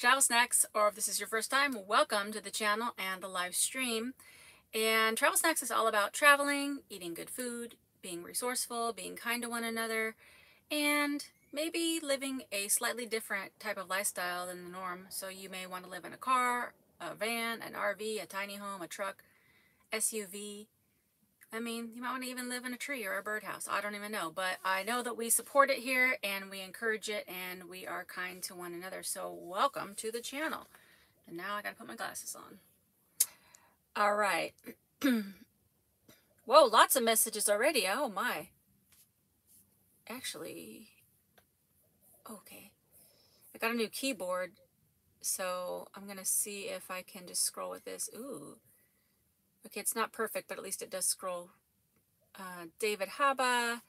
Travel Snacks, or if this is your first time, welcome to the channel and the live stream. And Travel Snacks is all about traveling, eating good food, being resourceful, being kind to one another, and maybe living a slightly different type of lifestyle than the norm. So you may want to live in a car, a van, an RV, a tiny home, a truck, SUV. I mean, you might want to even live in a tree or a birdhouse. I don't even know. But I know that we support it here and we encourage it and we are kind to one another. So welcome to the channel. And now I got to put my glasses on. All right. Whoa, lots of messages already. Oh my. Actually, okay. I got a new keyboard. So I'm going to see if I can just scroll with this. Ooh. Okay, it's not perfect, but at least it does scroll. David Haba,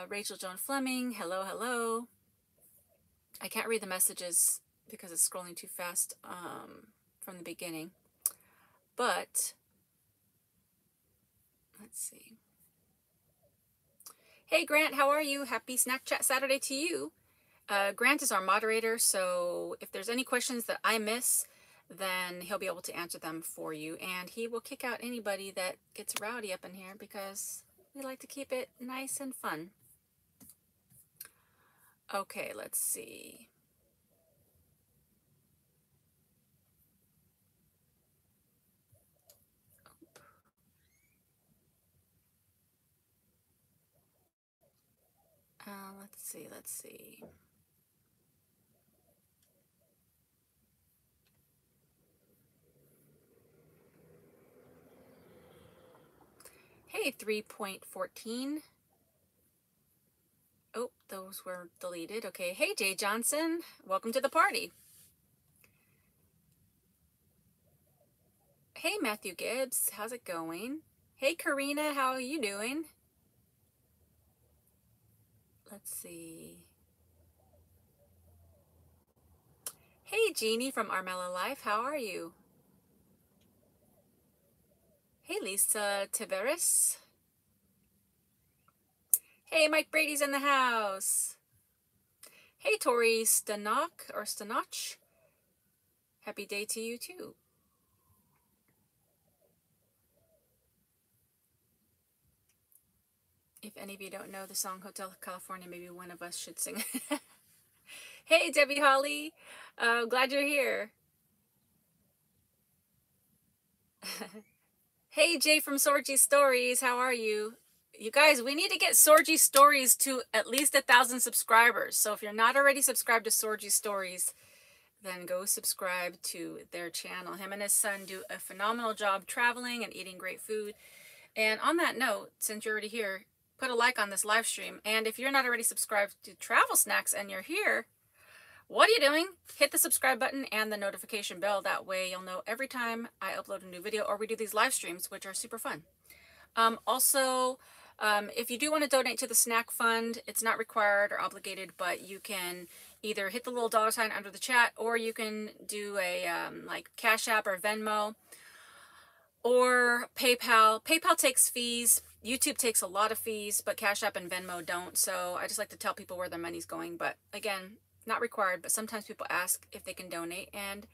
Rachel Joan Fleming, hello, hello. I can't read the messages because it's scrolling too fast from the beginning. But, let's see. Hey, Grant, how are you? Happy Snack Chat Saturday to you. Grant is our moderator, so if there's any questions that I miss, then he'll be able to answer them for you. And he will kick out anybody that gets rowdy up in here because we like to keep it nice and fun. Okay, let's see. Let's see. Hey, 3.14. Oh, those were deleted. Okay. Hey, Jay Johnson. Welcome to the party. Hey, Matthew Gibbs. How's it going? Hey, Karina. How are you doing? Let's see. Hey, Jeannie from Armella Life. How are you? Hey, Lisa Tavares. Hey, Mike Brady's in the house. Hey, Tori Stanach. Happy day to you, too. If any of you don't know the song Hotel California, maybe one of us should sing it. Hey, Debbie Holly. Glad you're here. Hey, Jay from Sorgy Stories. How are you? You guys, we need to get Sorgy Stories to at least 1,000 subscribers. So if you're not already subscribed to Sorgy Stories, then go subscribe to their channel. Him and his son do a phenomenal job traveling and eating great food. And on that note, since you're already here, put a like on this live stream. And if you're not already subscribed to Travel Snacks and you're here, what are you doing? Hit the subscribe button and the notification bell. That way you'll know every time I upload a new video or we do these live streams, which are super fun. Also, if you do want to donate to the snack fund, it's not required or obligated, but you can either hit the little dollar sign under the chat, or you can do a like Cash App or Venmo or PayPal. PayPal takes fees. YouTube takes a lot of fees, but Cash App and Venmo don't. So I just like to tell people where their money's going. But again, not required, but sometimes people ask if they can donate, and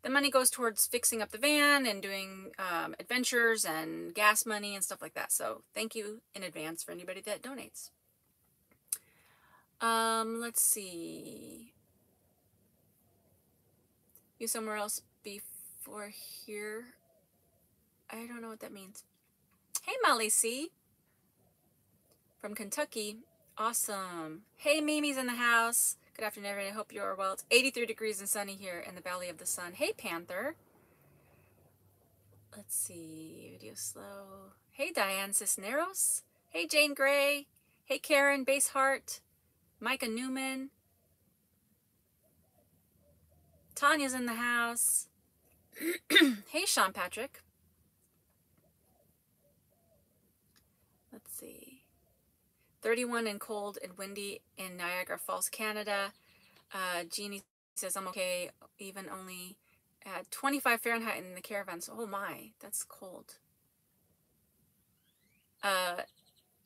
the money goes towards fixing up the van and doing adventures and gas money and stuff like that. So thank you in advance for anybody that donates. Let's see. You somewhere else before here? I don't know what that means. Hey, Molly C. From Kentucky. Awesome. Hey, Mimi's in the house. Good afternoon, everybody. I hope you're well. It's 83 degrees and sunny here in the Valley of the Sun. Hey, Panther. Let's see. Video slow. Hey, Diane Cisneros. Hey, Jane Gray. Hey, Karen Baseheart. Micah Newman. Tanya's in the house. Hey, Sean Patrick. Let's see. 31 and cold and windy in Niagara Falls, Canada. Jeannie says, I'm okay, even only at 25 Fahrenheit in the caravans. Oh my, that's cold.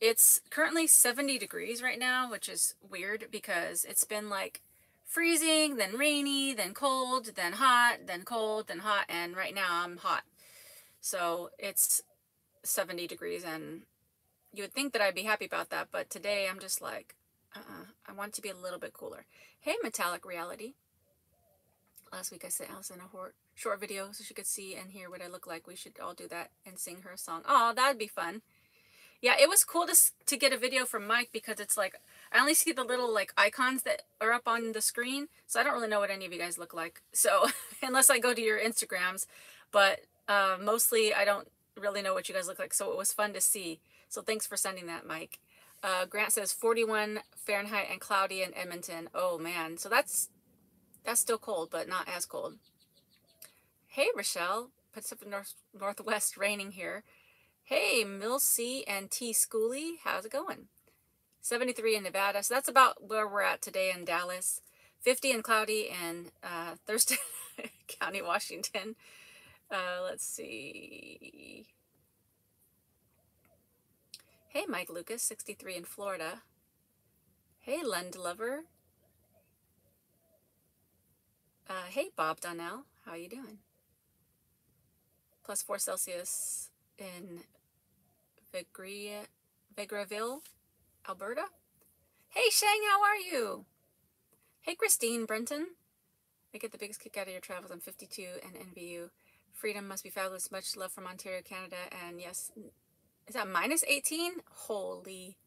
It's currently 70 degrees right now, which is weird because it's been like freezing, then rainy, then cold, then hot, then cold, then hot, and right now I'm hot. So it's 70 degrees, and you would think that I'd be happy about that, but today I'm just like, I want it to be a little bit cooler. Hey, Metallic Reality. Last week I sent Allison a short video so she could see and hear what I look like. We should all do that and sing her a song. Oh, that'd be fun. Yeah, it was cool to get a video from Mike, because it's like, I only see the little like icons that are up on the screen, so I don't really know what any of you guys look like. So unless I go to your Instagrams, but mostly I don't really know what you guys look like. So it was fun to see. So thanks for sending that, Mike. Grant says 41 Fahrenheit and cloudy in Edmonton. Oh man, so that's still cold, but not as cold. Hey, Rochelle. Pacific Northwest raining here. Hey, Mill C and T Schoolie. How's it going? 73 in Nevada. So that's about where we're at today in Dallas. 50 and cloudy in Thurston County, Washington. Let's see. Hey, Mike Lucas. 63 in Florida. Hey, Lund Lover. Hey, Bob Donnell. How you doing? +4 Celsius in Vegreville, Alberta. Hey, Shang, how are you? Hey, Christine Brenton. I get the biggest kick out of your travels. I'm 52 and envy you. Freedom must be fabulous. Much love from Ontario, Canada. And yes, is that -18? Holy.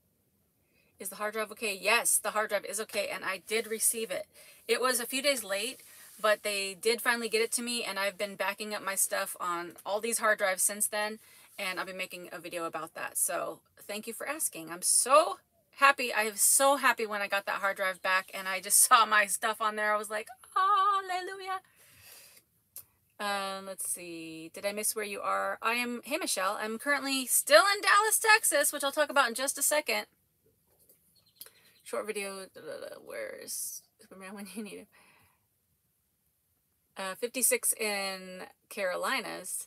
Is the hard drive okay? Yes, the hard drive is okay, and I did receive it. It was a few days late, but they did finally get it to me, and I've been backing up my stuff on all these hard drives since then, and I'll be making a video about that. So thank you for asking. I'm so happy. I was so happy when I got that hard drive back, and I just saw my stuff on there. I was like, hallelujah. Let's see. Did I miss where you are? Hey, Michelle. I'm currently still in Dallas, Texas, which I'll talk about in just a second. Short video. Where's Superman when you need him? 56 in Carolinas,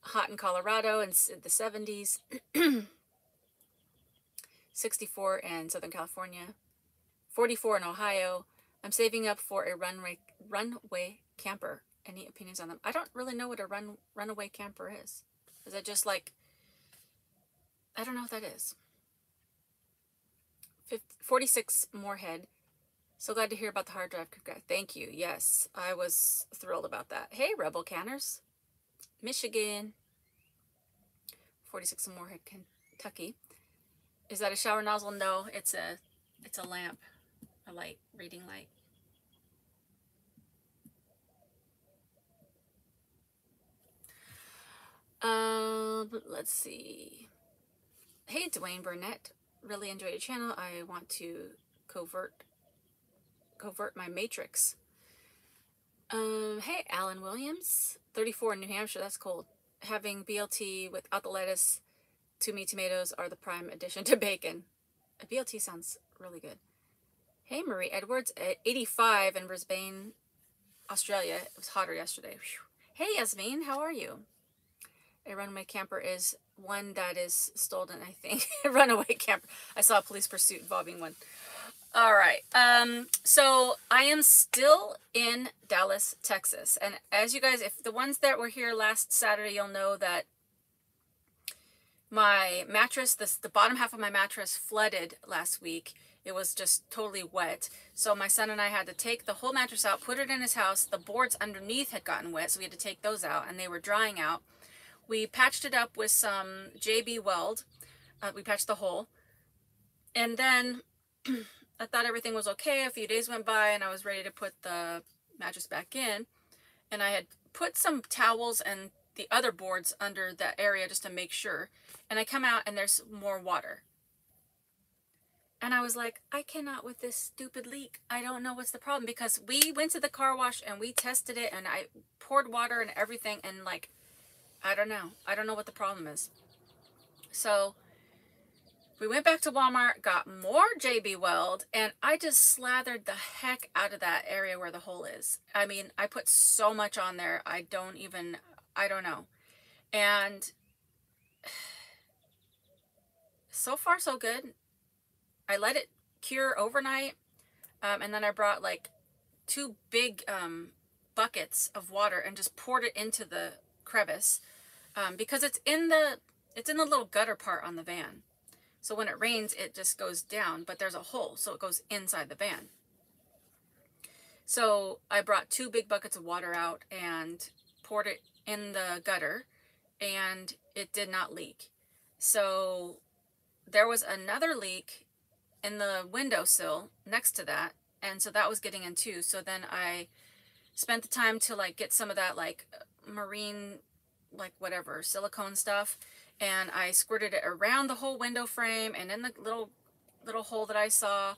hot in Colorado in the 70s, 64 in Southern California, 44 in Ohio. I'm saving up for a runway camper. Any opinions on them? I don't really know what a runaway camper is. Is it just like, I don't know what that is. 46 Moorhead. So glad to hear about the hard drive. Thank you. Yes, I was thrilled about that. Hey, Rebel Canners. Michigan. 46 Moorhead, Kentucky. Is that a shower nozzle? No, it's a lamp, a light, reading light. Let's see. Hey, Dwayne Burnett. Really enjoy your channel. I want to covert my matrix. Hey, Alan Williams. 34 in New Hampshire. That's cold. Having BLT without the lettuce, to me, tomatoes are the prime addition to bacon. A BLT sounds really good. Hey, Marie Edwards. 85 in Brisbane, Australia. It was hotter yesterday. Whew. Hey, Yasmin. How are you? A runaway camper is one that is stolen, I think. A runaway camper. I saw a police pursuit involving one. All right. So I am still in Dallas, Texas. And as you guys, if the ones that were here last Saturday, you'll know that my mattress, the bottom half of my mattress flooded last week. It was just totally wet. So my son and I had to take the whole mattress out, put it in his house. The boards underneath had gotten wet, so we had to take those out, and they were drying out. We patched it up with some JB Weld. We patched the hole. And then I thought everything was okay. A few days went by, and I was ready to put the mattress back in. And I had put some towels and the other boards under that area just to make sure. And I come out, and there's more water. And I was like, I cannot with this stupid leak. I don't know what's the problem. Because we went to the car wash, and we tested it, and I poured water and everything, and like, I don't know. I don't know what the problem is. So we went back to Walmart, got more JB Weld, and I just slathered the heck out of that area where the hole is. I mean, I put so much on there. I don't know. And so far, so good. I let it cure overnight. And then I brought like 2 big buckets of water and just poured it into the crevice, because it's in the little gutter part on the van. So when it rains, it just goes down, but there's a hole, so it goes inside the van. So I brought 2 big buckets of water out and poured it in the gutter, and it did not leak. So there was another leak in the windowsill next to that, and so that was getting in too. So then I spent the time to like get some of that like marine, like whatever, silicone stuff, and I squirted it around the whole window frame and in the little hole that I saw.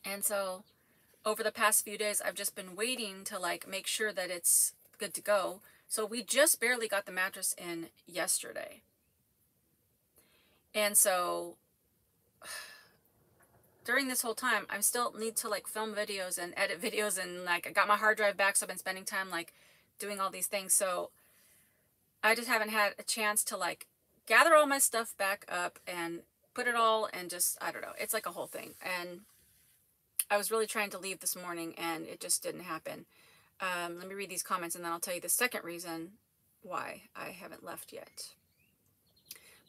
And so over the past few days, I've just been waiting to like make sure that it's good to go. So we just barely got the mattress in yesterday. And so during this whole time, I still need to like film videos and edit videos, and like I got my hard drive back, so I've been spending time like doing all these things. So I just haven't had a chance to like gather all my stuff back up and put it all, and just, I don't know, it's like a whole thing. And I was really trying to leave this morning and it just didn't happen. Let me read these comments and then I'll tell you the second reason why I haven't left yet.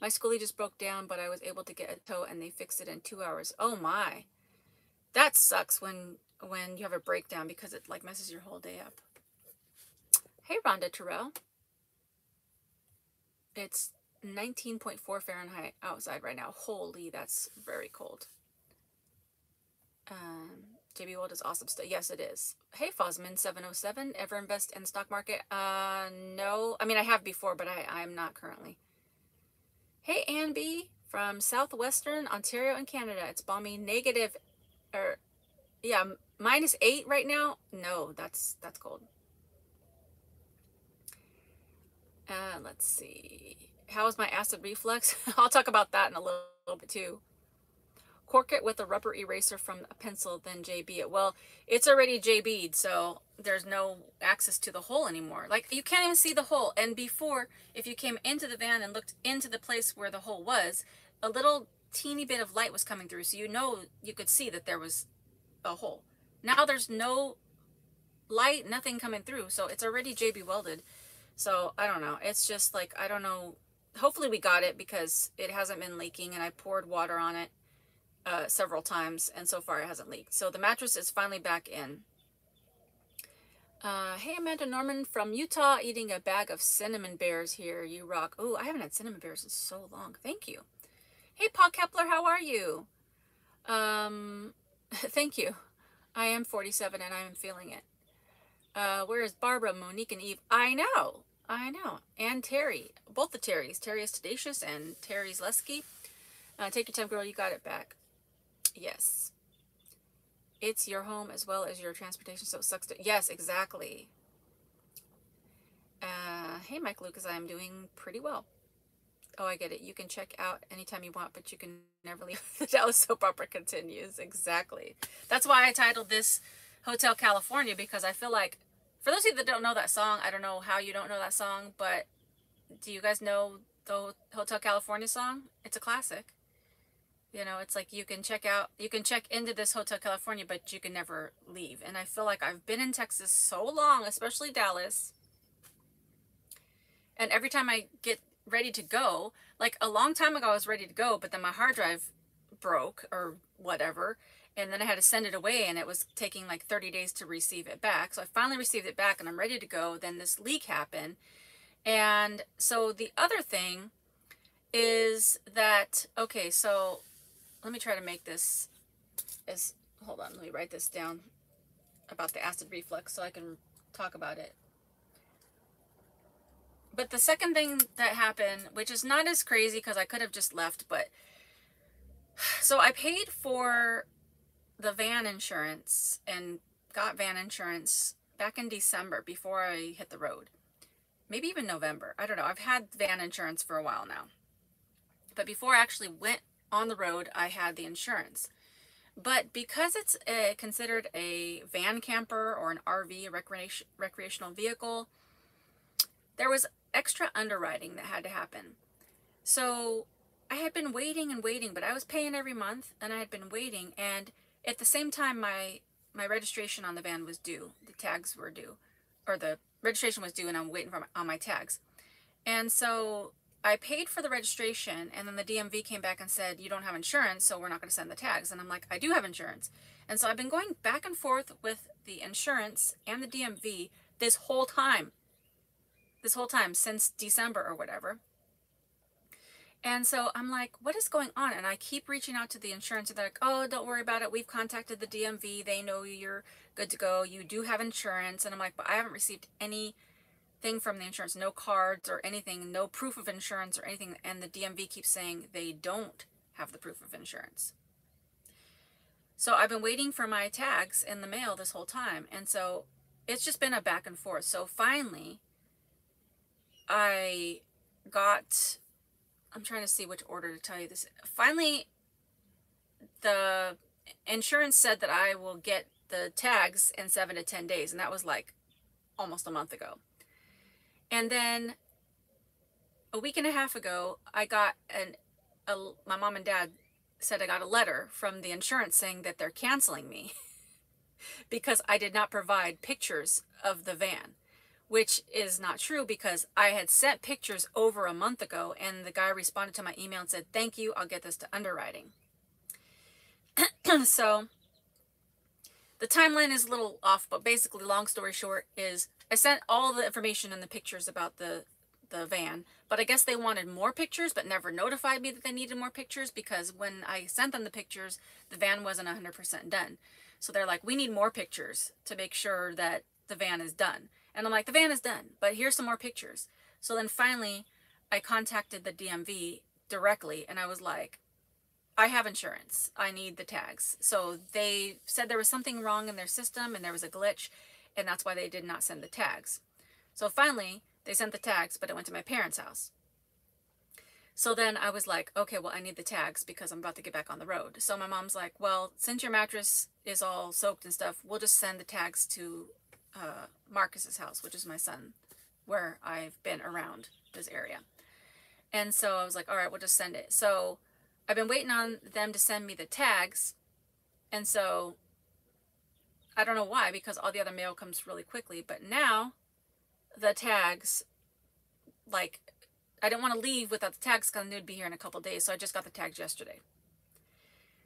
My schoolie just broke down, but I was able to get a tow and they fixed it in 2 hours. Oh my. That sucks when you have a breakdown, because it like messes your whole day up. Hey, Rhonda Terrell. It's 19.4 Fahrenheit outside right now. Holy, that's very cold. JB World is awesome stuff. Yes, it is. Hey, Fosman707. Ever invest in the stock market? No. I mean, I have before, but I'm not currently. Hey, Ann B from southwestern Ontario in Canada. It's balmy negative, or yeah, -8 right now. No, that's cold. Let's see. How is my acid reflux? I'll talk about that in a little bit too. Cork it with a rubber eraser from a pencil, then JB it. Well, it's already JB'd, so there's no access to the hole anymore. Like, you can't even see the hole. And before, if you came into the van and looked into the place where the hole was, a little teeny bit of light was coming through, so you could see that there was a hole. Now there's no light, nothing coming through, so it's already JB welded. So I don't know. It's just like, I don't know. Hopefully we got it, because it hasn't been leaking, and I poured water on it several times, and so far it hasn't leaked. So the mattress is finally back in. Hey, Amanda Norman from Utah, eating a bag of cinnamon bears here. You rock. Oh, I haven't had cinnamon bears in so long. Thank you. Hey, Paul Kepler, how are you? Thank you. I am 47 and I am feeling it. Where is Barbara, Monique, and Eve? I know. And Terry. Both the Terrys. Terry is Tedacious and Terry's Lesky. Take your time, girl. You got it back. Yes. It's your home as well as your transportation, so it sucks to... Yes, exactly. Hey, Mike Lucas, I am doing pretty well. Oh, I get it. You can check out anytime you want, but you can never leave. The Dallas soap opera continues. Exactly. That's why I titled this Hotel California, because I feel like, for those of you that don't know that song, I don't know how you don't know that song, but do you guys know the Hotel California song? It's a classic. You know, it's like you can check into this Hotel California, but you can never leave. And I feel like I've been in Texas so long, especially Dallas. And every time I get ready to go, like a long time ago I was ready to go, but then my hard drive broke or whatever. And then I had to send it away, and it was taking like 30 days to receive it back. So I finally received it back and I'm ready to go. Then this leak happened. And so the other thing is that, okay, so let me try to make this as, hold on, let me write this down about the acid reflux so I can talk about it. But the second thing that happened, which is not as crazy because I could have just left, but so I paid for the van insurance and got van insurance back in December before I hit the road. Maybe even November. I don't know. I've had van insurance for a while now. But before I actually went on the road, I had the insurance. But because it's considered a van camper or an RV, a recreational vehicle, there was extra underwriting that had to happen. So I had been waiting and waiting, but I was paying every month, and I had been waiting, and At the same time, my registration on the van was due. The tags were due, or the registration was due, and I'm waiting on my tags. And so I paid for the registration, and then the DMV came back and said, you don't have insurance, so we're not going to send the tags. And I'm like, I do have insurance. And so I've been going back and forth with the insurance and the DMV this whole time since December or whatever. And so I'm like, what is going on? And I keep reaching out to the insurance, and they're like, oh, don't worry about it. We've contacted the DMV. They know you're good to go. You do have insurance. And I'm like, but I haven't received anything from the insurance, no cards or anything, no proof of insurance or anything. And the DMV keeps saying they don't have the proof of insurance. So I've been waiting for my tags in the mail this whole time. And so it's just been a back and forth. So finally, I'm trying to see which order to tell you this. Finally, the insurance said that I will get the tags in 7 to 10 days. And that was like almost a month ago. And then a week and a half ago, I got my mom and dad said I got a letter from the insurance saying that they're canceling me because I did not provide pictures of the van, which is not true because I had sent pictures over a month ago, and the guy responded to my email and said, thank you, I'll get this to underwriting. So the timeline is a little off, but basically, long story short, is I sent all the information and the pictures about the van, but I guess they wanted more pictures, but never notified me that they needed more pictures, because when I sent them the pictures, the van wasn't 100% done. So they're like, we need more pictures to make sure that the van is done. And I'm like, the van is done, but here's some more pictures. So then finally, I contacted the DMV directly, and I was like, I have insurance. I need the tags. So they said there was something wrong in their system, and there was a glitch, and that's why they did not send the tags. So finally, they sent the tags, but it went to my parents' house. So then I was like, okay, well, I need the tags because I'm about to get back on the road. So my mom's like, well, since your mattress is all soaked and stuff, we'll just send the tags to Marcus's house, which is my son, where I've been around this area. And so I was like, all right, we'll just send it. So I've been waiting on them to send me the tags. And so I don't know why, because all the other mail comes really quickly. But now the tags, like, I didn't want to leave without the tags because I knew it'd be here in a couple days. So I just got the tags yesterday.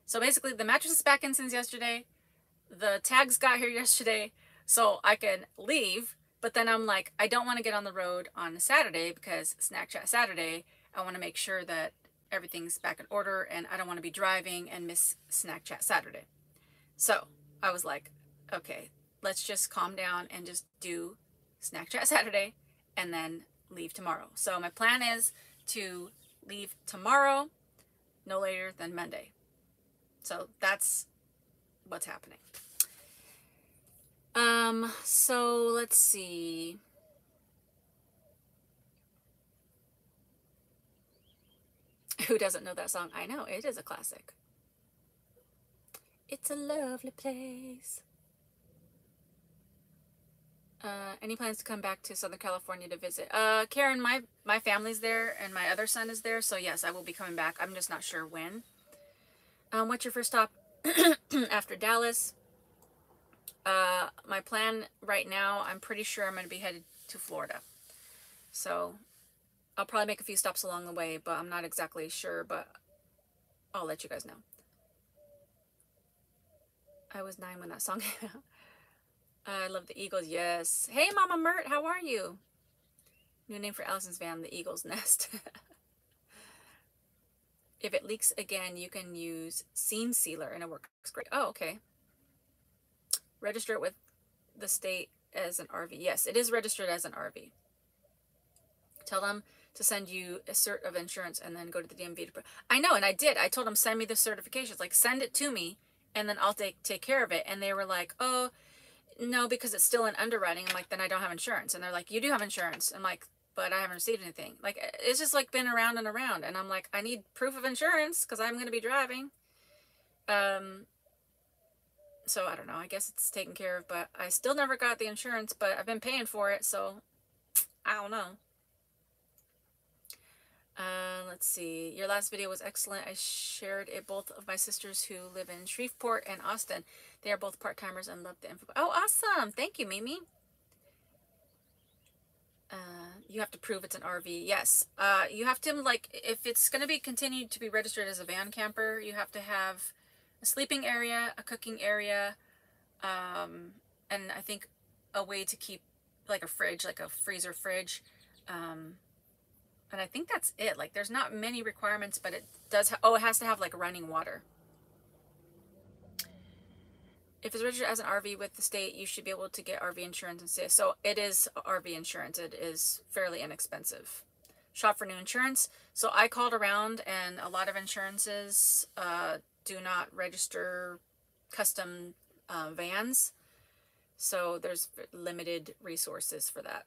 So basically, the mattress is back in since yesterday. The tags got here yesterday, so I can leave. But then I'm like, I don't want to get on the road on Saturday because Snack Chat Saturday, I want to make sure that everything's back in order, and I don't want to be driving and miss Snack Chat Saturday. So I was like, okay, let's just calm down and just do Snack Chat Saturday and then leave tomorrow. So my plan is to leave tomorrow, no later than Monday. So that's what's happening. So let's see. Who doesn't know that song? I know, it is a classic. It's a lovely place. Any plans to come back to Southern California to visit? Karen, my family's there and my other son is there. So yes, I will be coming back. I'm just not sure when. What's your first stop after Dallas? My plan right now, I'm pretty sure I'm going to be headed to Florida. So I'll probably make a few stops along the way, but I'm not exactly sure, but I'll let you guys know. I was 9 when that song came out. I love the Eagles, yes. Hey, Mama Mert, how are you? New name for Allison's van, the Eagle's Nest. If it leaks again, you can use Seam Sealer and it works great. Oh, okay. Register it with the state as an RV. Yes, it is registered as an RV. Tell them to send you a cert of insurance and then go to the DMV. I know, and I did. I told them, send me the certifications. Like, send it to me, and then I'll take care of it. And they were like, oh, no, because it's still in underwriting. I'm like, then I don't have insurance. And they're like, you do have insurance. I'm like, but I haven't received anything. Like, it's just like been around and around. And I'm like, I need proof of insurance because I'm going to be driving. So I don't know. I guess it's taken care of, but I still never got the insurance, but I've been paying for it. So I don't know. Let's see. Your last video was excellent. I shared it both of my sisters who live in Shreveport and Austin. They are both part-timers and love the info. Oh, awesome. Thank you, Mimi. You have to prove it's an RV. Yes. You have to, like, if it's going to be continued to be registered as a van camper, you have to have a sleeping area, a cooking area, and I think a way to keep, like, a fridge, like a freezer fridge. And I think that's it. Like, there's not many requirements, but it does. Oh, it has to have, like, running water. If it's registered as an RV with the state, you should be able to get RV insurance and stay. So it is RV insurance. It is fairly inexpensive. Shop for new insurance. So I called around, and a lot of insurances do not register custom vans. So there's limited resources for that.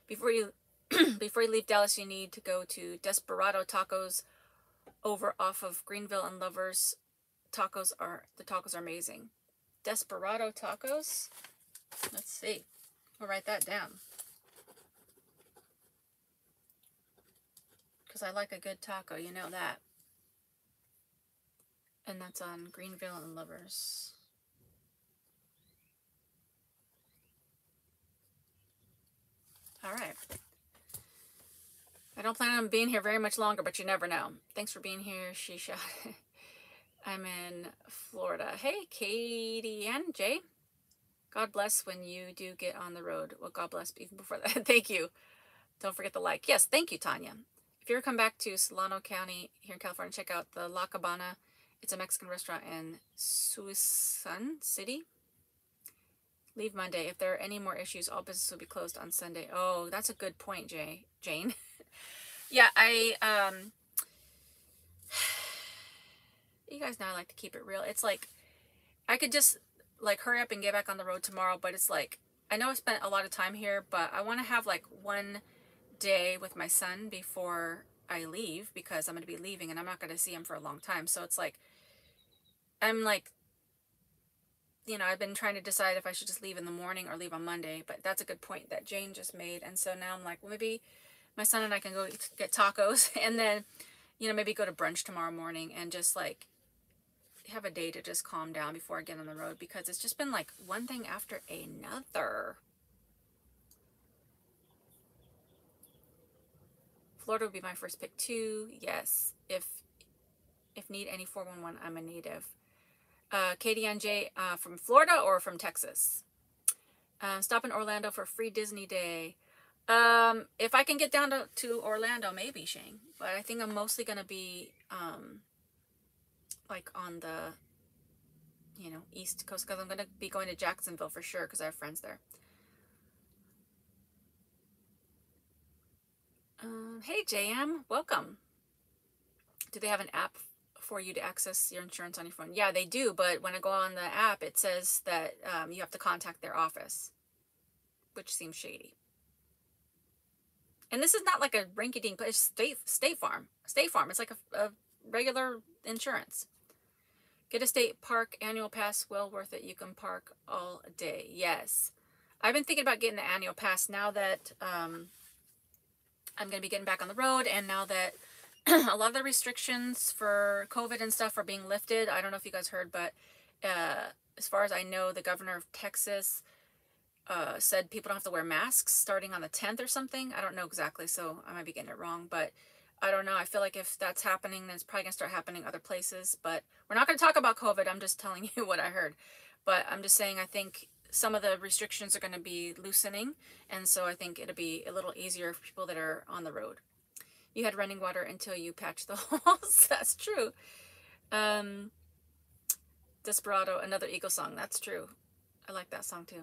Before you leave Dallas, you need to go to Desperado Tacos over off of Greenville and Lovers. The tacos are amazing. Desperado Tacos. Let's see. We'll write that down. Because I like a good taco, you know that. And that's on Greenville and Lovers. All right. I don't plan on being here very much longer, but you never know. Thanks for being here, Shisha. I'm in Florida. Hey, Katie and Jay. God bless when you do get on the road. Well, God bless even before that. Thank you. Don't forget the like. Yes, thank you, Tanya. If you ever come back to Solano County here in California, check out the La Cabana. It's a Mexican restaurant in Suisun City. Leave Monday. If there are any more issues, all business will be closed on Sunday. Oh, that's a good point, Jane. Yeah, you guys know I like to keep it real. It's like, I could just, like, hurry up and get back on the road tomorrow, but it's like, I know I spent a lot of time here, but I want to have, like, one day with my son before I leave, because I'm going to be leaving, and I'm not going to see him for a long time. So it's like, I'm like, you know, I've been trying to decide if I should just leave in the morning or leave on Monday, but that's a good point that Jane just made. And so now I'm like, well, maybe my son and I can go get tacos, and then, you know, maybe go to brunch tomorrow morning and just, like, have a day to just calm down before I get on the road, because it's just been like one thing after another. Florida would be my first pick too. Yes, if need any 411, I'm a native. Katie and Jay, from Florida or from Texas? Stop in Orlando for free Disney day. If I can get down to Orlando, maybe, Shane. But I think I'm mostly gonna be like on the, you know, East Coast, because I'm gonna be going to Jacksonville for sure, because I have friends there. Hey JM, welcome. Do they have an app for you to access your insurance on your phone? Yeah, they do, but when I go on the app, it says that you have to contact their office, which seems shady. And this is not like a rinky-dink place. State Farm. It's like a regular insurance. Get a state park annual pass, well worth it. You can park all day. Yes. I've been thinking about getting the annual pass now that I'm going to be getting back on the road, and now that a lot of the restrictions for COVID and stuff are being lifted. I don't know if you guys heard, but as far as I know, the governor of Texas said people don't have to wear masks starting on the 10th or something. I don't know exactly, so I might be getting it wrong, but I don't know. I feel like if that's happening, then it's probably going to start happening other places. But we're not going to talk about COVID. I'm just telling you what I heard. But I'm just saying I think some of the restrictions are going to be loosening. And so I think it'll be a little easier for people that are on the road. You had running water until you patched the holes. That's true. Desperado, another Eagles song. That's true. I like that song too.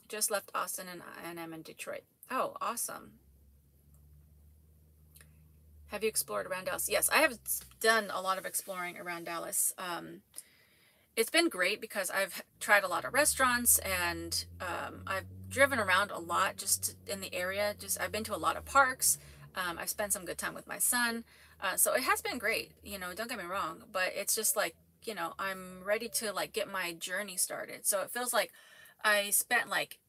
Just left Austin and I'm in Detroit. Oh, awesome. Have you explored around Dallas? Yes, I have done a lot of exploring around Dallas. It's been great because I've tried a lot of restaurants, and I've driven around a lot just in the area. I've been to a lot of parks. I've spent some good time with my son. So it has been great, you know, don't get me wrong, but it's just like, you know, I'm ready to, like, get my journey started. So it feels like I spent like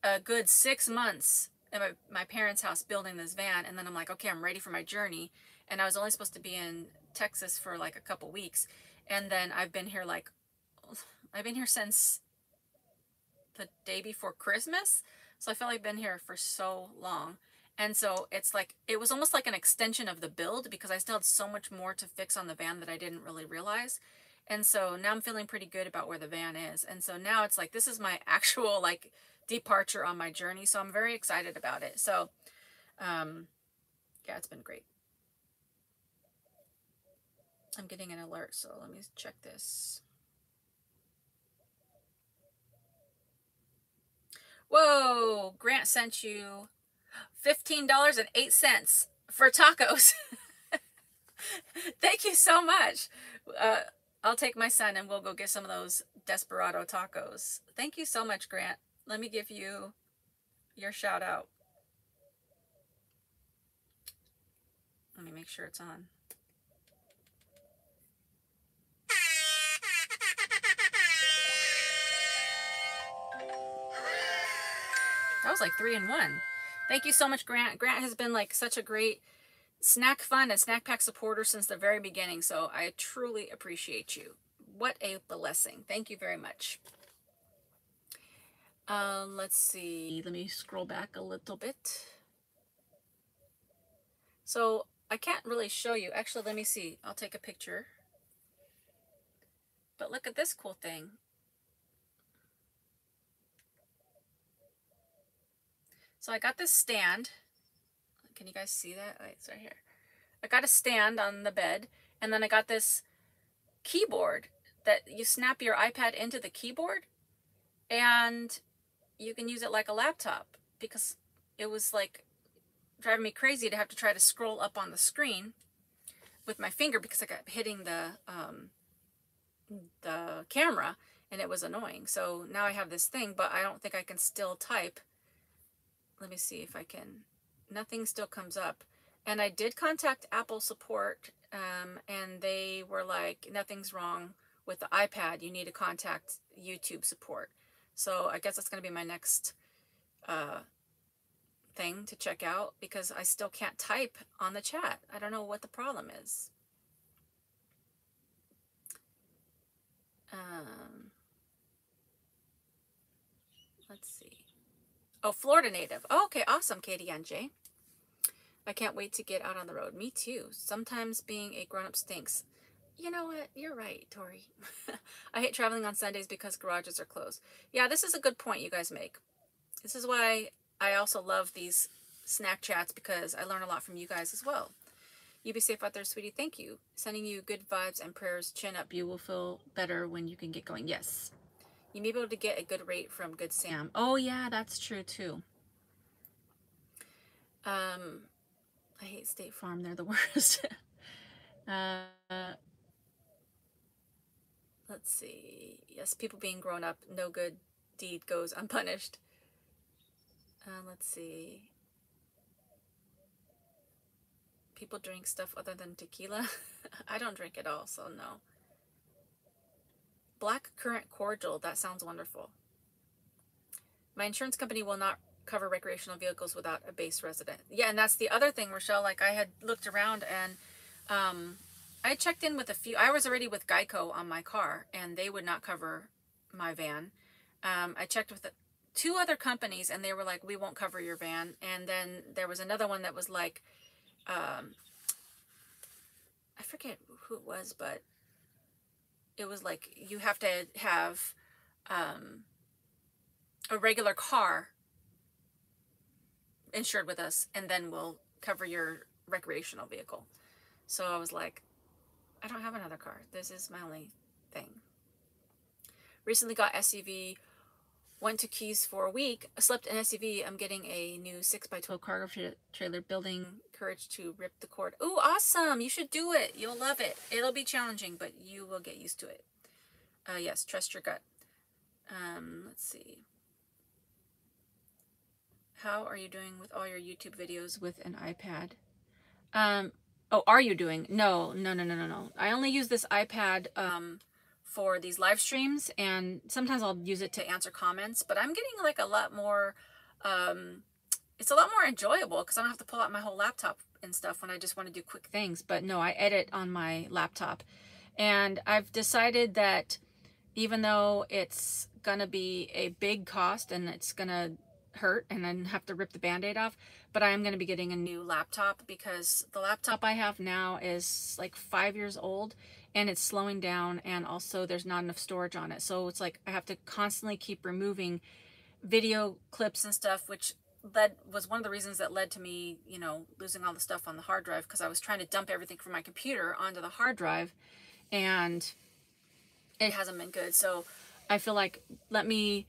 a good 6 months at my parents' house building this van, and then I'm like, okay, I'm ready for my journey. and I was only supposed to be in Texas for like a couple weeks, and then I've been here since the day before Christmas, so I feel like I've been here for so long. And so it's like, it was almost like an extension of the build because I still had so much more to fix on the van that I didn't really realize. And so now I'm feeling pretty good about where the van is. And so now it's like, this is my actual like departure on my journey. So I'm very excited about it. So, yeah, it's been great. I'm getting an alert, so let me check this. Whoa, Grant sent you $15.08 for tacos. Thank you so much. I'll take my son and we'll go get some of those Desperado tacos. Thank you so much, Grant. Let me give you your shout out. Let me make sure it's on. That was like 3 in 1. Thank you so much, Grant. Grant has been like such a great snack fun and snack pack supporter since the very beginning, so I truly appreciate you. What a blessing. Thank you very much. Let's see. Let me scroll back a little bit. So I can't really show you. Actually, let me see. I'll take a picture. But look at this cool thing. So I got this stand. Can you guys see that? It's right here. I got a stand on the bed, and then I got this keyboard that you snap your iPad into the keyboard, and you can use it like a laptop, because it was like driving me crazy to have to try to scroll up on the screen with my finger because I kept hitting the camera, and it was annoying. So now I have this thing, but I don't think I can still type. Let me see if I can. Nothing still comes up. And I did contact Apple support, and they were like, nothing's wrong with the iPad. You need to contact YouTube support. So I guess that's going to be my next thing to check out, because I still can't type on the chat. I don't know what the problem is. Let's see. Oh, Florida native. Oh, okay, awesome, Katie and Jay. I can't wait to get out on the road. Me too. Sometimes being a grown-up stinks. You know what? You're right, Tori. I hate traveling on Sundays because garages are closed. Yeah, this is a good point you guys make. This is why I also love these snack chats, because I learn a lot from you guys as well. You be safe out there, sweetie. Thank you. Sending you good vibes and prayers. Chin up. You will feel better when you can get going. Yes. You may be able to get a good rate from Good Sam. Oh, yeah, that's true, too. I hate State Farm. They're the worst. Let's see. Yes, people being grown up. No good deed goes unpunished. Let's see. People drink stuff other than tequila. I don't drink at all, so no. Black currant cordial. That sounds wonderful. My insurance company will not cover recreational vehicles without a base resident. Yeah, and that's the other thing, Rochelle. Like, I had looked around, and I checked in with a few. I was already with Geico on my car, and they would not cover my van. I checked with 2 other companies, and they were like, we won't cover your van. And then there was another one that was like, I forget who it was, but it was like, you have to have a regular car insured with us, and then we'll cover your recreational vehicle. So I was like, I don't have another car. This is my only thing. Recently got SUV, went to Keys for a week, slept in SUV. I'm getting a new 6x12 cargo trailer, building courage to rip the cord. Ooh, awesome. You should do it. You'll love it. It'll be challenging, but you will get used to it. Yes, trust your gut. Let's see. How are you doing with all your YouTube videos with an iPad? Oh, are you doing? No. I only use this iPad for these live streams, and sometimes I'll use it to answer comments, but I'm getting like a lot more, it's a lot more enjoyable because I don't have to pull out my whole laptop and stuff when I just want to do quick things. But no, I edit on my laptop. And I've decided that even though it's going to be a big cost and it's going to hurt and then have to rip the Band-Aid off, but I am going to be getting a new laptop because the laptop I have now is like 5 years old and it's slowing down, and also there's not enough storage on it. So it's like I have to constantly keep removing video clips and stuff, which was one of the reasons that led to me, you know, losing all the stuff on the hard drive, because I was trying to dump everything from my computer onto the hard drive and it hasn't been good. So I feel like let me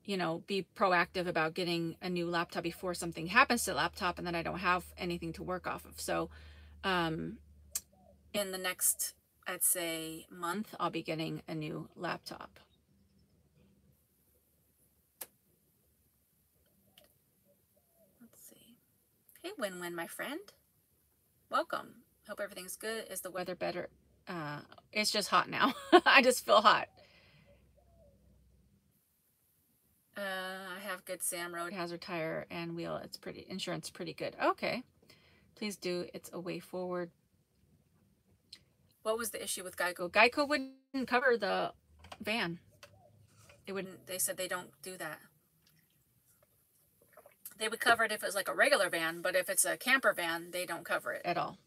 you know, be proactive about getting a new laptop before something happens to the laptop and then I don't have anything to work off of. So in the next, I'd say, month, I'll be getting a new laptop. Let's see. Hey, Win-Win, my friend. Welcome. Hope everything's good. Is the weather better? It's just hot now. I just feel hot. I have good Sam road hazard tire and wheel. It's pretty, insurance pretty good. Okay. Please do. It's a way forward. What was the issue with Geico? Geico wouldn't cover the van. It wouldn't. They said they don't do that. They would cover it if it was like a regular van, but if it's a camper van, they don't cover it at all.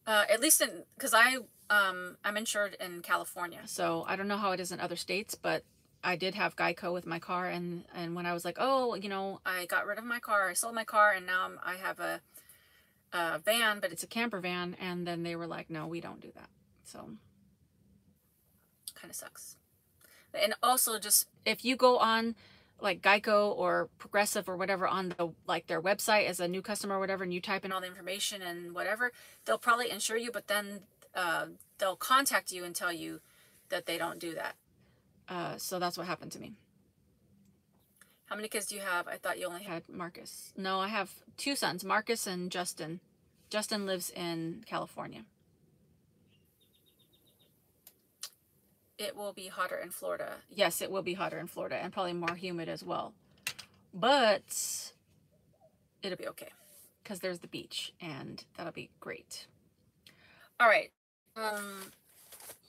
At least in, because I'm insured in California, so I don't know how it is in other states, but I did have Geico with my car, and when I was like, oh, you know, I got rid of my car, I sold my car, and now I have a van, but it's a camper van, and then they were like, no, we don't do that. So kind of sucks. And also, just if you go on like Geico or Progressive or whatever on the like their website as a new customer or whatever, and you type in all the information and whatever, they'll probably insure you, but then they'll contact you and tell you that they don't do that. So that's what happened to me. How many kids do you have? I thought you only had Marcus. No, I have 2 sons, Marcus and Justin. Justin lives in California. It will be hotter in Florida. Yes, it will be hotter in Florida and probably more humid as well. But it'll be okay because there's the beach and that'll be great. All right.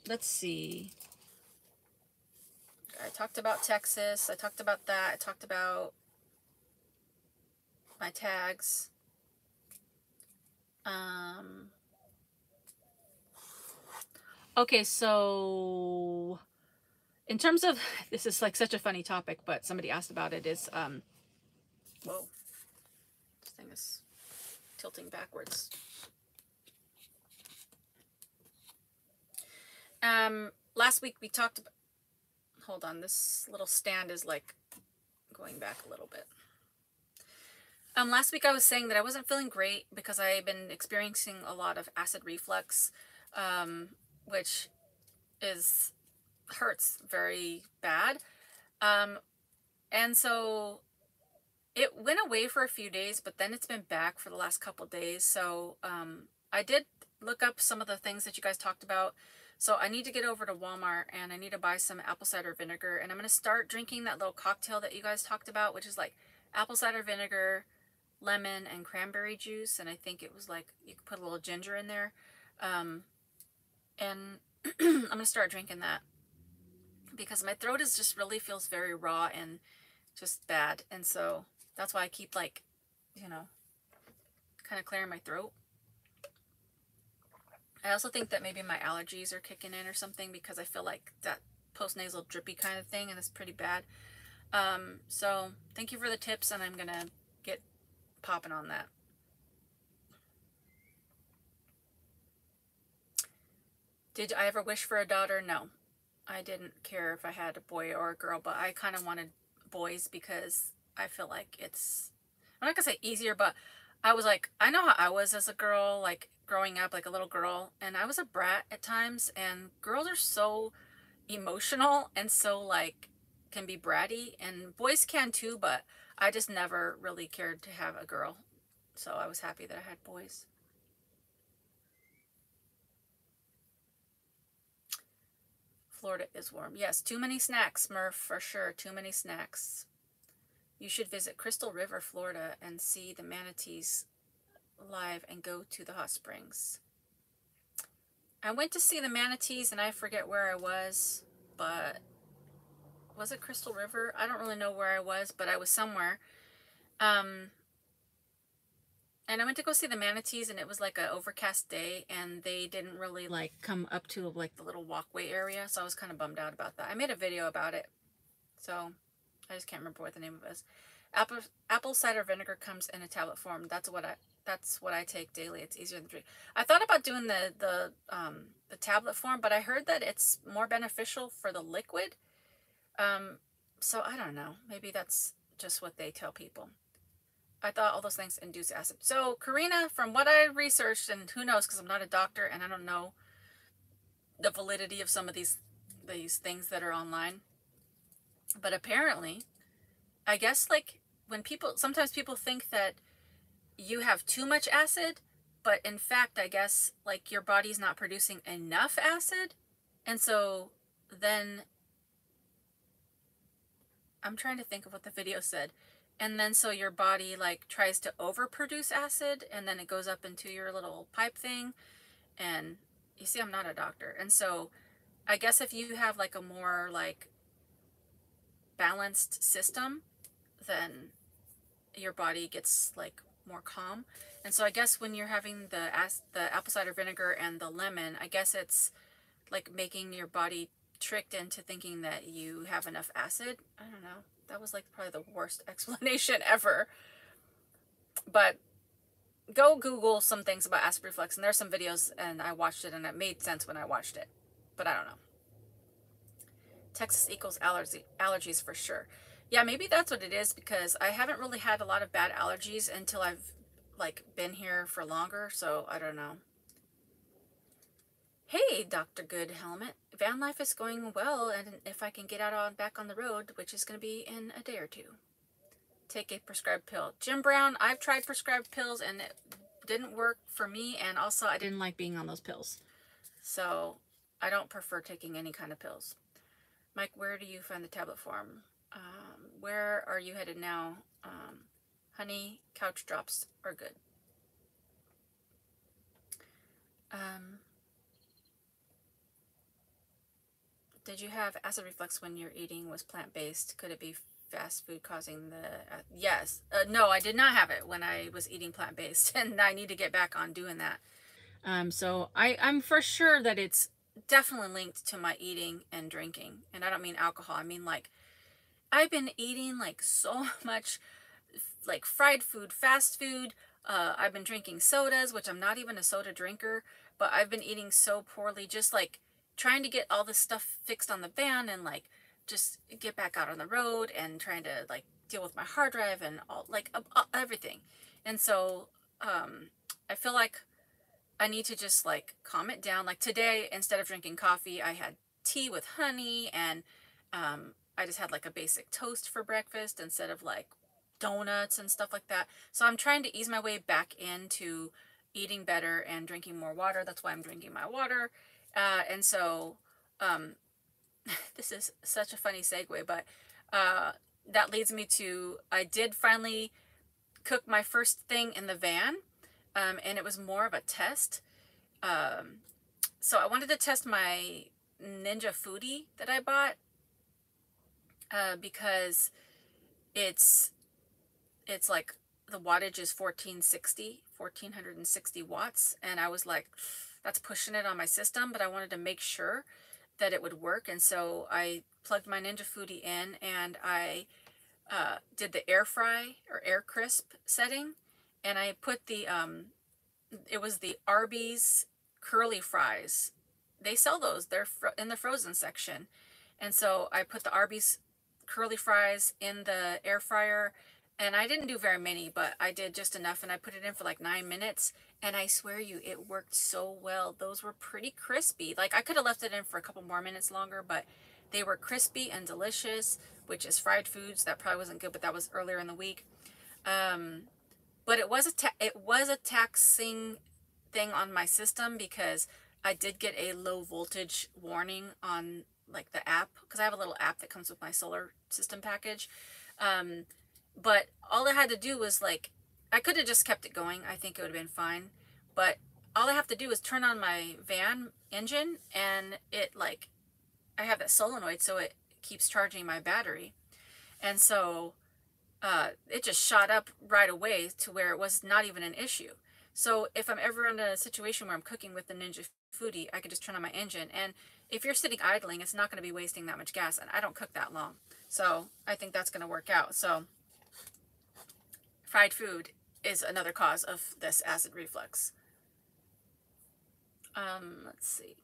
Let's see. I talked about Texas. I talked about that. I talked about my tags. Okay, so in terms of, this is like such a funny topic, but somebody asked about it, is, whoa, this thing is tilting backwards. Last week we talked about, hold on, this little stand is like going back a little bit. Last week I was saying that I wasn't feeling great because I've been experiencing a lot of acid reflux, which hurts very bad. And so it went away for a few days, but then it's been back for the last couple days. So I did look up some of the things that you guys talked about. So I need to get over to Walmart and I need to buy some apple cider vinegar, and I'm going to start drinking that little cocktail that you guys talked about, which is like apple cider vinegar, lemon, and cranberry juice. And I think it was like you could put a little ginger in there. And I'm going to start drinking that because my throat is just really feels very raw and just bad. And so that's why I keep like, you know, kind of clearing my throat. I also think that maybe my allergies are kicking in or something, because I feel like that post-nasal drippy kind of thing, and it's pretty bad. So thank you for the tips, and I'm going to get popping on that. Did I ever wish for a daughter? No. I didn't care if I had a boy or a girl, but I kind of wanted boys because I feel like it's, I'm not going to say easier, but I was like, I know how I was as a girl, like growing up, like a little girl, and I was a brat at times, and girls are so emotional and so like can be bratty, and boys can too, but I just never really cared to have a girl. So I was happy that I had boys. Florida is warm. Yes, too many snacks, Murph, for sure. Too many snacks. You should visit Crystal River, Florida, and see the manatees live and go to the hot springs. I went to see the manatees, and I forget where I was, but was it Crystal River? I don't really know where I was, but I was somewhere. And I went to go see the manatees, and it was like an overcast day, and they didn't really like come up to like the little walkway area, so I was kind of bummed out about that. I made a video about it, so I just can't remember what the name of it is. Apple cider vinegar comes in a tablet form. That's what I take daily. It's easier than drink. I thought about doing the tablet form, but I heard that it's more beneficial for the liquid. So I don't know. Maybe that's just what they tell people. I thought all those things induce acid. So Karina, from what I researched, and who knows, because I'm not a doctor and I don't know the validity of some of these things that are online, but apparently, I guess like when sometimes people think that you have too much acid, but in fact, I guess like your body's not producing enough acid, and so then I'm trying to think of what the video said. And then so your body like tries to overproduce acid, and then it goes up into your little pipe thing. And you see, I'm not a doctor. And so I guess if you have like a more like balanced system, then your body gets like more calm. And so I guess when you're having the apple cider vinegar and the lemon, I guess it's like making your body tricked into thinking that you have enough acid. I don't know. That was like probably the worst explanation ever. But go Google some things about acid reflux, and there's some videos, and I watched it, and it made sense when I watched it. But I don't know. Texas equals allergies for sure. Yeah, maybe that's what it is, because I haven't really had a lot of bad allergies until I've like been here for longer, so I don't know. Hey, Dr. Good Helmet. Van life is going well, and if I can get out back on the road, which is going to be in a day or two. Take a prescribed pill. Jim Brown, I've tried prescribed pills, and it didn't work for me, and also I didn't like being on those pills. So I don't prefer taking any kind of pills. Mike, where do you find the tablet form? Where are you headed now? Honey, couch drops are good. Did you have acid reflux when your eating was plant-based? Could it be fast food causing the... yes. No, I did not have it when I was eating plant-based, and I need to get back on doing that. So I'm for sure that it's definitely linked to my eating and drinking. And I don't mean alcohol. I mean, like, I've been eating, like, so much, like, fried food, fast food. I've been drinking sodas, which I'm not even a soda drinker, but I've been eating so poorly, just, like, trying to get all this stuff fixed on the van and like just get back out on the road and trying to like deal with my hard drive and all like everything. And so I feel like I need to just like calm it down. Like today, instead of drinking coffee, I had tea with honey, and I just had like a basic toast for breakfast instead of like donuts and stuff like that. So I'm trying to ease my way back into eating better and drinking more water. That's why I'm drinking my water. And so, this is such a funny segue, but that leads me to, I did finally cook my first thing in the van, and it was more of a test. So I wanted to test my Ninja Foodie that I bought, because it's like the wattage is 1460 watts, and I was like, that's pushing it on my system, but I wanted to make sure that it would work. And so I plugged my Ninja Foodie in, and I did the air fry or air crisp setting, and I put the it was the Arby's curly fries. They sell those. They're in the frozen section. And so I put the Arby's curly fries in the air fryer, and I didn't do very many, but I did just enough, and I put it in for like 9 minutes, and I swear you, it worked so well. Those were pretty crispy. Like, I could have left it in for a couple more minutes longer, but they were crispy and delicious, which is fried foods. That probably wasn't good, but that was earlier in the week. But it was a taxing thing on my system, because I did get a low voltage warning on like the app, because I have a little app that comes with my solar system package. But all I had to do was like, I could have just kept it going. I think it would have been fine. But all I have to do is turn on my van engine, and it like, I have that solenoid, so it keeps charging my battery. And so it just shot up right away to where it was not even an issue. So if I'm ever in a situation where I'm cooking with the Ninja Foodie, I can just turn on my engine. And if you're sitting idling, it's not going to be wasting that much gas. And I don't cook that long. So I think that's going to work out. So fried food is another cause of this acid reflux. Let's see.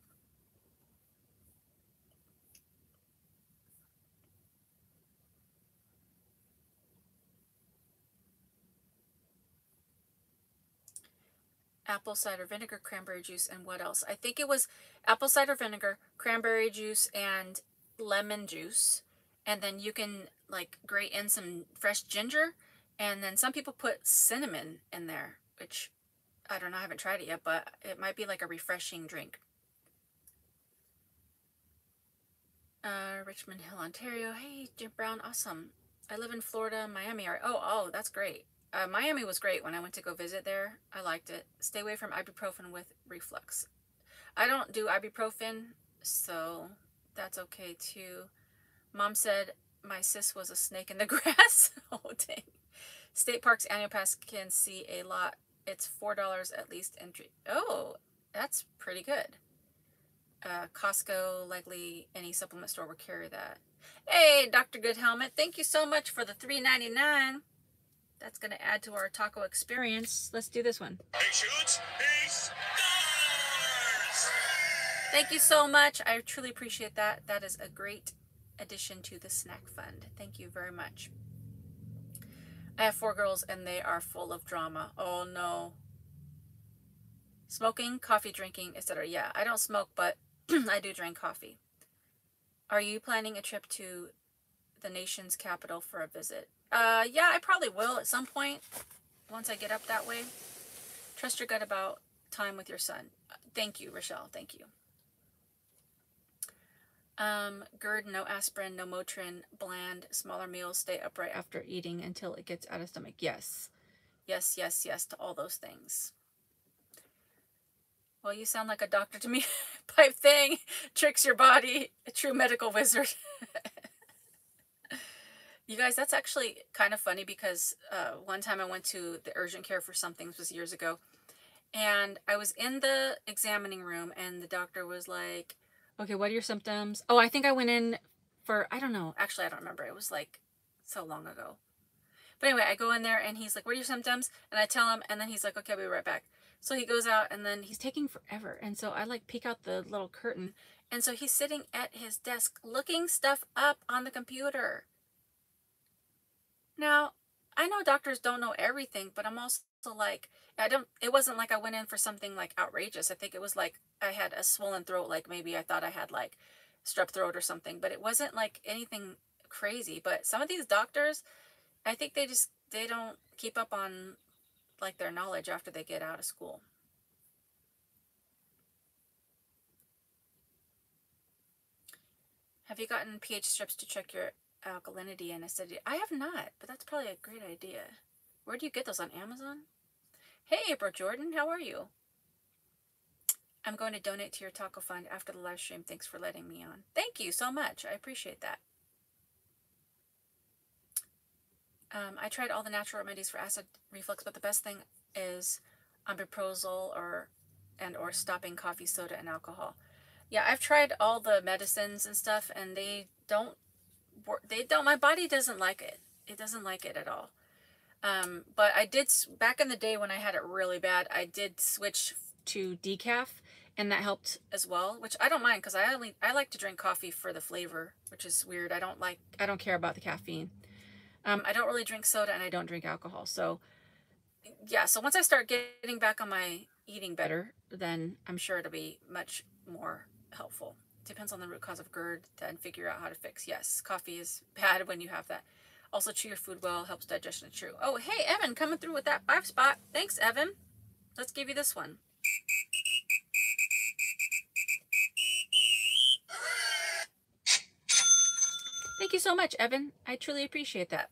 Apple cider vinegar, cranberry juice, and what else? I think it was apple cider vinegar, cranberry juice, and lemon juice. And then you can like grate in some fresh ginger. And then some people put cinnamon in there, which I don't know, I haven't tried it yet, but it might be like a refreshing drink. Richmond Hill, Ontario. Hey, Jim Brown, awesome. I live in Florida, Miami. Oh, that's great. Miami was great when I went to go visit there. I liked it. Stay away from ibuprofen with reflux. I don't do ibuprofen, so that's okay too. Mom said my sis was a snake in the grass. Oh, dang. State Parks annual pass can see a lot. It's $4 at least entry. Oh, that's pretty good. Costco, likely any supplement store will carry that. Hey, Dr. Good Helmet, thank you so much for the $3.99. That's going to add to our taco experience. Let's do this one. He shoots, he scores! Thank you so much. I truly appreciate that. That is a great addition to the snack fund. Thank you very much. I have 4 girls and they are full of drama. Oh no. Smoking, coffee drinking, etc. Yeah, I don't smoke, but I do drink coffee. Are you planning a trip to the nation's capital for a visit? Yeah, I probably will at some point once I get up that way. Trust your gut about time with your son. Thank you, Rochelle. Thank you. GERD, no aspirin, no Motrin, bland, smaller meals, stay upright after eating until it gets out of stomach. Yes. Yes, yes, yes to all those things. Well, you sound like a doctor to me. Pipe thing tricks your body. A true medical wizard. You guys, that's actually kind of funny because one time I went to the urgent care for something. This was years ago. And I was in the examining room and the doctor was like, okay, what are your symptoms? Oh, I think I went in for, I don't know. Actually, I don't remember. It was like so long ago. But anyway, I go in there and he's like, what are your symptoms? And I tell him, and then he's like, okay, I'll be right back. So he goes out and then he's taking forever. And so I like peek out the little curtain. And so he's sitting at his desk looking stuff up on the computer. Now, I know doctors don't know everything, but I'm also like, it wasn't like I went in for something like outrageous. I think it was like I had a swollen throat, like maybe I thought I had like strep throat or something, but it wasn't like anything crazy. But some of these doctors, I think they don't keep up on like their knowledge after they get out of school. Have you gotten pH strips to check your alkalinity and acidity? I have not, but that's probably a great idea. Where do you get those, on Amazon? Hey, April Jordan, how are you? I'm going to donate to your taco fund after the live stream. Thanks for letting me on. Thank you so much. I appreciate that. I tried all the natural remedies for acid reflux, but the best thing is omeprazole or stopping coffee, soda, and alcohol. Yeah, I've tried all the medicines and stuff, and they don't, my body doesn't like it. It doesn't like it at all. But I did, back in the day when I had it really bad, I did switch to decaf, and that helped as well, which I don't mind because I like to drink coffee for the flavor, which is weird. I don't care about the caffeine. I don't really drink soda and I don't drink alcohol. So yeah, so once I start getting back on my eating better, then I'm sure it'll be much more helpful. Depends on the root cause of GERD, then figure out how to fix. Yes, coffee is bad when you have that. Also, chew your food well, helps digestion. True. Oh, hey, Evan, coming through with that 5 spot. Thanks, Evan. Let's give you this one. Thank you so much, Evan. I truly appreciate that.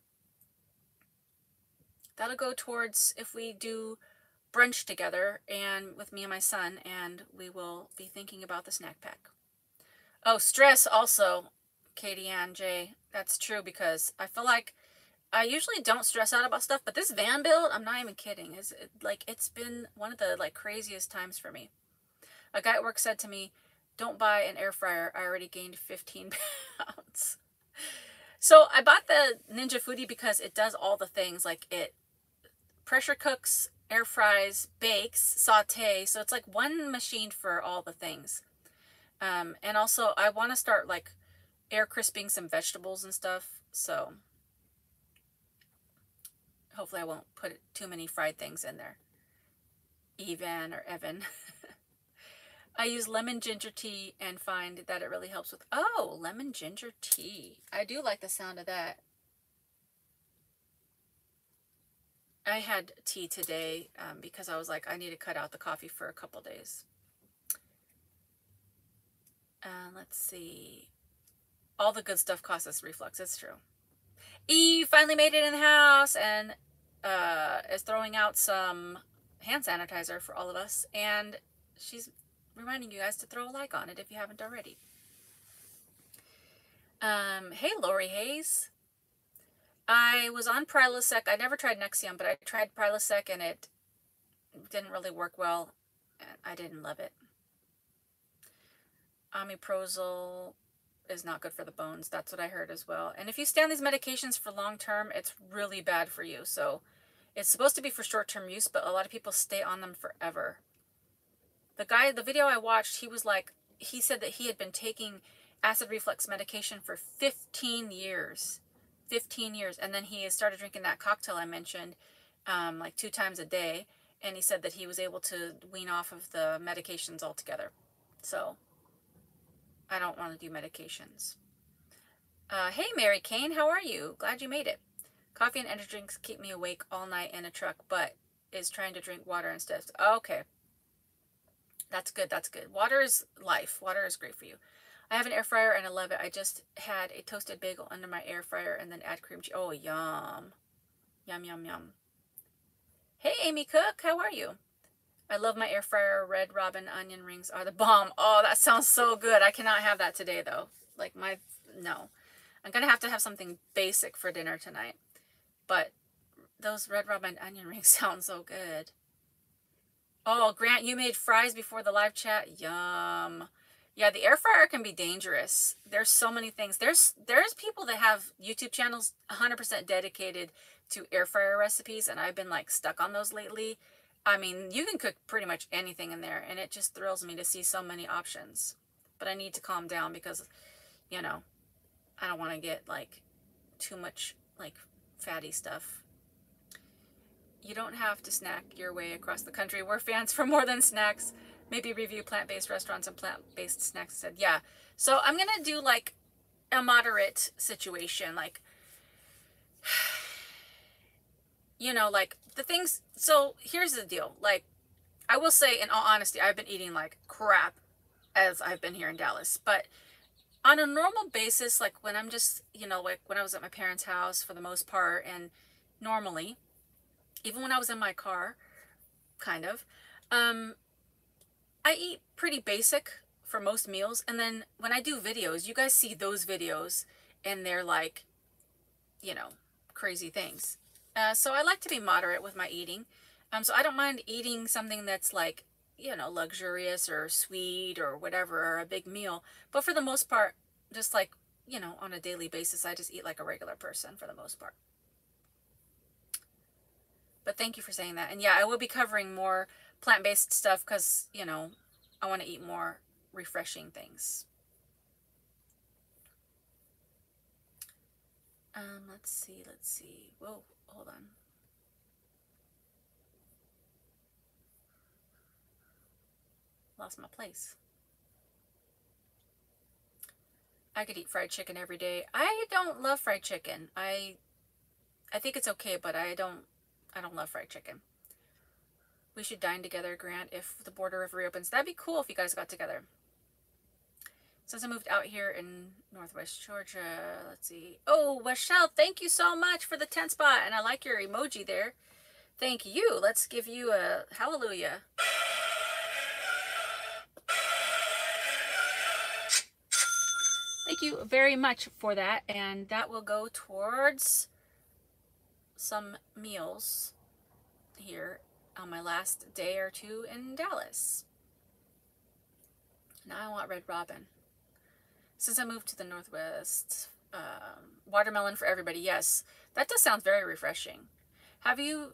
That'll go towards if we do brunch together and with me and my son, and we will be thinking about the snack pack. Oh, stress also, Katie Ann J. That's true, because I feel like I usually don't stress out about stuff, but this van build, I'm not even kidding. It's been one of the like craziest times for me. A guy at work said to me, "Don't buy an air fryer. I already gained 15 pounds." So I bought the Ninja Foodie because it does all the things. Like, it pressure cooks, air fries, bakes, saute. So it's like one machine for all the things. And also I want to start like air crisping some vegetables and stuff. So hopefully I won't put too many fried things in there. Evan or Evan. I use lemon ginger tea and find that it really helps with... Oh, lemon ginger tea. I do like the sound of that. I had tea today because I was like, I need to cut out the coffee for a couple days. Let's see. All the good stuff costs us reflux. It's true. Eve finally made it in the house and is throwing out some hand sanitizer for all of us. And she's reminding you guys to throw a like on it if you haven't already. Hey, Lori Hayes. I was on Prilosec. I never tried Nexium, but I tried Prilosec and it didn't really work well. I didn't love it. Omeprazole is not good for the bones. That's what I heard as well. And if you stay on these medications for long term, it's really bad for you. So it's supposed to be for short term use, but a lot of people stay on them forever. The video I watched, he said that he had been taking acid reflux medication for 15 years. 15 years. And then he started drinking that cocktail I mentioned, like 2 times a day. And he said that he was able to wean off of the medications altogether. So I don't want to do medications. Hey, Mary Kane, how are you? Glad you made it. Coffee and energy drinks keep me awake all night in a truck, but is trying to drink water instead. Okay. That's good. That's good. Water is life. Water is great for you. I have an air fryer and I love it. I just had a toasted bagel under my air fryer and then add cream cheese. Oh, yum. Yum, yum, yum. Hey, Amy Cook, how are you? I love my air fryer. Red Robin onion rings are the bomb. Oh, that sounds so good. I cannot have that today, though. No. I'm going to have something basic for dinner tonight. But those Red Robin onion rings sound so good. Oh, Grant, you made fries before the live chat? Yum. Yeah, the air fryer can be dangerous. There's so many things. There's people that have YouTube channels 100% dedicated to air fryer recipes, and I've been like stuck on those lately. I mean, you can cook pretty much anything in there, and it just thrills me to see so many options. But I need to calm down because, you know, I don't want to get like too much like fatty stuff. You don't have to snack your way across the country. We're fans for more than snacks. Maybe review plant-based restaurants and plant-based snacks instead. Yeah. So I'm going to do like a moderate situation. Like, you know, like the things. So here's the deal. Like, I will say in all honesty, I've been eating like crap as I've been here in Dallas. But on a normal basis, like when I'm just, you know, like when I was at my parents' house for the most part, and normally, even when I was in my car, kind of, I eat pretty basic for most meals. And then when I do videos, you guys see those videos and they're like, you know, crazy things. So I like to be moderate with my eating. So I don't mind eating something that's like, you know, luxurious or sweet or whatever, or a big meal. But for the most part, just like, you know, on a daily basis, I just eat like a regular person for the most part. But thank you for saying that. And yeah, I will be covering more plant-based stuff because, you know, I want to eat more refreshing things. Let's see. Whoa, hold on. Lost my place. I could eat fried chicken every day. I don't love fried chicken. I think it's okay, but I don't love fried chicken. We should dine together, Grant, if the border ever reopens. That'd be cool if you guys got together. Since I moved out here in Northwest Georgia, let's see. Oh, Weshelle, thank you so much for the 10 spot. And I like your emoji there. Thank you. Let's give you a hallelujah. Thank you very much for that. And that will go towards some meals here on my last day or two in Dallas. Now I want Red Robin. Since I moved to the Northwest, watermelon for everybody. Yes, that does sound very refreshing. Have you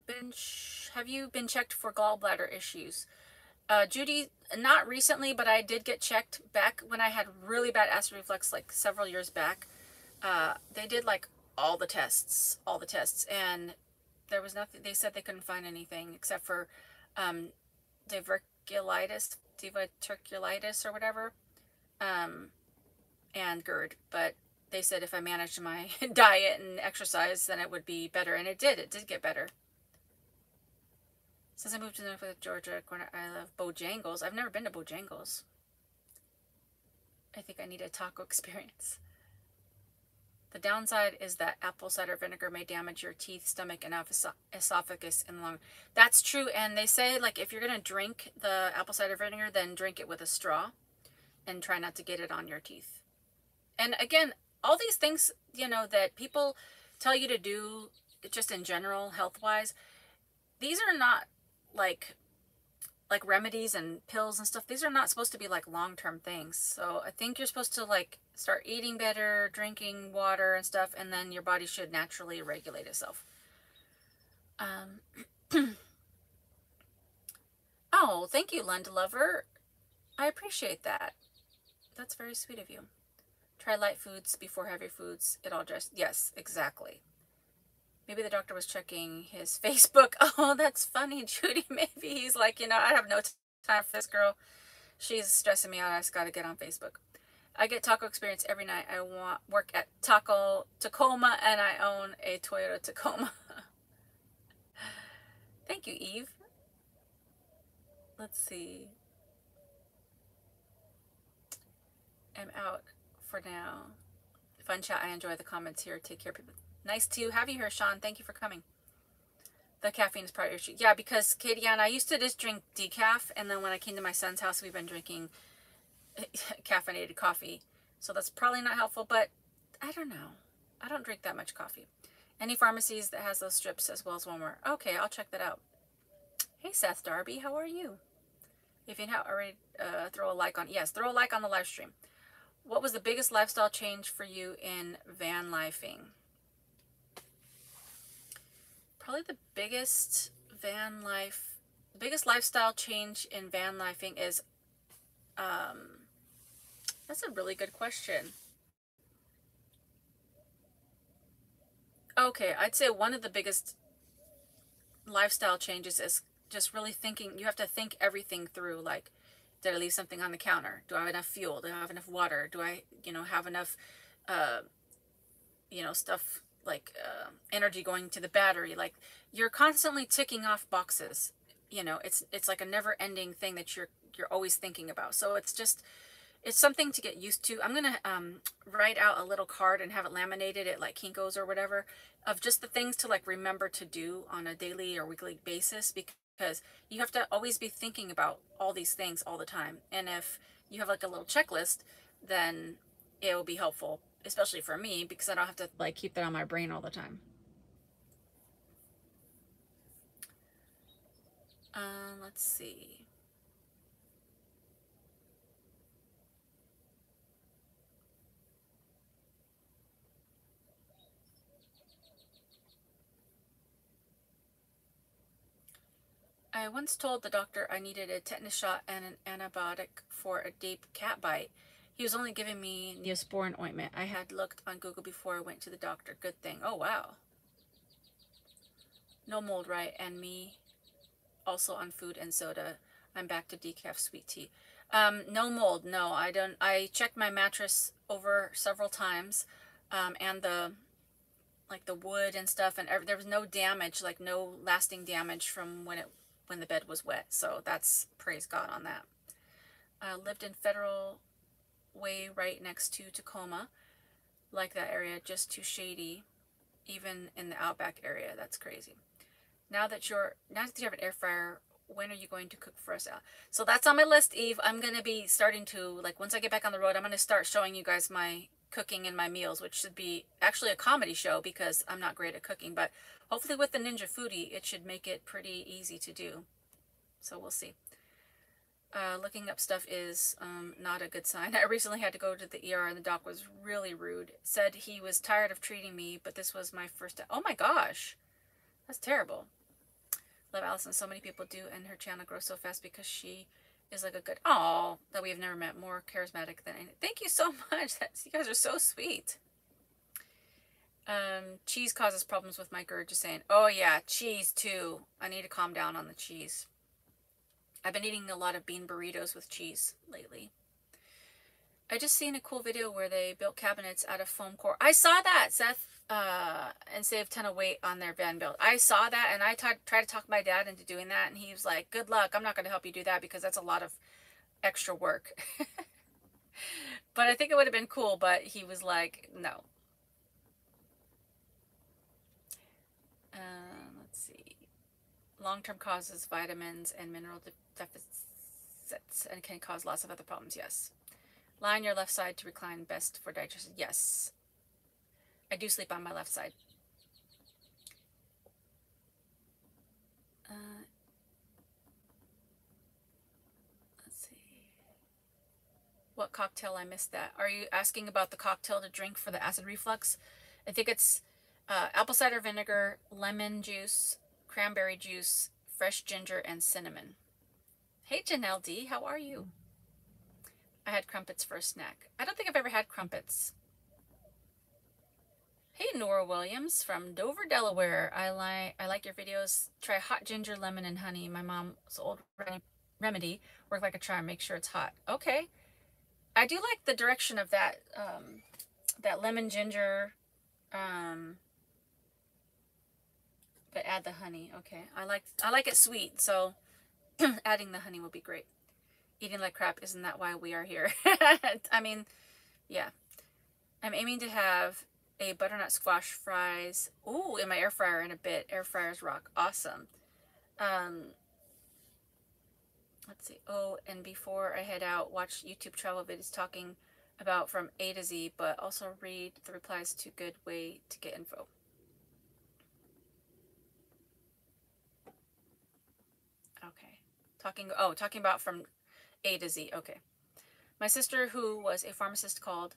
been checked for gallbladder issues? Judy, not recently, but I did get checked back when I had really bad acid reflux, like several years back. They did like all the tests, and there was nothing. They said they couldn't find anything except for diverticulitis or whatever, and GERD. But they said if I managed my diet and exercise, then it would be better, and it did. It did get better. Since I moved to Northwest Georgia, I love Bojangles. I've never been to Bojangles. I think I need a taco experience. The downside is that apple cider vinegar may damage your teeth, stomach, and esophagus in the long. That's true, and they say, like, if you're going to drink the apple cider vinegar, then drink it with a straw and try not to get it on your teeth. And again, all these things, you know, that people tell you to do just in general, health-wise, these are not like remedies and pills and stuff. These are not supposed to be like long-term things. So I think you're supposed to like start eating better, drinking water and stuff, and then your body should naturally regulate itself. Oh, thank you, Linda Lover. I appreciate that. That's very sweet of you. Try light foods before heavy foods. It all just, yes, exactly. Maybe the doctor was checking his Facebook. Oh, that's funny, Judy. Maybe he's like, you know, I have no time for this girl. She's stressing me out. I just got to get on Facebook. I get taco experience every night. I work at Taco Tacoma, and I own a Toyota Tacoma. Thank you, Eve. Let's see. I'm out for now. Fun chat. I enjoy the comments here. Take care, people. Nice to have you here, Sean. Thank you for coming. The caffeine is part of your issue. Yeah, because Katie and I used to just drink decaf, and then when I came to my son's house, we've been drinking caffeinated coffee. So that's probably not helpful, but I don't know. I don't drink that much coffee. Any pharmacies that has those strips as well as one more. Okay, I'll check that out. Hey, Seth Darby, how are you? If you haven't already, throw a like on. Yes, throw a like on the live stream. What was the biggest lifestyle change for you in van lifing? Probably the biggest lifestyle change in van lifing is, that's a really good question. Okay, I'd say one of the biggest lifestyle changes is just really thinking. You have to think everything through, like, did I leave something on the counter? Do I have enough fuel? Do I have enough water? Do I, you know, have enough, you know, stuff like energy going to the battery? Like, you're constantly ticking off boxes. You know, it's like a never-ending thing that you're always thinking about. So it's something to get used to. I'm gonna write out a little card and have it laminated at like Kinko's or whatever, of just the things to like remember to do on a daily or weekly basis, because you have to always be thinking about all these things all the time. And if you have like a little checklist, then it will be helpful, especially for me, because I don't have to like keep that on my brain all the time. Let's see. I once told the doctor I needed a tetanus shot and an antibiotic for a deep cat bite. He was only giving me Neosporin ointment. I had looked on Google before I went to the doctor. Good thing. Oh, wow. No mold, right? And me also on food and soda. I'm back to decaf sweet tea. No mold. No, I don't. I checked my mattress over several times, and the wood and stuff, and there was no damage, like no lasting damage from when the bed was wet. So that's, praise God on that. Lived in Federal way right next to Tacoma. Like that area, just too shady. Even in the outback area, that's crazy. Now that you have an air fryer, when are you going to cook for us out? So that's on my list, Eve. I'm going to be starting to, like, once I get back on the road, I'm going to start showing you guys my cooking and my meals, which should be actually a comedy show because I'm not great at cooking, but hopefully with the Ninja Foodie, it should make it pretty easy to do. So we'll see. Looking up stuff is not a good sign. I recently had to go to the ER and the doc was really rude. Said he was tired of treating me, but this was my first time. Oh my gosh. That's terrible. Love Allison. So many people do, and her channel grows so fast because she is like a good, oh, that we have never met, more charismatic than anything. Thank you so much. You guys are so sweet. Cheese causes problems with my GERD. Just saying. Oh yeah, cheese too. I need to calm down on the cheese. I've been eating a lot of bean burritos with cheese lately. I just seen a cool video where they built cabinets out of foam core. I saw that, Seth, and saved a ton of weight on their van build. I saw that, and I tried to talk my dad into doing that, and he was like, good luck. I'm not going to help you do that because that's a lot of extra work. But I think it would have been cool, but he was like, no. Let's see. Long-term causes vitamins and mineral deficits and can cause lots of other problems. Yes. Lie on your left side to recline, best for digestion. Yes. I do sleep on my left side. Let's see. What cocktail? I missed that. Are you asking about the cocktail to drink for the acid reflux? I think it's apple cider vinegar, lemon juice, cranberry juice, fresh ginger, and cinnamon. Hey, Janelle D. How are you? I had crumpets for a snack. I don't think I've ever had crumpets. Hey, Nora Williams from Dover, Delaware. I like your videos. Try hot ginger, lemon, and honey. My mom's old remedy. Work like a charm. Make sure it's hot. Okay. I do like the direction of that that lemon ginger. But add the honey. Okay. I like it sweet, so adding the honey will be great. Eating like crap, isn't that why we are here? I mean, yeah. I'm aiming to have a butternut squash fries, ooh, in my air fryer in a bit. Air fryers rock. Awesome. Let's see. Oh, and before I head out, watch YouTube travel videos talking about from A to Z, but also read the replies to good way to get info. Okay. Talking about from A to Z. Okay. My sister, who was a pharmacist, called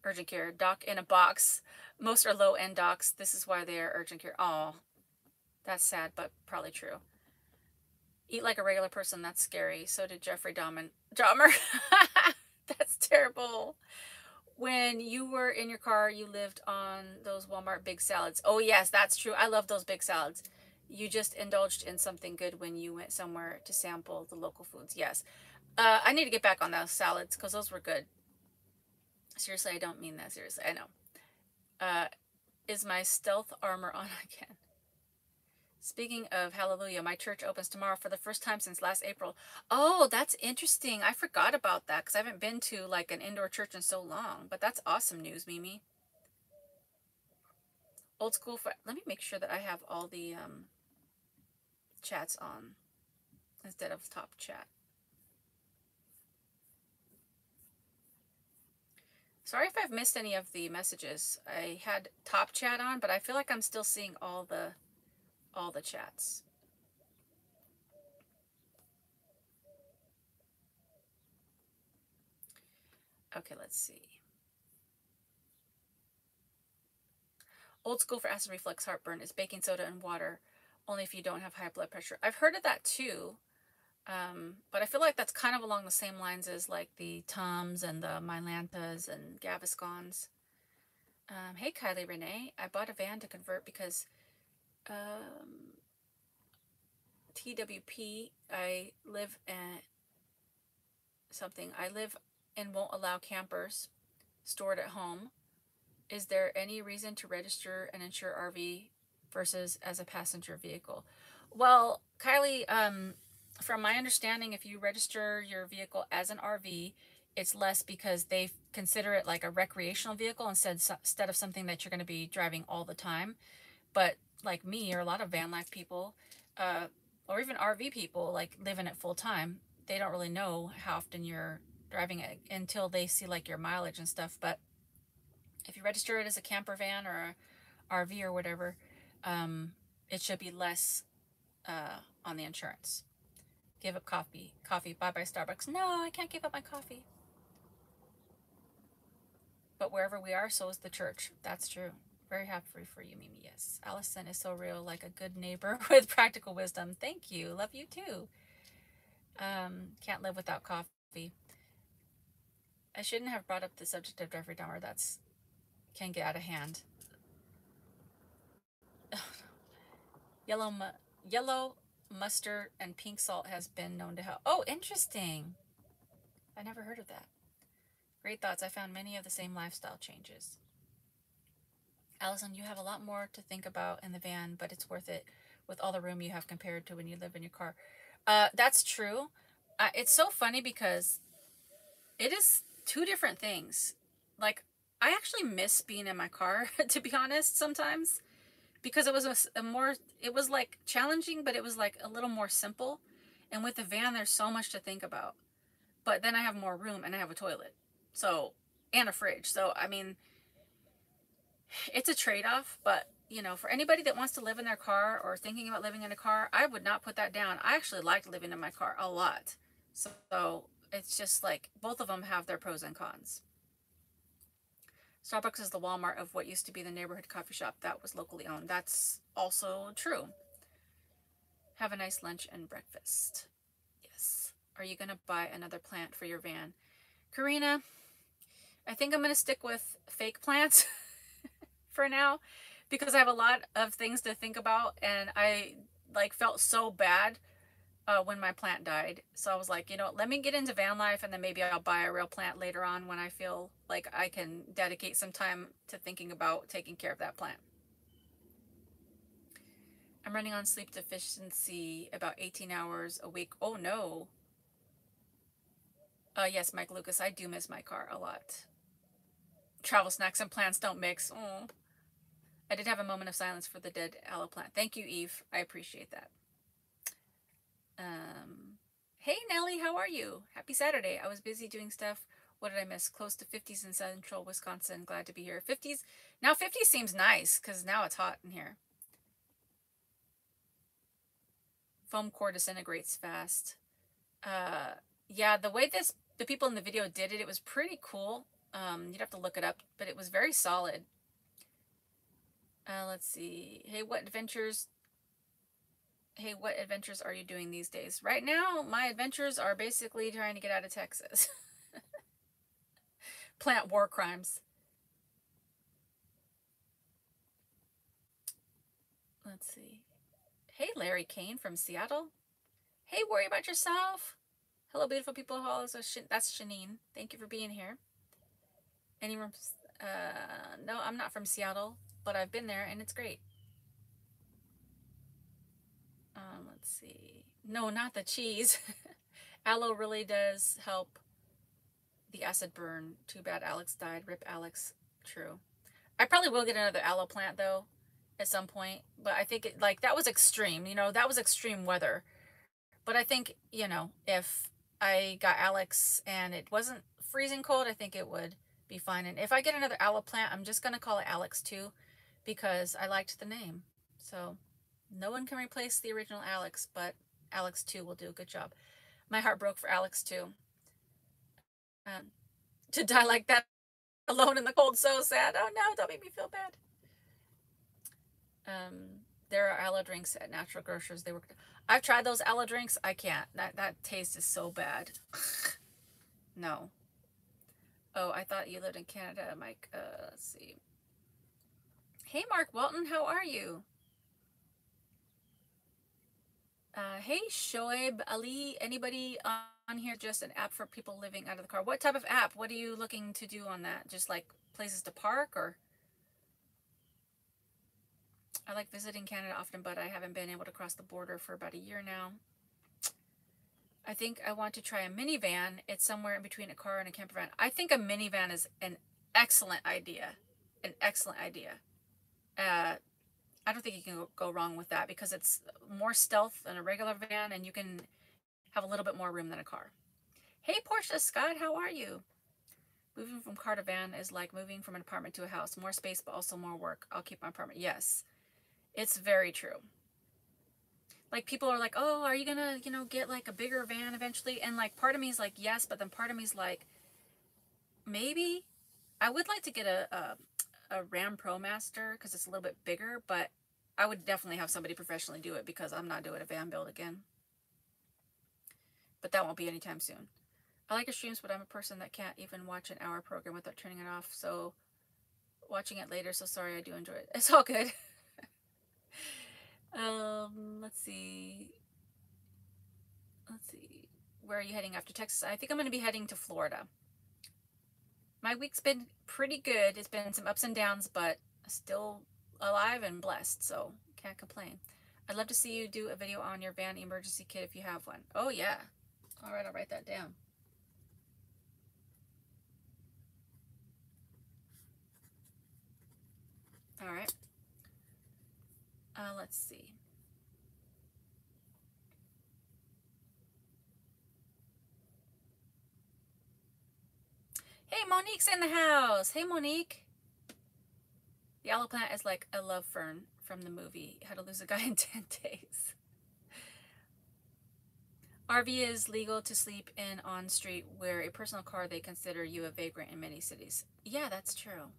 urgent care doc in a box. Most are low-end docs. This is why they are urgent care. Oh, that's sad, but probably true. Eat like a regular person. That's scary. So did Jeffrey Dahmer. That's terrible. When you were in your car, you lived on those Walmart big salads. Oh, yes, that's true. I love those big salads. You just indulged in something good when you went somewhere to sample the local foods. Yes. I need to get back on those salads because those were good. Seriously, I don't mean that. Seriously, I know. Is my stealth armor on again? Speaking of hallelujah, my church opens tomorrow for the first time since last April. Oh, that's interesting. I forgot about that because I haven't been to like an indoor church in so long. But that's awesome news, Mimi. Old school. Let me make sure that I have all the chats on instead of top chat. Sorry if I've missed any of the messages. I had top chat on, but I feel like I'm still seeing all the chats. Okay, let's see. Old school for acid reflux heartburn is baking soda and water, only if you don't have high blood pressure. I've heard of that too, but I feel like that's kind of along the same lines as like the Tums and the Mylantas and Gaviscons. Hey, Kylie Renee, I bought a van to convert because TWP, I live and won't allow campers stored at home. Is there any reason to register an insured RV versus as a passenger vehicle? Well, Kylie, from my understanding, if you register your vehicle as an RV, it's less because they consider it like a recreational vehicle instead of something that you're going to be driving all the time. But like me or a lot of van life people, or even RV people, like living it full time, they don't really know how often you're driving it until they see like your mileage and stuff. But if you register it as a camper van or a RV or whatever, it should be less on the insurance. Give up coffee. Bye bye Starbucks. No, I can't give up my coffee. But wherever we are, so is the church. That's true. Very happy for you, Mimi. Yes. Allison is so real, like a good neighbor with practical wisdom. Thank you. Love you too. Can't live without coffee. I shouldn't have brought up the subject of Jeffrey Dahmer. That's can get out of hand. Yellow mustard and pink salt has been known to help. Oh, interesting. I never heard of that. Great thoughts. I found many of the same lifestyle changes. Allison, you have a lot more to think about in the van, but it's worth it with all the room you have compared to when you live in your car. That's true. It's so funny because it is two different things. Like, I actually miss being in my car, to be honest, sometimes, because it was it was like challenging, but it was like a little more simple. And with the van, there's so much to think about. But then I have more room and I have a toilet. So, and a fridge. So, I mean, it's a trade-off, but you know, for anybody that wants to live in their car or thinking about living in a car, I would not put that down. I actually liked living in my car a lot. So it's just like both of them have their pros and cons. Starbucks is the Walmart of what used to be the neighborhood coffee shop that was locally owned. That's also true. Have a nice lunch and breakfast. Yes. Are you going to buy another plant for your van? Karina, I think I'm going to stick with fake plants for now because I have a lot of things to think about, and I like felt so bad when my plant died. So I was like, you know, let me get into van life and then maybe I'll buy a real plant later on when I feel like I can dedicate some time to thinking about taking care of that plant. I'm running on sleep deficiency about 18 hours a week. Oh no. Yes, Mike Lucas, I do miss my car a lot. Travel snacks and plants don't mix. Oh. I did have a moment of silence for the dead aloe plant. Thank you, Eve. I appreciate that. Hey, Nellie, how are you? Happy Saturday. I was busy doing stuff. What did I miss? Close to 50s in central Wisconsin. Glad to be here. 50s. Now 50 seems nice because now it's hot in here. Foam core disintegrates fast. Yeah, the way the people in the video did it, it was pretty cool. You'd have to look it up, but it was very solid. Let's see. Hey, what adventures are you doing these days? Right now, my adventures are basically trying to get out of Texas. Plant war crimes. Let's see. Hey, Larry Kane from Seattle. Hey, worry about yourself. Hello, beautiful people. That's Shanine. Thank you for being here. Anyone? No, I'm not from Seattle, but I've been there and it's great. Let's see. No, not the cheese. Aloe really does help the acid burn. Too bad Alex died. Rip Alex. True. I probably will get another aloe plant though at some point, but I think that was extreme, you know, that was extreme weather. But I think, you know, if I got Alex and it wasn't freezing cold, I think it would be fine. And if I get another aloe plant, I'm just going to call it Alex 2 because I liked the name. So no one can replace the original Alex, but Alex 2 will do a good job. My heart broke for Alex 2. To die like that alone in the cold, so sad. Oh no, don't make me feel bad. There are aloe drinks at natural grocers. They work. I've tried those aloe drinks. I can't. That taste is so bad. No. Oh, I thought you lived in Canada, Mike. Let's see. Hey, Mark Walton, how are you? Hey, Shoaib Ali. Anybody on here? Just an app for people living out of the car. What type of app? What are you looking to do on that? Just like places to park or? I like visiting Canada often, but I haven't been able to cross the border for about a year now. I think I want to try a minivan. It's somewhere in between a car and a camper van. I think a minivan is an excellent idea. An excellent idea. I don't think you can go wrong with that because it's more stealth than a regular van and you can have a little bit more room than a car. Hey, Portia Scott, how are you? Moving from car to van is like moving from an apartment to a house. More space, but also more work. I'll keep my apartment. Yes, it's very true. Like, people are like, oh, are you gonna, get like a bigger van eventually? And like, part of me is like, yes, but then part of me is like, maybe. I would like to get a Ram ProMaster because it's a little bit bigger, but I would definitely have somebody professionally do it because I'm not doing a van build again. But that won't be anytime soon. I like your streams, but I'm a person that can't even watch an hour program without turning it off. So watching it later, so sorry, I do enjoy it. It's all good. Let's see. Where are you heading after Texas? I think I'm going to be heading to Florida. My week's been pretty good. It's been some ups and downs, but still alive and blessed, so can't complain. I'd love to see you do a video on your van emergency kit if you have one. Oh, yeah. All right, I'll write that down. All right. Let's see. Hey, Monique's in the house. Hey, Monique. The aloe plant is like a love fern from the movie How to Lose a Guy in 10 Days. RV is legal to sleep in on street, where a personal car, they consider you a vagrant in many cities. Yeah, that's true.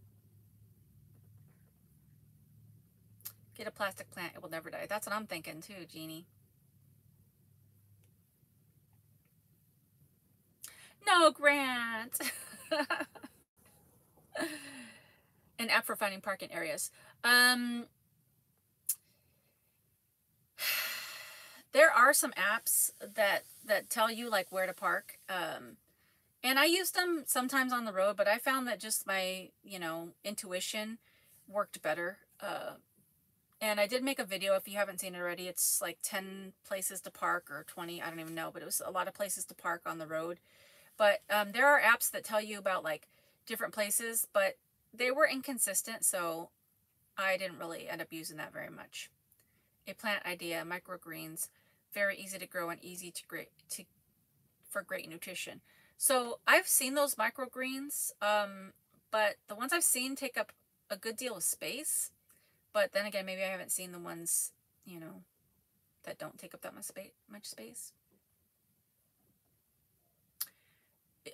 Get a plastic plant, it will never die. That's what I'm thinking too, Jeannie. No, Grant. An app for finding parking areas. There are some apps that tell you like where to park. And I use them sometimes on the road, but I found that just my, intuition worked better. And I did make a video, if you haven't seen it already. It's like 10 places to park, or 20, I don't even know, but it was a lot of places to park on the road. But there are apps that tell you about like different places, but they were inconsistent, so I didn't really end up using that very much. A plant idea, microgreens, very easy to grow and easy for great nutrition. So I've seen those microgreens, but the ones I've seen take up a good deal of space. But then again, maybe I haven't seen the ones, that don't take up that much space.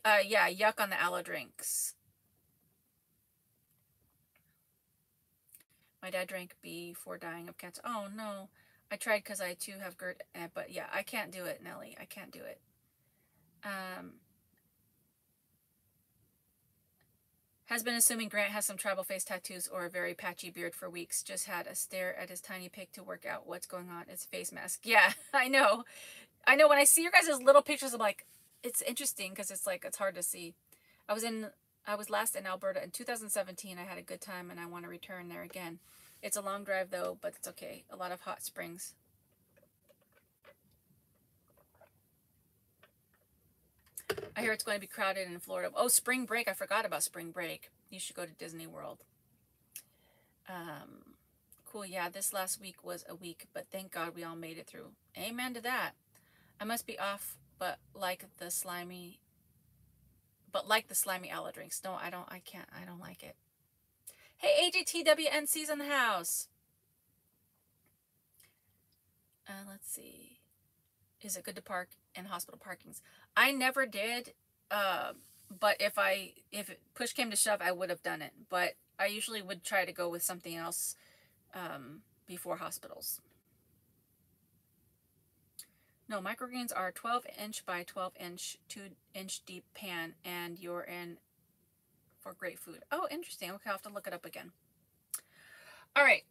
Yeah, yuck on the aloe drinks. My dad drank before dying of cancer. Oh, no. I tried because I too have GERD, but yeah, I can't do it, Nelly. I can't do it. Has been assuming Grant has some tribal face tattoos or a very patchy beard for weeks. Just had a stare at his tiny pic to work out what's going on. It's a face mask. Yeah, I know. When I see your guys' little pictures, I'm like, it's interesting because it's like, it's hard to see. I was last in Alberta in 2017. I had a good time and I want to return there again. It's a long drive though, but it's okay. A lot of hot springs. I hear it's going to be crowded in Florida. Oh, spring break. I forgot about spring break. You should go to Disney World. Cool. Yeah, this last week was a week, but thank God we all made it through. Amen to that. I must be off, but like the slimy aloe drinks. No, I don't like it. Hey, AJTWNC's in the house. Let's see. Is it good to park in hospital parkings? I never did, but if push came to shove, I would have done it. But I usually would try to go with something else before hospitals. No, microgreens are 12-inch by 12-inch, 2-inch deep pan, and you're in for great food. Oh, interesting. Okay, I'll have to look it up again. All right.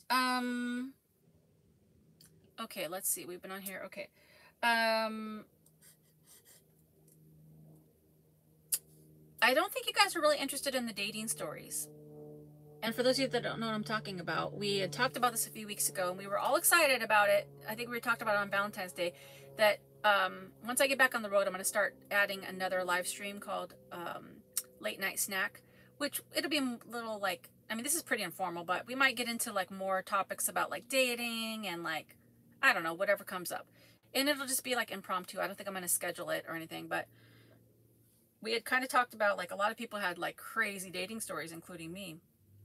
Okay, let's see. We've been on here. Okay. I don't think you guys are really interested in the dating stories. And for those of you that don't know what I'm talking about, we had talked about this a few weeks ago, and we were all excited about it. I think we talked about it on Valentine's Day, that once I get back on the road, I'm going to start adding another live stream called Late Night Snack, which it'll be a little like, I mean, this is pretty informal, but we might get into like more topics about like dating and like, I don't know, whatever comes up. And it'll just be like impromptu. I don't think I'm going to schedule it or anything, but we had kind of talked about like a lot of people had like crazy dating stories, including me.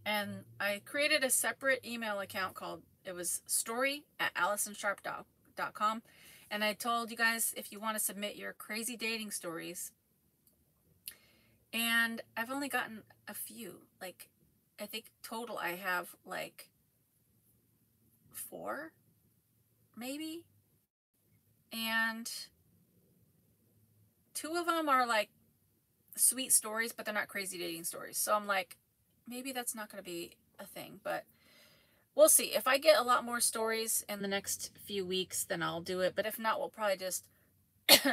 And I created a separate email account called, it was story@AllisonSharpe.com. And I told you guys if you want to submit your crazy dating stories. And I've only gotten a few. Like, I think total I have like 4, maybe. And 2 of them are like sweet stories, but they're not crazy dating stories. So I'm like, maybe that's not going to be a thing, but we'll see. If I get a lot more stories in the next few weeks, then I'll do it. But if not, we'll probably just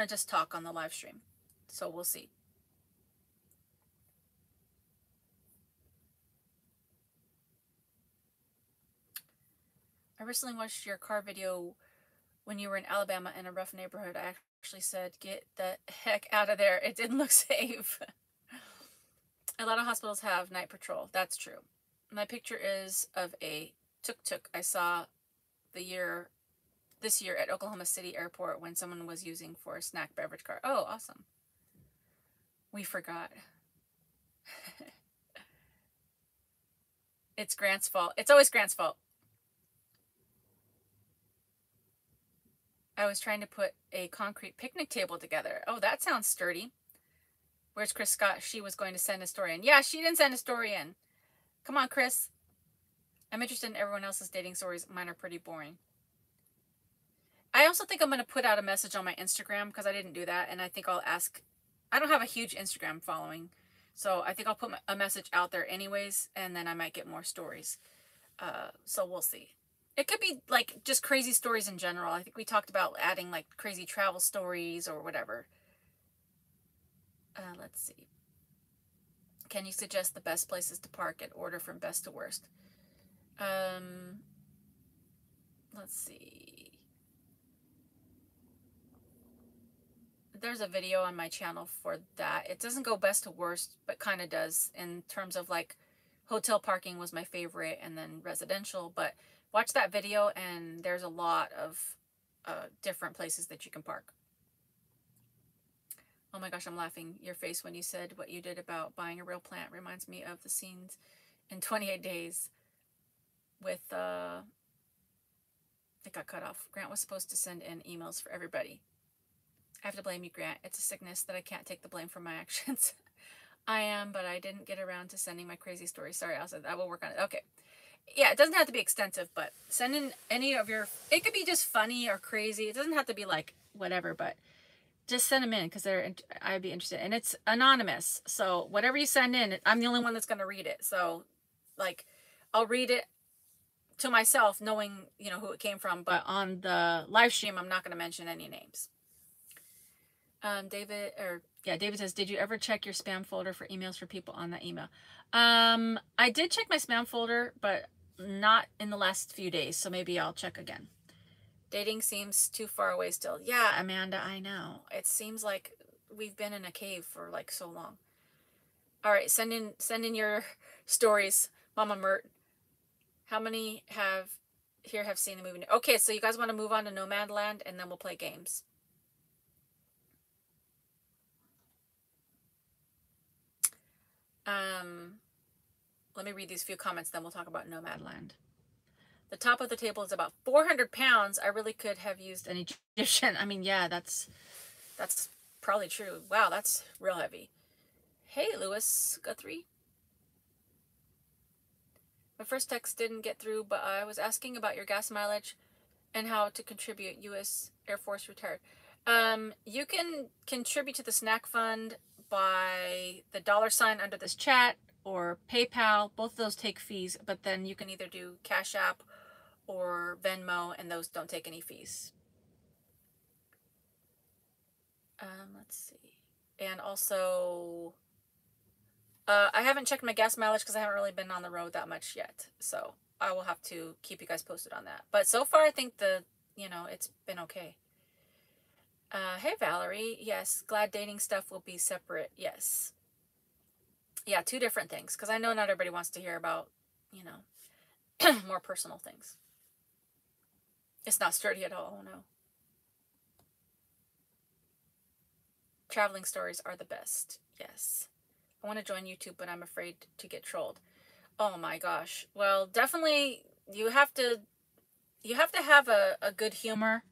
just talk on the live stream. So we'll see. I recently watched your car video when you were in Alabama in a rough neighborhood. I actually said, get the heck out of there. It didn't look safe. A lot of hospitals have night patrol. That's true. My picture is of a tuk-tuk I saw this year at Oklahoma City Airport when someone was using for a snack beverage cart. Oh, awesome. We forgot. It's Grant's fault. It's always Grant's fault. I was trying to put a concrete picnic table together. Oh, that sounds sturdy. Where's Chris Scott? She was going to send a story in. Yeah, she didn't send a story in. Come on, Chris. I'm interested in everyone else's dating stories. Mine are pretty boring. I also think I'm going to put out a message on my Instagram because I didn't do that. And I think I'll ask. I don't have a huge Instagram following. So I think I'll put a message out there anyways. And then I might get more stories. So we'll see. It could be like just crazy stories in general. I think we talked about adding like crazy travel stories or whatever. Let's see. Can you suggest the best places to park and order from best to worst? Let's see. There's a video on my channel for that. It doesn't go best to worst, but kind of does in terms of like hotel parking was my favorite and then residential. But watch that video and there's a lot of different places that you can park. Oh my gosh, I'm laughing. Your face when you said what you did about buying a real plant reminds me of the scenes in 28 Days with, it got cut off. Grant was supposed to send in emails for everybody. I have to blame you, Grant. It's a sickness that I can't take the blame for my actions. I am, but I didn't get around to sending my crazy story. Sorry, Elsa. I will work on it. Okay. Yeah, it doesn't have to be extensive, but send in any of your... It could be just funny or crazy. It doesn't have to be like whatever, but just send them in because I'd be interested. And it's anonymous. So whatever you send in, I'm the only one that's going to read it. So like I'll read it to myself knowing, you know, who it came from. But on the live stream, I'm not going to mention any names. David says, did you ever check your spam folder for emails for people on that email? I did check my spam folder, but not in the last few days. So maybe I'll check again. Dating seems too far away still. Yeah, Amanda, I know. It seems like we've been in a cave for like so long. All right, send in your stories, Mama Mert. How many have seen the movie? Okay, so you guys want to move on to Nomadland and then we'll play games. Let me read these few comments, then we'll talk about Nomadland. The top of the table is about 400 pounds. I really could have used an Egyptian. I mean, yeah, that's probably true. Wow, that's real heavy. Hey, Lewis Guthrie. My first text didn't get through, but I was asking about your gas mileage and how to contribute. U.S. Air Force retired. You can contribute to the snack fund by the $ under this chat or PayPal. Both of those take fees, but then you can either do Cash App or Venmo, and those don't take any fees. Let's see. And also, I haven't checked my gas mileage because I haven't really been on the road that much yet. So I will have to keep you guys posted on that. But so far, I think it's been okay. Hey, Valerie. Yes, glad dating stuff will be separate. Yes. Yeah, two different things. Because I know not everybody wants to hear about, you know, more personal things. It's not sturdy at all. Oh, no. Traveling stories are the best. Yes. I want to join YouTube, but I'm afraid to get trolled. Oh my gosh. Well, definitely you have to have a good humor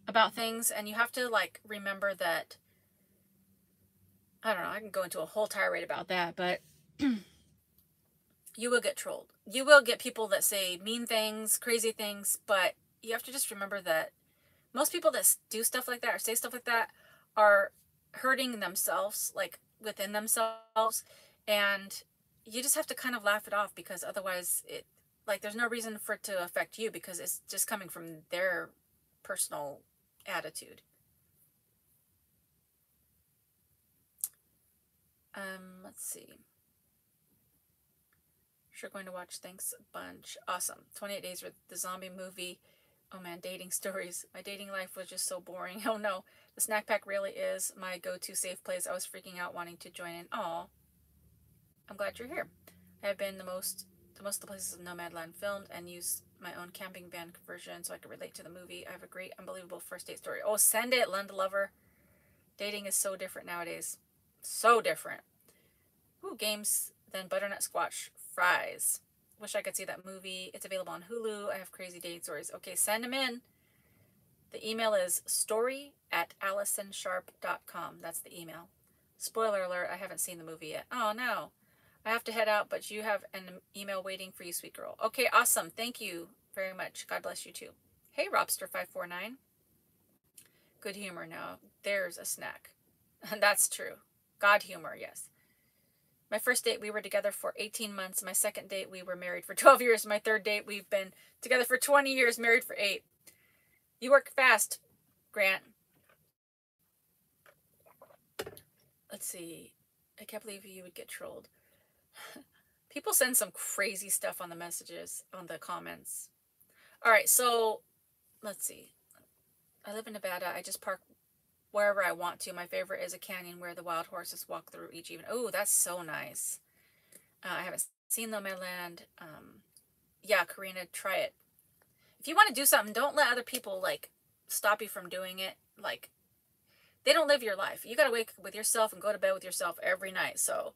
about things, and you have to like remember that, I don't know, I can go into a whole tirade about that, but you will get trolled. You will get people that say mean things, crazy things, but you have to just remember that most people that do stuff like that or say stuff like that are hurting themselves, like within themselves, and you just have to kind of laugh it off, because otherwise it, like, there's no reason for it to affect you, because it's just coming from their personal attitude. Let's see. Sure, going to watch. Thanks a bunch. Awesome. 28 Days with the zombie movie. Oh man, dating stories. My dating life was just so boring. Oh no. The snack pack really is my go-to safe place. I was freaking out wanting to join in. Aw. I'm glad you're here. I have been to most of the places in Nomadland filmed and used my own camping van conversion so I could relate to the movie. I have a great, unbelievable first date story. Oh, send it, Linda Lover. Dating is so different nowadays. So different. Ooh, games, then butternut squash fries. Wish I could see that movie. It's available on Hulu. I have crazy dating stories. Okay, send them in. The email is story@AllisonSharpe.com. That's the email. Spoiler alert, I haven't seen the movie yet. Oh no. I have to head out, but you have an email waiting for you, sweet girl. Okay, awesome. Thank you very much. God bless you too. Hey, Robster549. Good humor now. There's a snack. That's true. God humor, yes. My first date, we were together for 18 months. My second date, we were married for 12 years. My third date, we've been together for 20 years, married for 8. You work fast, Grant. Let's see. I can't believe you would get trolled. People send some crazy stuff on the messages, on the comments. All right, so let's see. I live in Nevada. I just park wherever I want to. My favorite is a canyon where the wild horses walk through each evening. Oh, that's so nice. I haven't seen Nomadland. Yeah, Karina, try it. If you want to do something, don't let other people like stop you from doing it. Like, they don't live your life. You got to wake up with yourself and go to bed with yourself every night. So,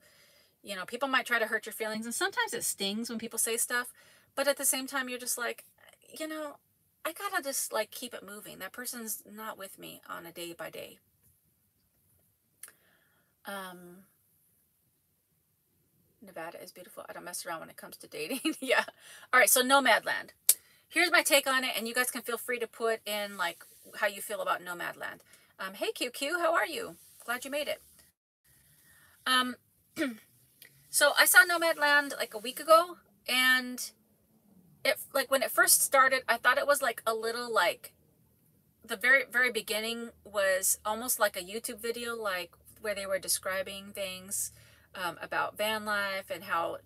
you know, people might try to hurt your feelings, and sometimes it stings when people say stuff, but at the same time, you're just like, you know, I gotta just like keep it moving. That person's not with me on a day by day. Nevada is beautiful. I don't mess around when it comes to dating. Yeah. All right. So Nomadland. Here's my take on it, and you guys can feel free to put in like how you feel about Nomadland. Hey QQ, how are you? Glad you made it. So I saw Nomadland like a week ago, and it, like, when it first started, I thought it was like a little like, the very beginning was almost like a YouTube video, like where they were describing things about van life and how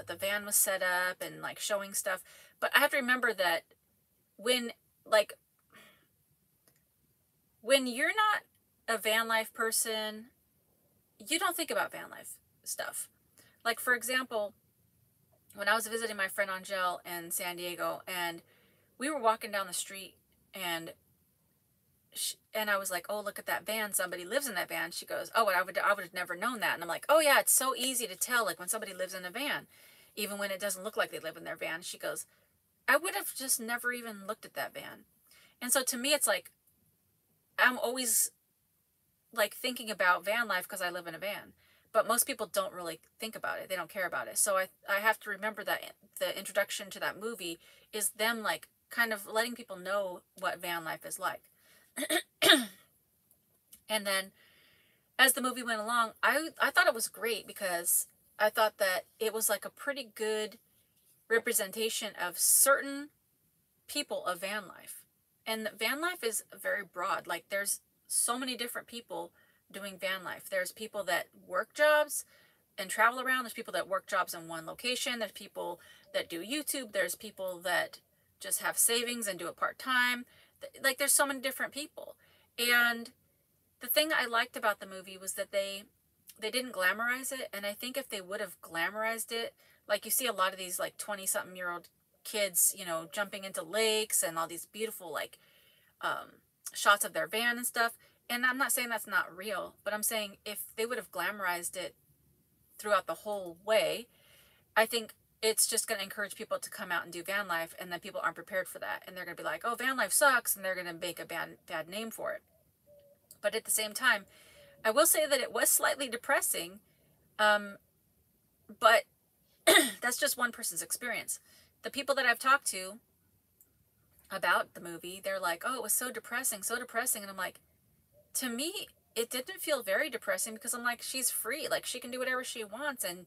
the van was set up and like showing stuff. But I have to remember that when like when you're not a van life person, you don't think about van life stuff. Like, for example, when I was visiting my friend Angel in San Diego, and we were walking down the street, and I was like, oh, look at that van. Somebody lives in that van. She goes, oh, I would have never known that. And I'm like, oh yeah, it's so easy to tell, like, when somebody lives in a van, even when it doesn't look like they live in their van. She goes, I would have just never even looked at that van. And so to me, it's like, I'm always like thinking about van life because I live in a van. But most people don't really think about it. They don't care about it. So I have to remember that the introduction to that movie is them like kind of letting people know what van life is like. And then as the movie went along, I thought it was great, because I thought that it was like a pretty good representation of certain people of van life. And van life is very broad. Like, there's so many different people doing van life. There's people that work jobs and travel around. There's people that work jobs in one location. There's people that do YouTube. There's people that just have savings and do it part-time. Like, there's so many different people. And the thing I liked about the movie was that they didn't glamorize it. And I think if they would have glamorized it, like you see a lot of these like 20-something-year-old kids, you know, jumping into lakes and all these beautiful like shots of their van and stuff. And I'm not saying that's not real, but I'm saying if they would have glamorized it throughout the whole way, I think it's just going to encourage people to come out and do van life, and then people aren't prepared for that, and they're going to be like, oh, van life sucks, and they're going to make a bad name for it. But at the same time, I will say that it was slightly depressing, but that's just one person's experience. The people that I've talked to about the movie, they're like, oh, it was so depressing, and I'm like, to me, it didn't feel very depressing, because I'm like, she's free, like, she can do whatever she wants, and,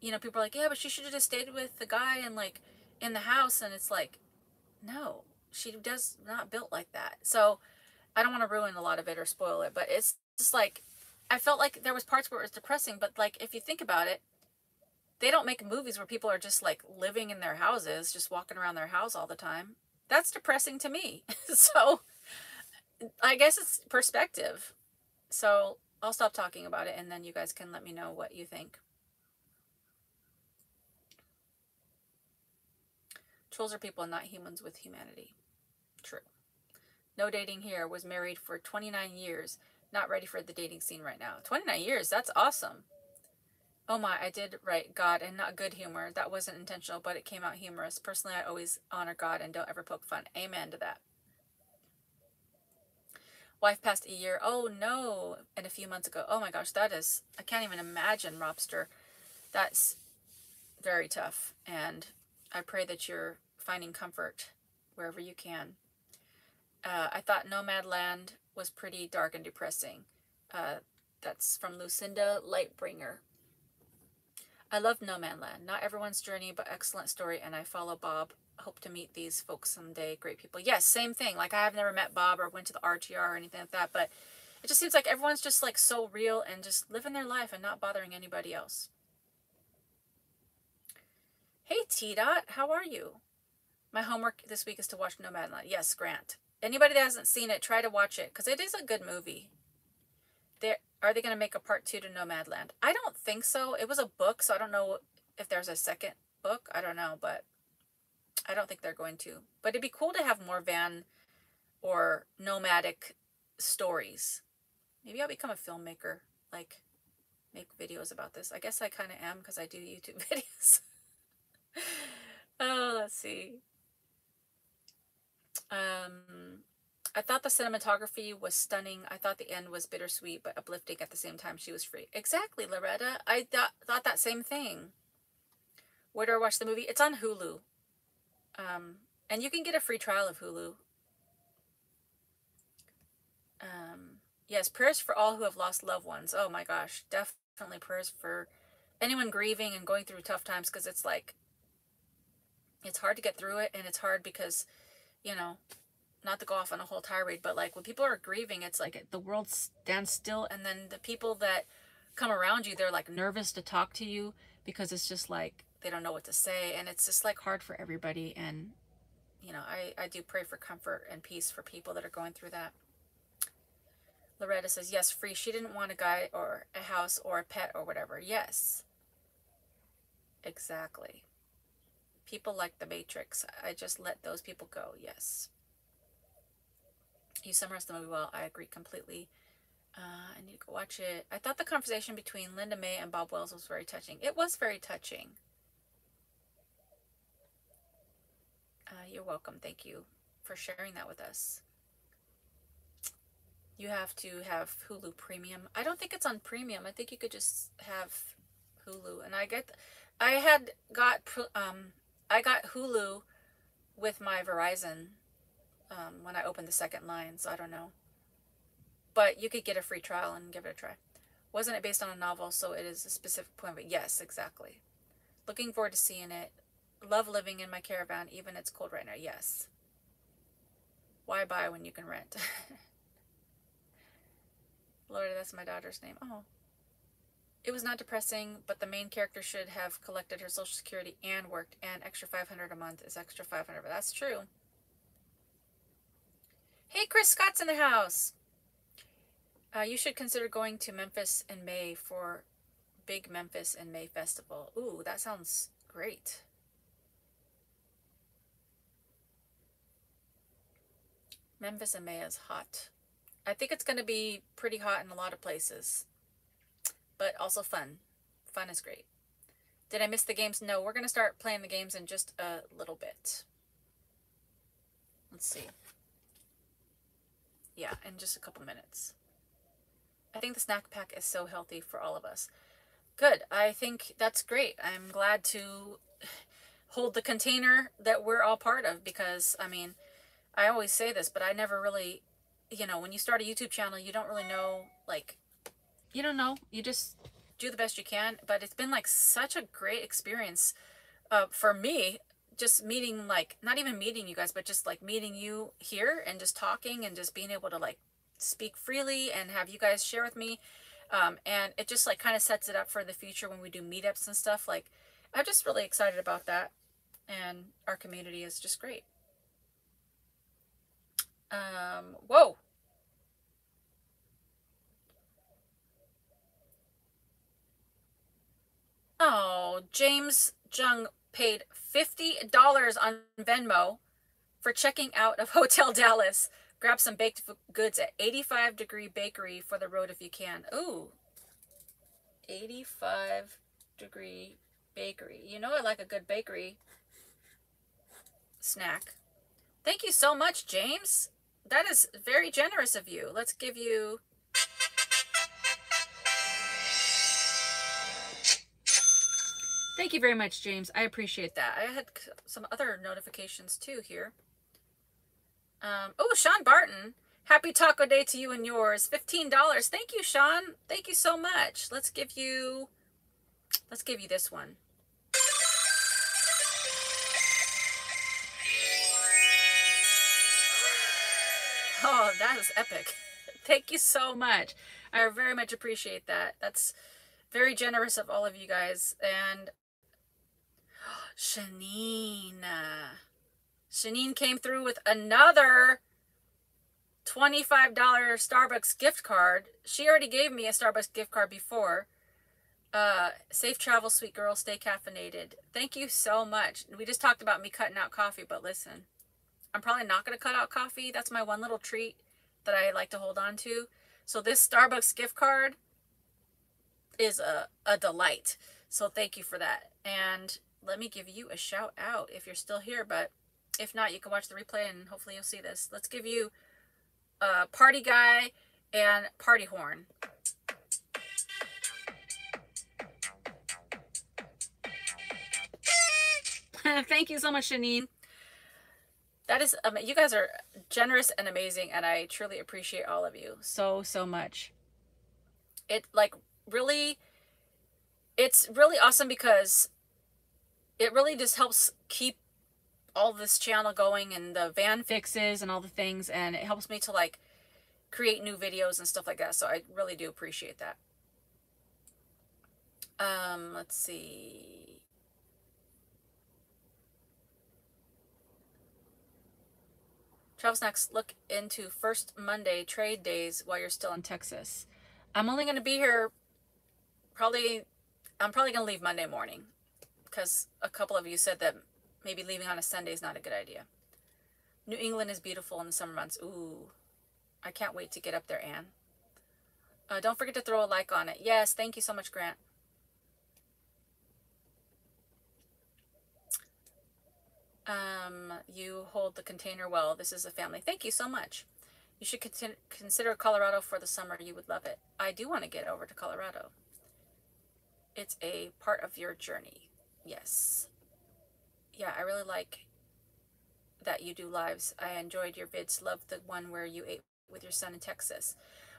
you know, people are like, yeah, but she should have just stayed with the guy and, like, in the house, and it's like, no, she does not built like that. So, I don't want to ruin a lot of it or spoil it, but it's just like, I felt like there was parts where it was depressing, but, like, if you think about it, they don't make movies where people are just, like, living in their houses, just walking around their house all the time. That's depressing to me. So, I guess it's perspective. So, I'll stop talking about it, and then you guys can let me know what you think. Trolls are people, not humans with humanity. True. No dating here. Was married for 29 years. Not ready for the dating scene right now. 29 years? That's awesome. Oh my, I did write God and not good humor. That wasn't intentional, but it came out humorous. Personally, I always honor God and don't ever poke fun. Amen to that. Wife passed a year. Oh no. And a few months ago. Oh my gosh, that is, I can't even imagine, Robster. That's very tough. And I pray that you're finding comfort wherever you can. I thought Nomadland was pretty dark and depressing. That's from Lucinda Lightbringer. I love Nomadland. Not everyone's journey, but excellent story, and I follow Bob. Hope to meet these folks someday. Great people. Yes, same thing. Like, I have never met Bob or went to the RTR or anything like that, but it just seems like everyone's just, like, so real and just living their life and not bothering anybody else. Hey, T-Dot, how are you? My homework this week is to watch Nomadland. Yes, Grant. Anybody that hasn't seen it, try to watch it, because it is a good movie. Are they going to make a part 2 to Nomadland? I don't think so. It was a book, so I don't know if there's a second book. I don't know, but I don't think they're going to. But it'd be cool to have more van or nomadic stories. Maybe I'll become a filmmaker, like make videos about this. I guess I kind of am, because I do YouTube videos. Oh, let's see. I thought the cinematography was stunning. I thought the end was bittersweet but uplifting at the same time. She was free. Exactly, Loretta. I thought that same thing. Where do I watch the movie? It's on Hulu. And you can get a free trial of Hulu. Yes, prayers for all who have lost loved ones. Oh my gosh, definitely prayers for anyone grieving and going through tough times, because it's like, it's hard to get through it, and it's hard because, you know, not to go off on a whole tirade, but like when people are grieving, it's like the world stands still, and then the people that come around you, they're like nervous to talk to you, because it's just like they don't know what to say, and it's just like hard for everybody. And you know, I do pray for comfort and peace for people that are going through that. Loretta says, yes, free. She didn't want a guy or a house or a pet or whatever. Yes, exactly. People like the Matrix. I just let those people go. Yes. You summarized the movie well. I agree completely. I need to go watch it. I thought the conversation between Linda May and Bob Wells was very touching. It was very touching. You're welcome. Thank you for sharing that with us. You have to have Hulu Premium. I don't think it's on Premium. I think you could just have Hulu. And I got Hulu with my Verizon when I opened the second line, so I don't know. But you could get a free trial and give it a try. Wasn't it based on a novel, so it is a specific point? But yes, exactly. Looking forward to seeing it. Love living in my caravan, even it's cold right now. Yes. Why buy when you can rent? Lord, that's my daughter's name. Oh. It was not depressing, but the main character should have collected her Social Security and worked, and extra $500 a month is extra $500. But that's true. Hey, Chris Scott's in the house. You should consider going to Memphis in May for Big Memphis in May Festival. Ooh, that sounds great. Memphis in May is hot. I think it's going to be pretty hot in a lot of places, but also fun. Fun is great. Did I miss the games? No, we're going to start playing the games in just a little bit. Let's see. Yeah, in just a couple minutes. I think the snack pack is so healthy for all of us. Good. I think that's great. I'm glad to hold the container that we're all part of, because, I mean, I always say this, but I never really, you know, when you start a YouTube channel, you don't really know, like, you don't know. You just do the best you can. But it's been, like, such a great experience for me, just meeting, like, not even meeting you guys, but just, like, meeting you here and just talking and just being able to, like, speak freely and have you guys share with me. And it just, like, kind of sets it up for the future when we do meetups and stuff. Like, I'm just really excited about that. And our community is just great. Whoa. Oh, James Jung paid $50 on Venmo for checking out of Hotel Dallas. Grab some baked goods at 85 Degree Bakery for the road if you can. Ooh, 85 Degree Bakery. You know I like a good bakery snack. Thank you so much, James. That is very generous of you. Let's give you... Thank you very much, James. I appreciate that. I had some other notifications too here. Oh, Sean Barton. Happy Taco Day to you and yours. $15. Thank you, Sean. Thank you so much. Let's give you this one. Oh, that is epic. Thank you so much. I very much appreciate that. That's very generous of all of you guys. And Shanine came through with another $25 Starbucks gift card. She already gave me a Starbucks gift card before. Safe travel, sweet girl, stay caffeinated. Thank you so much. We just talked about me cutting out coffee, but listen, I'm probably not going to cut out coffee. That's my one little treat that I like to hold on to. So this Starbucks gift card is a delight. So thank you for that. And let me give you a shout out if you're still here, but if not, you can watch the replay and hopefully you'll see this. Let's give you Party Guy and Party Horn. Thank you so much, Shanine. That is, you guys are generous and amazing, and I truly appreciate all of you so much. It, like, really, it's really awesome because it really just helps keep all this channel going and the van fixes and all the things, and it helps me to, like, create new videos and stuff like that. So I really do appreciate that. Let's see. Travel Snacks, look into first Monday trade days while you're still in Texas. I'm only going to be here I'm probably going to leave Monday morning because a couple of you said that maybe leaving on a Sunday is not a good idea. New England is beautiful in the summer months. Ooh, I can't wait to get up there, Anne. Don't forget to throw a like on it. Yes, thank you so much, Grant. You hold the container well. This is a family. Thank you so much. You should consider Colorado for the summer. You would love it. I do want to get over to Colorado. It's a part of your journey. Yes. Yeah, I really like that you do lives. I enjoyed your vids. Loved the one where you ate with your son in Texas.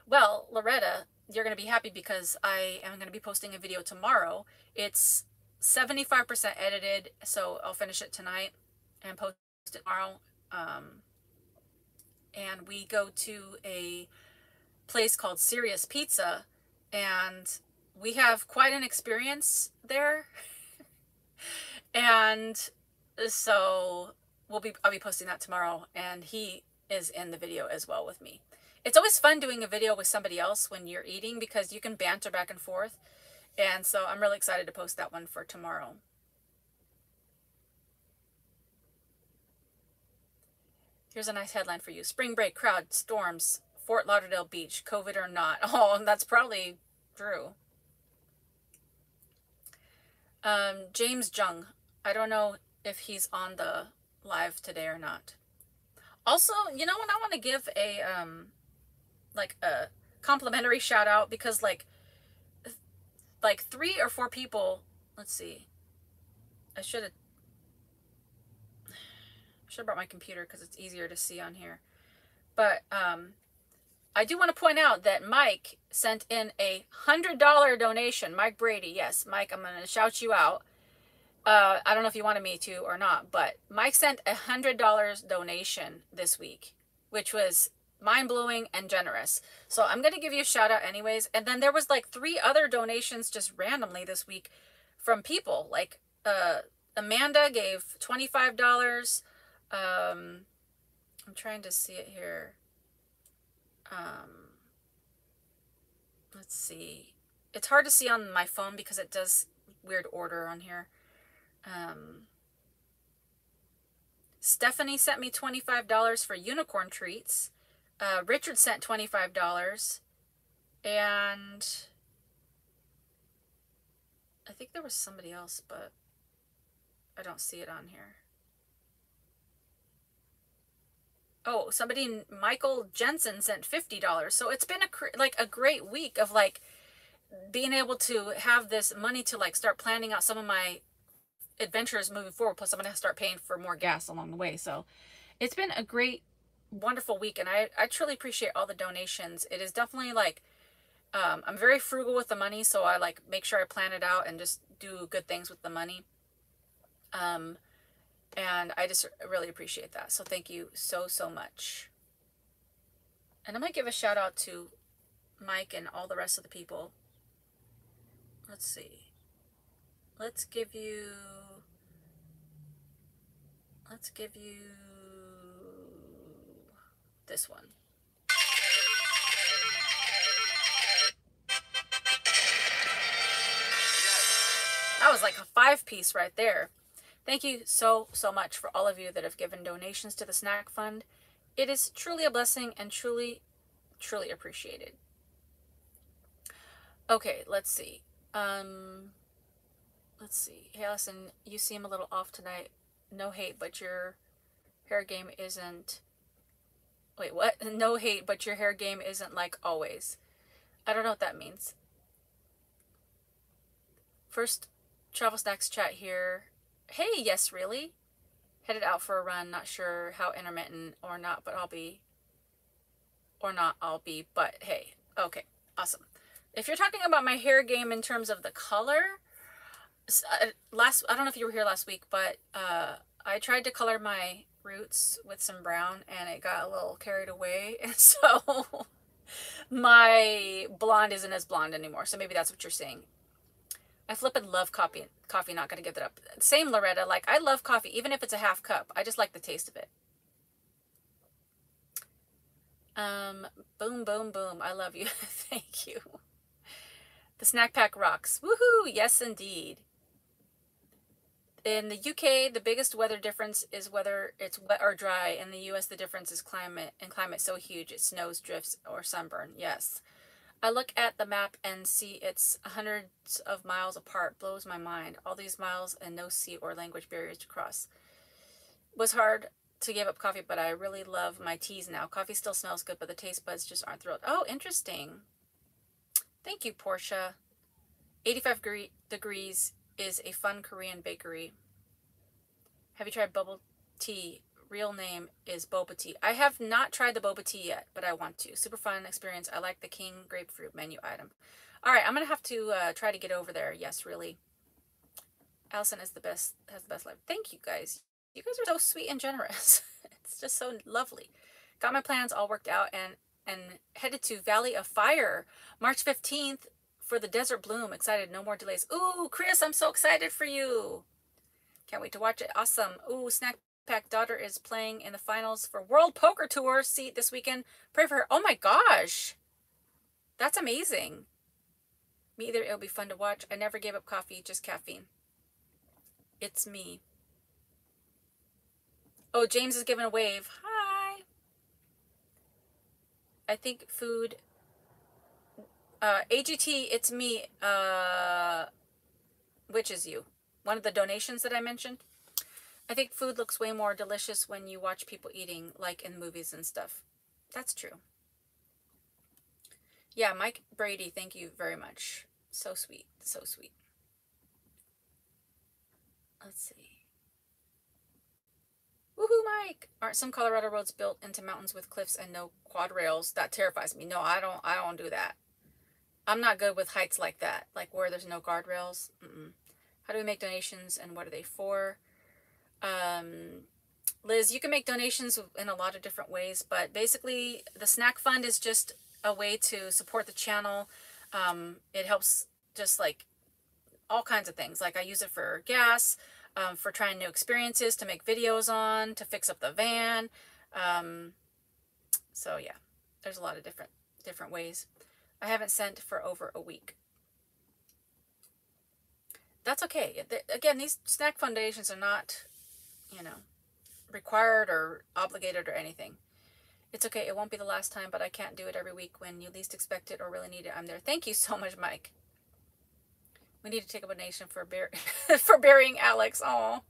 Well, Loretta, you're going to be happy because I am going to be posting a video tomorrow. It's 75% edited, so I'll finish it tonight and post it tomorrow. And we go to a place called Serious Pizza, and we have quite an experience there. And so I'll be posting that tomorrow, and he is in the video as well with me. it's always fun doing a video with somebody else when you're eating because you can banter back and forth. And so I'm really excited to post that one for tomorrow. Here's a nice headline for you. Spring break crowd storms Fort Lauderdale Beach, COVID or not. Oh, that's probably true. James Jung. I don't know if he's on the live today or not. Also, you know what? I want to give a complimentary shout out because like 3 or 4 people. Let's see. I should have brought my computer because it's easier to see on here. But I do want to point out that Mike sent in a $100 donation. Mike Brady. Yes, Mike, I'm going to shout you out. I don't know if you wanted me to or not, but Mike sent a $100 donation this week, which was mind-blowing and generous. So I'm going to give you a shout out anyways. And then there was like 3 other donations just randomly this week from people. Like Amanda gave $25. I'm trying to see it here. Let's see. It's hard to see on my phone because it does weird order on here. Stephanie sent me $25 for unicorn treats. Richard sent $25. And I think there was somebody else, but I don't see it on here. Oh, somebody, Michael Jensen, sent $50. So it's been a great week of like being able to have this money to like start planning out some of my adventures moving forward. Plus I'm going to start paying for more gas along the way. So it's been a great, wonderful week. And I truly appreciate all the donations. It is definitely like, I'm very frugal with the money. So I like make sure I plan it out and just do good things with the money. And I just really appreciate that. So thank you so, so much. And I might give a shout out to Mike and all the rest of the people. Let's see. Let's give you this one. That was like a 5-piece right there. Thank you so, so much for all of you that have given donations to the snack fund. It is truly a blessing and truly, truly appreciated. Okay, let's see. Let's see. Hey, Allison, you seem a little off tonight. No hate, but your hair game isn't... Wait, what? No hate, but your hair game isn't like always. I don't know what that means. First, Travel Snacks chat here. Hey, yes, really? Headed out for a run. Not sure how intermittent or not, but I'll be. Or not, I'll be. But hey, okay, awesome. If you're talking about my hair game in terms of the color, I don't know if you were here last week, but I tried to color my roots with some brown and it got a little carried away. And so my blonde isn't as blonde anymore. So maybe that's what you're saying. I flippin' love coffee, not gonna give it up. Same, Loretta, like, I love coffee, even if it's a half cup. I just like the taste of it. Boom, boom, boom. I love you. Thank you. The snack pack rocks. Woohoo! Yes, indeed. In the UK, the biggest weather difference is whether it's wet or dry. In the US, the difference is climate, and climate so huge it snows, drifts, or sunburn. Yes. I look at the map and see it's hundreds of miles apart. Blows my mind. All these miles and no sea or language barriers to cross. Was hard to give up coffee, but I really love my teas now. Coffee still smells good, but the taste buds just aren't thrilled. Oh, interesting. Thank you, Portia. 85 degrees is a fun Korean bakery. Have you tried bubble tea? Real name is boba tea. I have not tried the boba tea yet, but I want to. Super fun experience. I like the king grapefruit menu item. All right, I'm gonna have to try to get over there. Yes, really. Allison is the best. Has the best life. Thank you guys. You guys are so sweet and generous. It's just so lovely. Got my plans all worked out and headed to Valley of Fire March 15th for the Desert Bloom. Excited. No more delays. Ooh, Chris, I'm so excited for you. Can't wait to watch it. Awesome. Ooh, snack backpack daughter is playing in the finals for World Poker Tour seat this weekend. Pray for her. Oh my gosh. That's amazing. Me either. It'll be fun to watch. I never gave up coffee, just caffeine. It's me. Oh, James is giving a wave. Hi. I think food. AGT, it's me. Which is you? One of the donations that I mentioned. I think food looks way more delicious when you watch people eating, like in movies and stuff. That's true. Yeah, Mike Brady, thank you very much. So sweet. So sweet. Let's see. Woohoo, Mike! Aren't some Colorado roads built into mountains with cliffs and no quad rails? That terrifies me. No, I don't do that. I'm not good with heights like that, like where there's no guardrails. How do we make donations and what are they for? Liz, you can make donations in a lot of different ways, but basically the snack fund is just a way to support the channel. It helps just like all kinds of things. Like I use it for gas, for trying new experiences, to make videos on, to fix up the van. So yeah, there's a lot of different ways. I haven't sent for over a week. That's okay. Again, these snack foundations are not, you know, required or obligated or anything. It's okay. It won't be the last time, but I can't do it every week. When you least expect it or really need it, I'm there. Thank you so much, Mike. We need to take a donation for for burying Alex. Oh,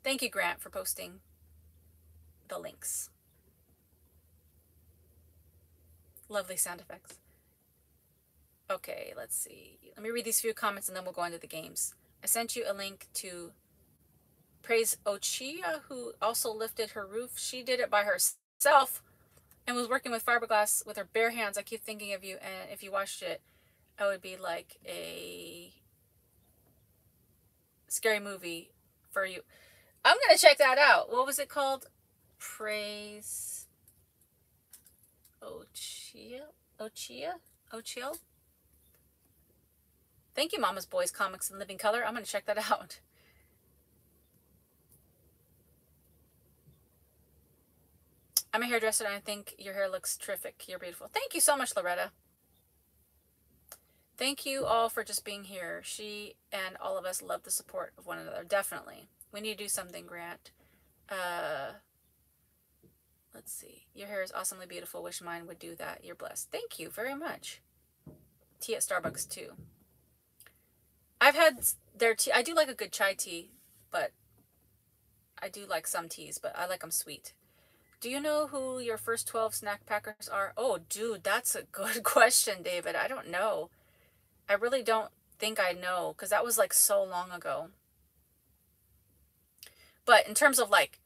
thank you, Grant, for posting the links. Lovely sound effects. Okay, let's see. Let me read these few comments and then we'll go into the games. I sent you a link to Praise Ochia, who also lifted her roof. She did it by herself and was working with fiberglass with her bare hands. I keep thinking of you, and if you watched it, it would be like a scary movie for you. I'm going to check that out. What was it called? Praise Ochia? Thank you, Mama's Boys Comics in Living Color. I'm going to check that out. I'm a hairdresser and I think your hair looks terrific. You're beautiful. Thank you so much, Loretta. Thank you all for just being here. She and all of us love the support of one another. Definitely. We need to do something, Grant. Let's see. Your hair is awesomely beautiful. Wish mine would do that. You're blessed. Thank you very much. Tea at Starbucks, too. I've had their tea. I do like a good chai tea, but I do like some teas, but I like them sweet. Do you know who your first 12 snack packers are? Oh, dude, that's a good question, David. I don't know. I really don't think I know, because that was like so long ago. But in terms of like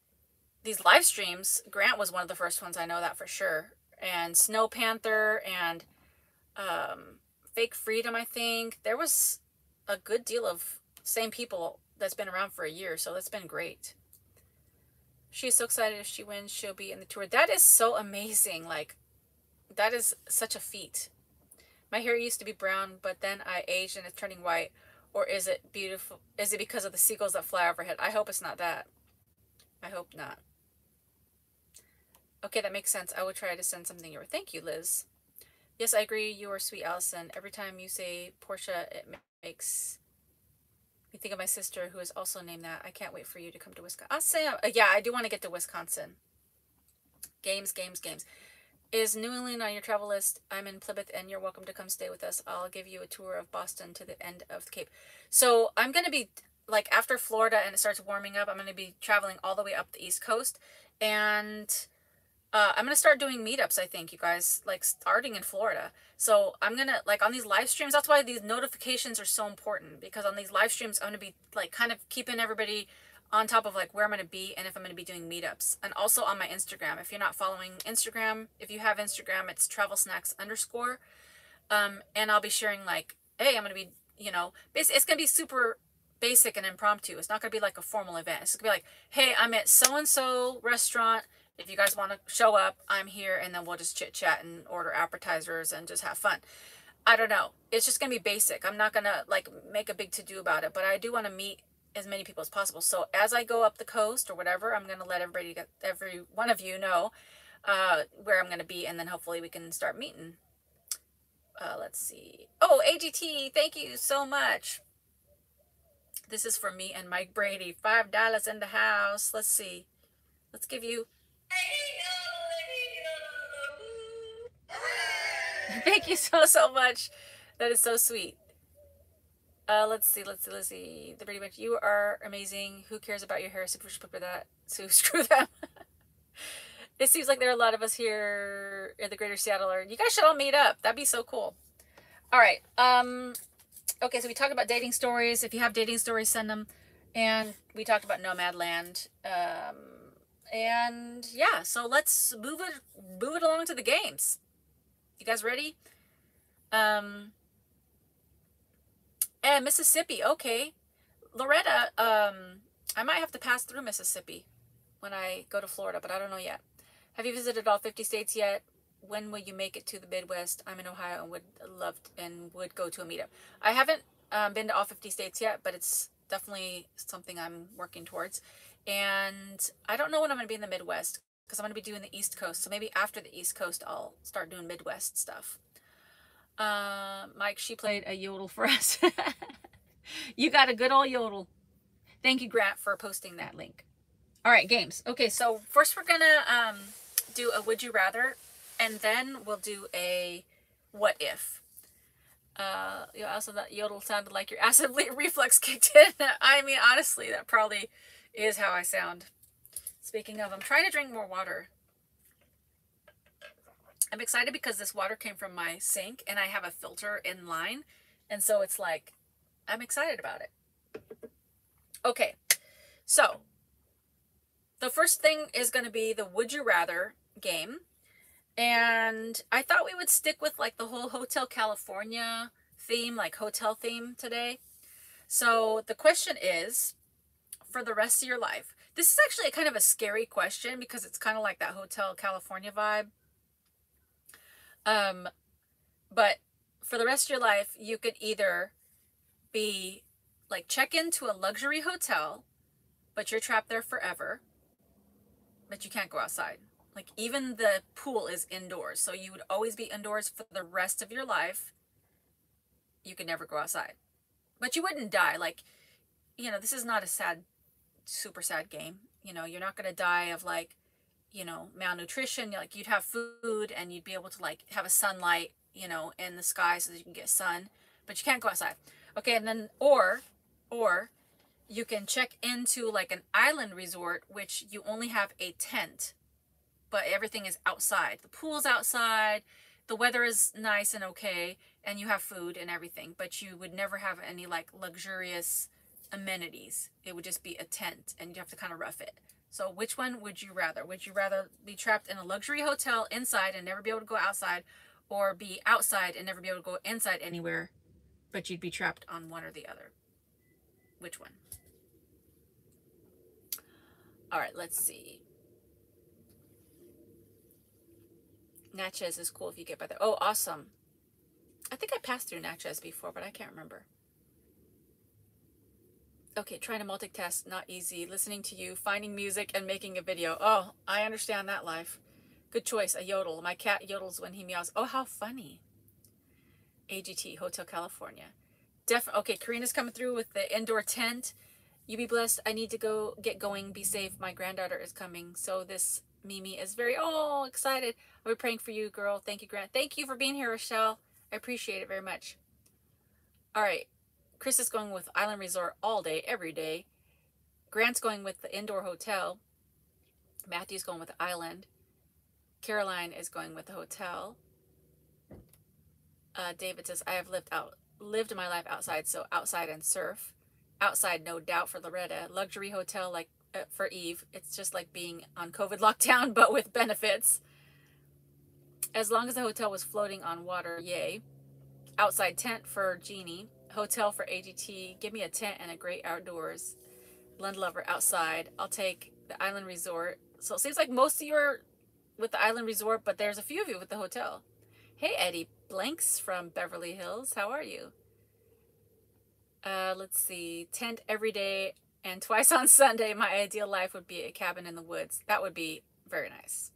these live streams, Grant was one of the first ones. I know that for sure. And Snow Panther and Fake Freedom, I think. There was a good deal of same people that's been around for a year, so that's been great. She's so excited if she wins, she'll be in the tour. That is so amazing. Like, that is such a feat. My hair used to be brown, but then I aged and it's turning white. Or is it beautiful? Is it because of the seagulls that fly overhead? I hope it's not that. I hope not. Okay, that makes sense. I will try to send something your way. Thank you, Liz. Yes, I agree. You are sweet, Allison. Every time you say Portia, it makes me think of my sister, who is also named that. I can't wait for you to come to Wisconsin. Yeah, I do want to get to Wisconsin. Games. Is New England on your travel list? I'm in Plymouth, and you're welcome to come stay with us. I'll give you a tour of Boston to the end of the Cape. So I'm going to be, like, after Florida and it starts warming up, I'm going to be traveling all the way up the East Coast. And I'm going to start doing meetups, I think, you guys, like, starting in Florida. So I'm going to, like, on these live streams, that's why these notifications are so important. Because on these live streams, I'm going to be, like, kind of keeping everybody on top of like where I'm going to be and if I'm going to be doing meetups. And also on my Instagram. If you're not following Instagram, if you have Instagram, it's travelsnacks_. And I'll be sharing like, hey, I'm going to be, you know, it's going to be super basic and impromptu. It's not going to be like a formal event. It's going to be like, hey, I'm at so-and-so restaurant. If you guys want to show up, I'm here. And then we'll just chit chat and order appetizers and just have fun. I don't know. It's just going to be basic. I'm not going to like make a big to-do about it, but I do want to meet as many people as possible. So as I go up the coast or whatever, I'm going to let every one of you know where I'm going to be, and then hopefully we can start meeting. Let's see. Oh, AGT, thank you so much. This is for me and Mike Brady. $5 in the house. Let's see. Let's give you. Thank you so much. That is so sweet. Let's see. The Brady Bunch. You are amazing. Who cares about your hair? Super with that. So screw them. It seems like there are a lot of us here in the greater Seattle area. You guys should all meet up. That'd be so cool. All right. Okay, so we talked about dating stories. If you have dating stories, send them. And we talked about Nomadland. And yeah, so let's move it along to the games. You guys ready? And Mississippi, okay. Loretta, I might have to pass through Mississippi when I go to Florida, but I don't know yet. Have you visited all 50 states yet? When will you make it to the Midwest? I'm in Ohio and would go to a meetup. I haven't been to all 50 states yet, but it's definitely something I'm working towards. And I don't know when I'm going to be in the Midwest because I'm going to be doing the East Coast. So maybe after the East Coast, I'll start doing Midwest stuff. Mike, she played a yodel for us. You got a good old yodel. Thank you, Grant, for posting that link. All right, games. Okay, so first we're going to do a Would You Rather, and then we'll do a What If. Also, that yodel sounded like your acid reflux kicked in. I mean, honestly, that probably is how I sound. Speaking of, I'm trying to drink more water. I'm excited because this water came from my sink, and I have a filter in line, and so it's like, I'm excited about it. Okay, so the first thing is going to be the Would You Rather game. And I thought we would stick with like the whole Hotel California theme, like hotel theme today. So the question is, for the rest of your life, this is actually a kind of a scary question because it's kind of like that Hotel California vibe. But for the rest of your life, you could either be like check into a luxury hotel, but you're trapped there forever, but you can't go outside. Like even the pool is indoors. So you would always be indoors for the rest of your life. You could never go outside, but you wouldn't die. Like, you know, this is not a sad, super sad game. You know, you're not going to die of like, you know, malnutrition. Like you'd have food and you'd be able to like have a sunlight, you know, in the sky so that you can get sun, but you can't go outside. Okay. And then, or you can check into like an island resort, which you only have a tent, but everything is outside. The pool's outside, the weather is nice and okay, and you have food and everything, but you would never have any like luxurious amenities. It would just be a tent and you'd have to kind of rough it. So which one would you rather? Would you rather be trapped in a luxury hotel inside and never be able to go outside, or be outside and never be able to go inside anywhere, but you'd be trapped on one or the other? Which one? All right, let's see. Natchez is cool if you get by there. Oh, awesome. I think I passed through Natchez before, but I can't remember. Okay, trying to multitask, not easy. Listening to you, finding music, and making a video. Oh, I understand that life. Good choice, a yodel. My cat yodels when he meows. Oh, how funny. AGT, Hotel California. Okay, Karina's coming through with the indoor tent. You be blessed. I need to go get going. Be safe. My granddaughter is coming. So this Mimi is very, excited. I'll be praying for you, girl. Thank you, Grant. Thank you for being here, Rochelle. I appreciate it very much. All right. Chris is going with Island Resort all day, every day. Grant's going with the indoor hotel. Matthew's going with the island. Caroline is going with the hotel. David says, I have lived my life outside, so outside and surf. Outside, no doubt, for Loretta. Luxury hotel, like for Eve. It's just like being on COVID lockdown, but with benefits. As long as the hotel was floating on water, yay. Outside tent for Jeannie. Hotel for AGT. Give me a tent and a great outdoors. Lund Lover outside. I'll take the island resort. So it seems like most of you are with the island resort, but there's a few of you with the hotel. Hey, Eddie Blanks from Beverly Hills. How are you? Let's see. Tent every day. And twice on Sunday, my ideal life would be a cabin in the woods. That would be very nice.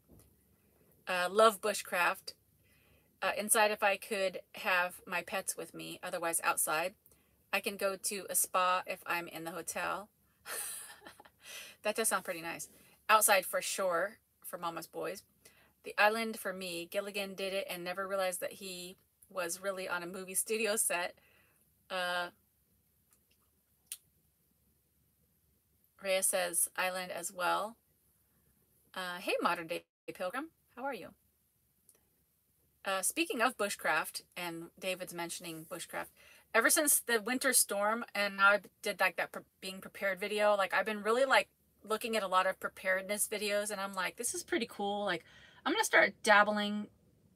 Love bushcraft. Inside if I could have my pets with me, otherwise outside. I can go to a spa if I'm in the hotel. That does sound pretty nice. Outside for sure, for Mama's boys. The island for me. Gilligan did it and never realized that he was really on a movie studio set. Rhea says island as well. Hey, modern day pilgrim. How are you? Speaking of bushcraft, and David's mentioning bushcraft, ever since the winter storm, and now I did like that being prepared video, like I've been really like looking at a lot of preparedness videos, and I'm like, this is pretty cool. Like I'm gonna start dabbling,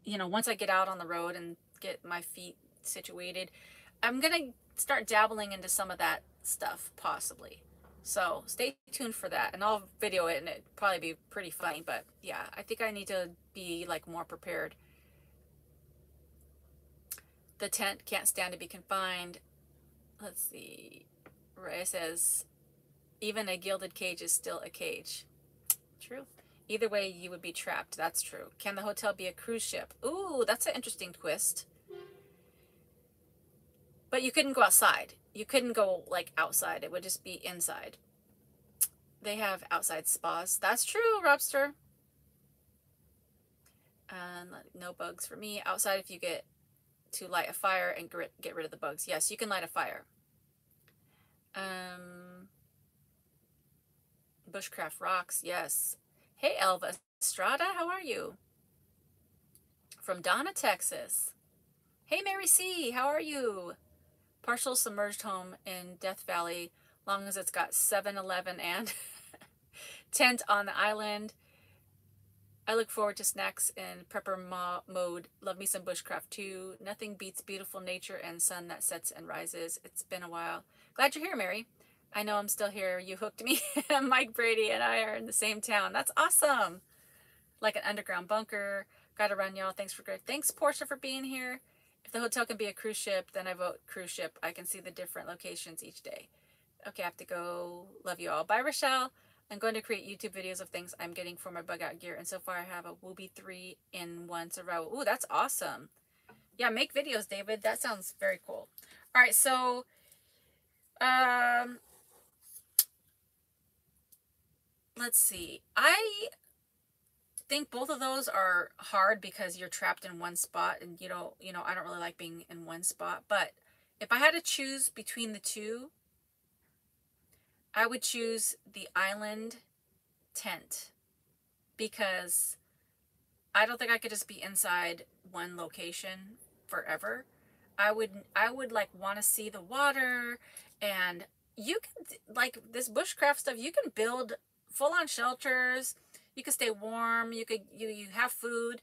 you know, once I get out on the road and get my feet situated, I'm gonna start dabbling into some of that stuff possibly. So stay tuned for that, and I'll video it, and it'd probably be pretty funny. But yeah, I think I need to be like more prepared. The tent can't stand to be confined. Let's see. Ray says, even a gilded cage is still a cage. True. Either way, you would be trapped. That's true. Can the hotel be a cruise ship? Ooh, that's an interesting twist. But you couldn't go outside. You couldn't go like outside. It would just be inside. They have outside spas. That's true, Robster. And no bugs for me. Outside, if you get to light a fire and get rid of the bugs. Yes, you can light a fire. Bushcraft rocks. Yes. Hey, Elva Estrada, how are you? From Donna, Texas. Hey, Mary C, how are you? Partial submerged home in Death Valley, long as it's got 7-Eleven and tent on the island. I look forward to snacks in prepper mode. Love me some bushcraft too. Nothing beats beautiful nature and sun that sets and rises. It's been a while. Glad you're here, Mary. I know I'm still here. You hooked me. Mike Brady and I are in the same town. That's awesome. Like an underground bunker. Gotta run, y'all. Thanks, Portia, for being here. If the hotel can be a cruise ship, then I vote cruise ship. I can see the different locations each day. Okay, I have to go. Love you all. Bye, Rochelle. I'm going to create YouTube videos of things I'm getting for my bug out gear. And so far I have a Wooby 3-in-1 survival. Ooh, that's awesome. Yeah, make videos, David. That sounds very cool. All right, so let's see. I think both of those are hard because you're trapped in one spot, and I don't really like being in one spot. But if I had to choose between the two, I would choose the island tent, because I don't think I could just be inside one location forever. I would like want to see the water, and you can, like this bushcraft stuff, you can build full-on shelters. You can stay warm. You have food.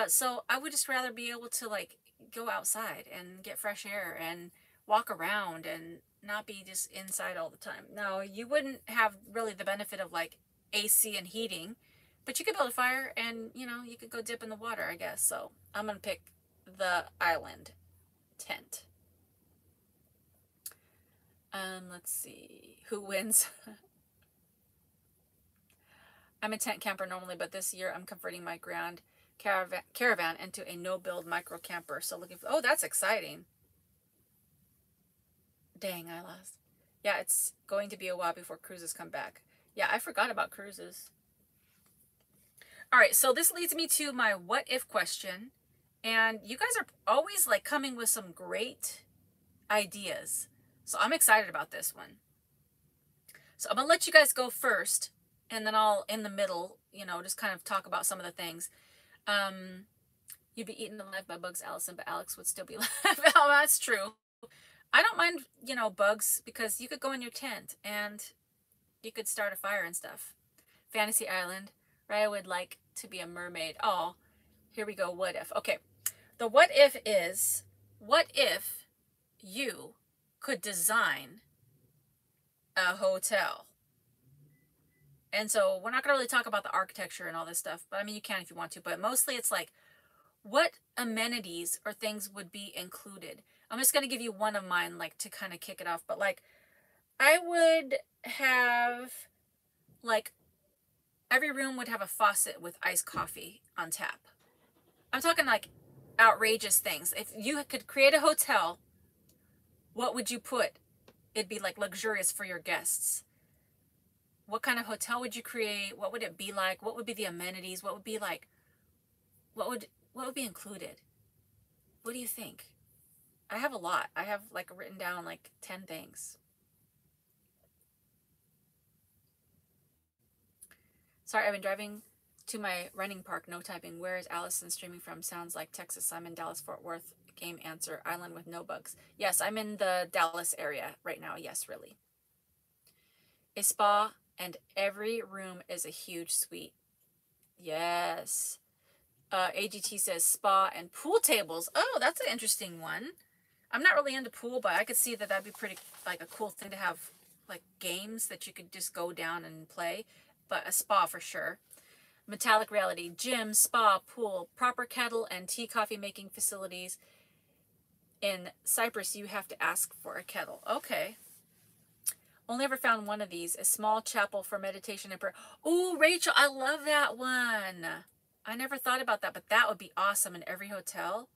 So I would just rather be able to like go outside and get fresh air and walk around and not be just inside all the time. Now, you wouldn't have really the benefit of like AC and heating, but you could build a fire and, you could go dip in the water, I guess. So I'm going to pick the island tent. Let's see who wins. I'm a tent camper normally, but this year I'm converting my grand caravan into a no-build micro camper. So looking for, oh, that's exciting. Dang, I lost. Yeah, it's going to be a while before cruises come back. Yeah, I forgot about cruises. All right, so this leads me to my what if question. And you guys are always like coming with some great ideas. So I'm excited about this one. So I'm going to let you guys go first, and then I'll, in the middle, just kind of talk about some of the things. You'd be eaten alive by bugs, Allison, but Alex would still be alive. Oh, that's true. I don't mind, bugs, because you could go in your tent and you could start a fire and stuff. Fantasy Island. Raya would like to be a mermaid. Oh, here we go. What if? Okay. The what if is, what if you could design a hotel? And so we're not going to really talk about the architecture and all this stuff, but I mean, you can if you want to, but mostly it's like, what amenities or things would be included? I'm just going to give you one of mine, like to kind of kick it off, but like, I would have, like, every room would have a faucet with iced coffee on tap. I'm talking like outrageous things. If you could create a hotel, what would you put? It'd be like luxurious for your guests. What kind of hotel would you create? What would it be like? What would be the amenities? What would be like, what would be included? What do you think? I have a lot. I have like written down like 10 things. Sorry, I've been driving to my running park, no typing. Where is Allison streaming from? Sounds like Texas. I'm in Dallas, Fort Worth. Game answer, island with no bugs. Yes, I'm in the Dallas area right now. Yes, really. A spa and every room is a huge suite. Yes. AGT says spa and pool tables. Oh, that's an interesting one. I'm not really into pool, but I could see that that'd be pretty, like, a cool thing to have, like, games that you could just go down and play. But a spa for sure. Metallic reality, gym, spa, pool, proper kettle and tea coffee making facilities. In Cyprus, you have to ask for a kettle. Okay. Only ever found one of these. A small chapel for meditation and prayer. Ooh, Rachel, I love that one. I never thought about that, but that would be awesome in every hotel.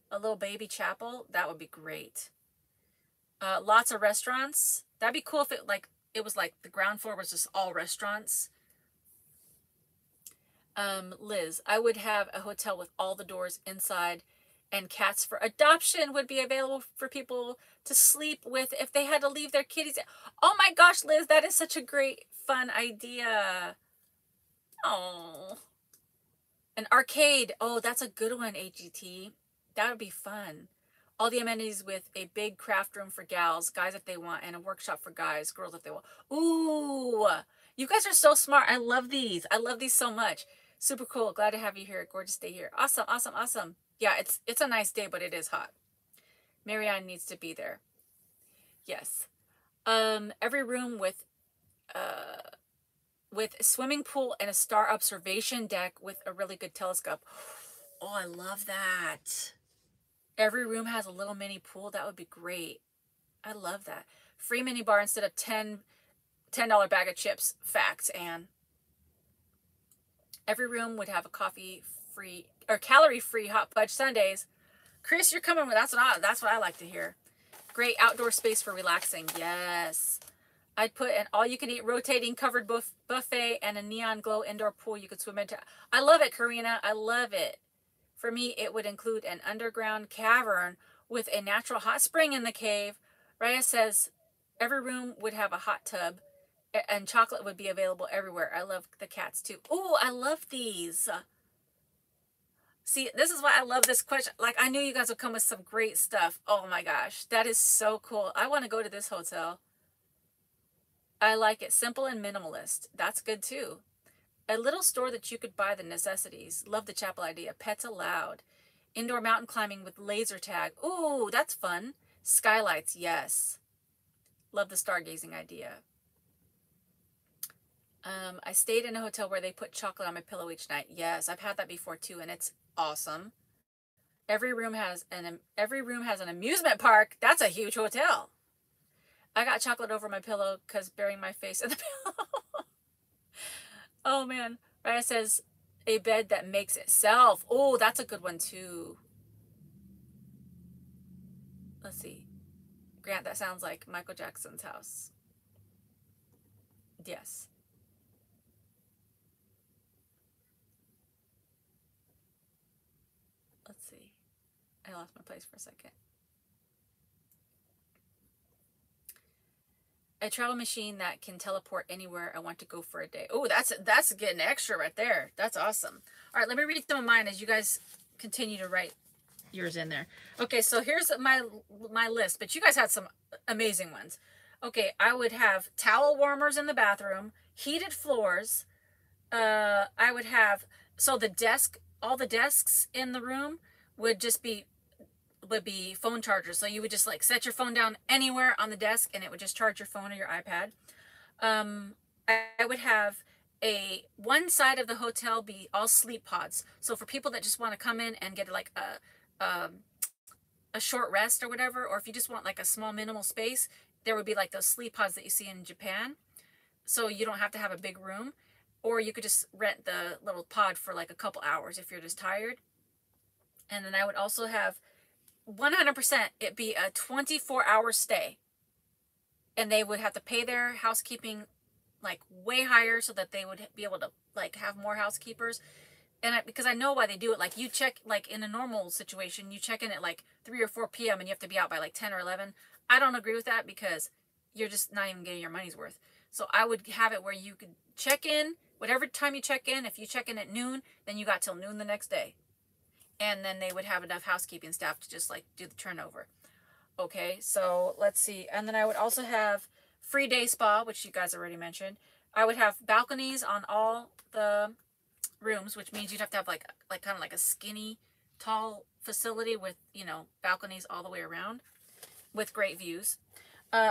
A little baby chapel. That would be great. Lots of restaurants. That'd be cool if it was like the ground floor was just all restaurants. Liz, I would have a hotel with all the doors inside, and cats for adoption would be available for people to sleep with if they had to leave their kitties. Oh my gosh, Liz, that is such a great, fun idea. Oh. An arcade. Oh, that's a good one, AGT. That would be fun. All the amenities with a big craft room for gals, guys if they want, and a workshop for guys, girls if they want. Ooh, you guys are so smart. I love these. I love these so much. Super cool. Glad to have you here. Gorgeous day here. Awesome, awesome, awesome. Yeah, it's a nice day, but it is hot. Marianne needs to be there. Yes. Every room with swimming pool and a star observation deck with a really good telescope. Oh, I love that. Every room has a little mini pool. That would be great. I love that. Free mini bar instead of $10 bag of chips. Facts, Anne. Every room would have a coffee-free or calorie-free hot fudge sundaes. Chris, you're coming with that's what I like to hear. Great outdoor space for relaxing. Yes. I'd put an all-you-can-eat rotating covered buffet and a neon glow indoor pool you could swim into. I love it, Karina. I love it. For me, it would include an underground cavern with a natural hot spring in the cave. Raya says every room would have a hot tub and chocolate would be available everywhere. I love the cats too. Oh, I love these. See, this is why I love this question. Like, I knew you guys would come with some great stuff. Oh my gosh, that is so cool. I want to go to this hotel. I like it. Simple and minimalist. That's good too. A little store that you could buy the necessities. Love the chapel idea. Pets allowed. Indoor mountain climbing with laser tag. Ooh, that's fun. Skylights, yes. Love the stargazing idea. I stayed in a hotel where they put chocolate on my pillow each night. Yes, I've had that before too, and it's awesome. Every room has an amusement park. That's a huge hotel. I got chocolate over my pillow because burying my face in the pillow. Oh man. Raya says a bed that makes itself. Oh, that's a good one too. Let's see. Grant, that sounds like Michael Jackson's house. Yes. Let's see. I lost my place for a second. A travel machine that can teleport anywhere I want to go for a day. Oh, that's getting extra right there. That's awesome. All right, let me read some of mine as you guys continue to write yours in there. Okay, so here's my list, but you guys had some amazing ones. Okay, I would have towel warmers in the bathroom, heated floors. I would have, so all the desks in the room would just be phone chargers. So you would just like set your phone down anywhere on the desk and it would just charge your phone or your iPad. I would have one side of the hotel be all sleep pods. So for people that just want to come in and get like a short rest or whatever, or if you just want like a small minimal space, there would be like those sleep pods that you see in Japan. So you don't have to have a big room. Or you could just rent the little pod for like a couple hours if you're just tired. And then I would also have 100% it be a 24-hour stay. And they would have to pay their housekeeping like way higher so that they would be able to like have more housekeepers. And because I know why they do it. Like you check, like in a normal situation, you check in at like 3 or 4 p.m. and you have to be out by like 10 or 11. I don't agree with that because you're just not even getting your money's worth. So I would have it where you could check in whatever time you check in. If you check in at noon, then you got till noon the next day. And then they would have enough housekeeping staff to just like do the turnover. Okay, so let's see. And then I would also have free day spa, which you guys already mentioned. I would have balconies on all the rooms, which means you'd have to have like kind of like a skinny, tall facility with, you know, balconies all the way around with great views.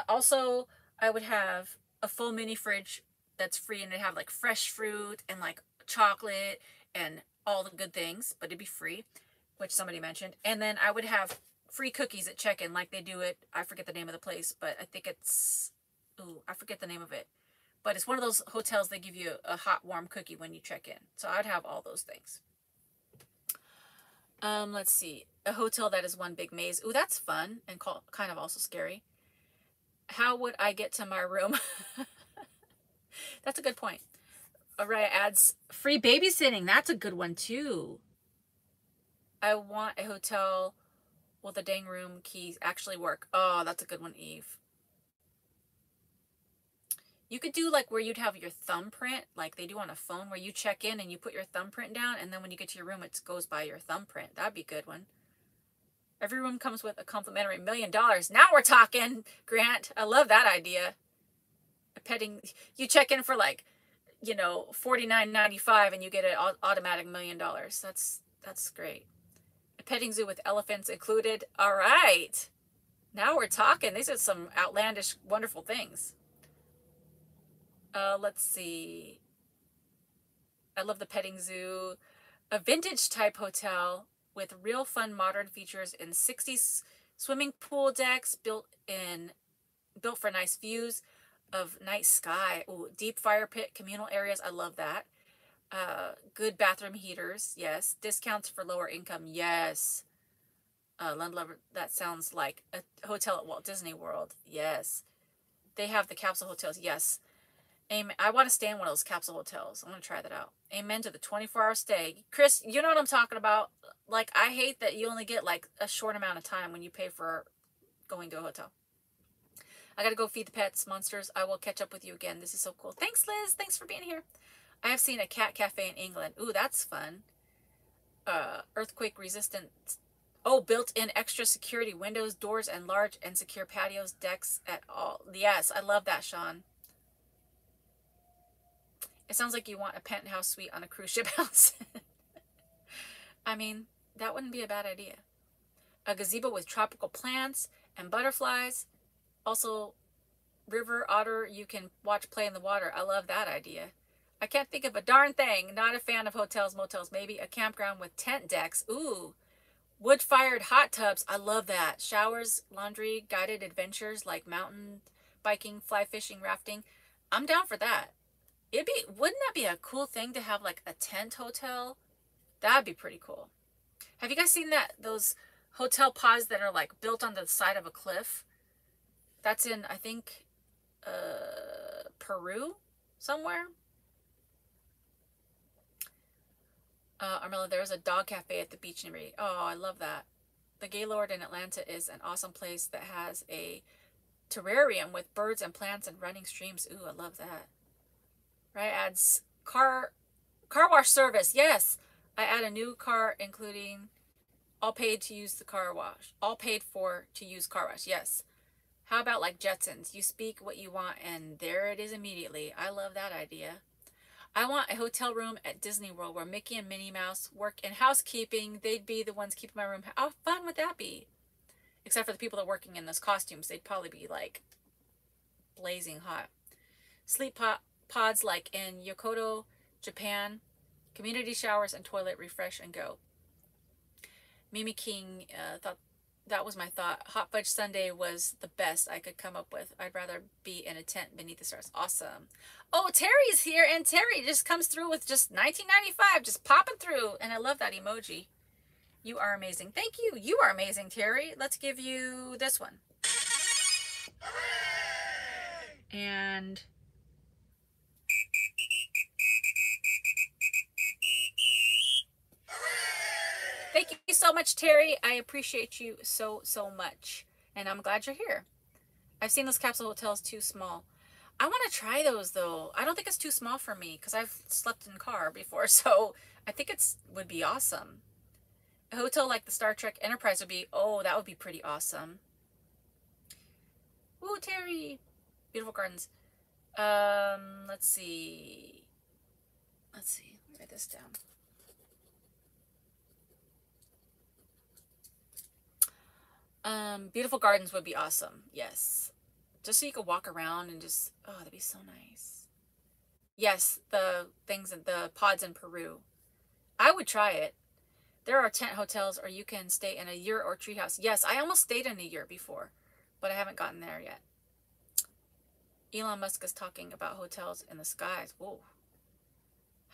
Also, I would have a full mini fridge that's free, and it'd have like fresh fruit and like chocolate and all the good things, but it'd be free, which somebody mentioned. And then I would have free cookies at check-in like they do it. I forget the name of the place, but I think it's, I forget the name of it. But it's one of those hotels that give you a hot, warm cookie when you check in. So I'd have all those things. Let's see. A hotel that is one big maze. Ooh, that's fun and kind of also scary. How would I get to my room? That's a good point. Araya adds free babysitting. That's a good one too. I want a hotel will the dang room keys actually work? Oh, that's a good one, Eve. You could do like where you'd have your thumbprint, like they do on a phone, where you check in and you put your thumbprint down, and then when you get to your room, it goes by your thumbprint. That'd be a good one. Every room comes with a complimentary $1 million. Now we're talking, Grant. I love that idea. A petting, you check in for like, you know, $49.95 and you get an automatic $1 million. That's great. A petting zoo with elephants included. All right. Now we're talking. These are some outlandish, wonderful things. Let's see. I love the petting zoo. A vintage type hotel with real fun modern features in 60s swimming pool decks built for nice views of night sky. Ooh, deep fire pit, communal areas. I love that. Good bathroom heaters. Yes. Discounts for lower income. Yes. Landlover, that sounds like a hotel at Walt Disney World. Yes. They have the capsule hotels. Yes. Amen. I want to stay in one of those capsule hotels. I want to try that out. Amen to the 24-hour stay. Chris, you know what I'm talking about. Like, I hate that you only get like a short amount of time when you pay for going to a hotel. I got to go feed the pets, monsters. I will catch up with you again. This is so cool. Thanks, Liz. Thanks for being here. I have seen a cat cafe in England. Ooh, that's fun. Earthquake resistant. Oh, built-in extra security windows, doors, and large and secure patios, decks at all. Yes, I love that, Sean. It sounds like you want a penthouse suite on a cruise ship house. I mean, that wouldn't be a bad idea. A gazebo with tropical plants and butterflies. Also, river otter you can watch play in the water. I love that idea. I can't think of a darn thing. Not a fan of hotels, motels. Maybe a campground with tent decks. Ooh. Wood-fired hot tubs. I love that. Showers, laundry, guided adventures like mountain biking, fly fishing, rafting. I'm down for that. Wouldn't that be a cool thing to have like a tent hotel? That'd be pretty cool. Have you guys seen those hotel pods that are like built on the side of a cliff? That's in, I think, Peru somewhere. Armella, there's a dog cafe at the beach near me. Oh, I love that. The Gaylord in Atlanta is an awesome place that has a terrarium with birds and plants and running streams. Ooh, I love that. Right, adds car wash service. Yes, I add a new car, including all paid to use the car wash. All paid for to use car wash. Yes. How about like Jetsons? You speak what you want, and there it is immediately. I love that idea. I want a hotel room at Disney World where Mickey and Minnie Mouse work in housekeeping. They'd be the ones keeping my room. How fun would that be? Except for the people that are working in those costumes. They'd probably be like blazing hot. Sleep pods like in Yokoto, Japan. Community showers and toilet refresh and go. Mimi King thought that was my thought. Hot fudge sundae was the best I could come up with. I'd rather be in a tent beneath the stars. Awesome. Oh, Terry's here, and Terry just comes through with just 1995, just popping through. And I love that emoji. You are amazing. Thank you. You are amazing, Terry. Let's give you this one. And thank you so much, Terry. I appreciate you so, so much. And I'm glad you're here. I've seen those capsule hotels too small. I want to try those though. I don't think it's too small for me because I've slept in a car before. So I think would be awesome. A hotel like the Star Trek Enterprise would be, oh, that would be pretty awesome. Ooh, Terry. Beautiful gardens. Let's see. Let me write this down. Beautiful gardens would be awesome. Yes. Just so you could walk around and just, oh, that'd be so nice. Yes, the things, the pods in Peru. I would try it. There are tent hotels, or you can stay in a yurt or treehouse. Yes, I almost stayed in a yurt before, but I haven't gotten there yet. Elon Musk is talking about hotels in the skies. Whoa.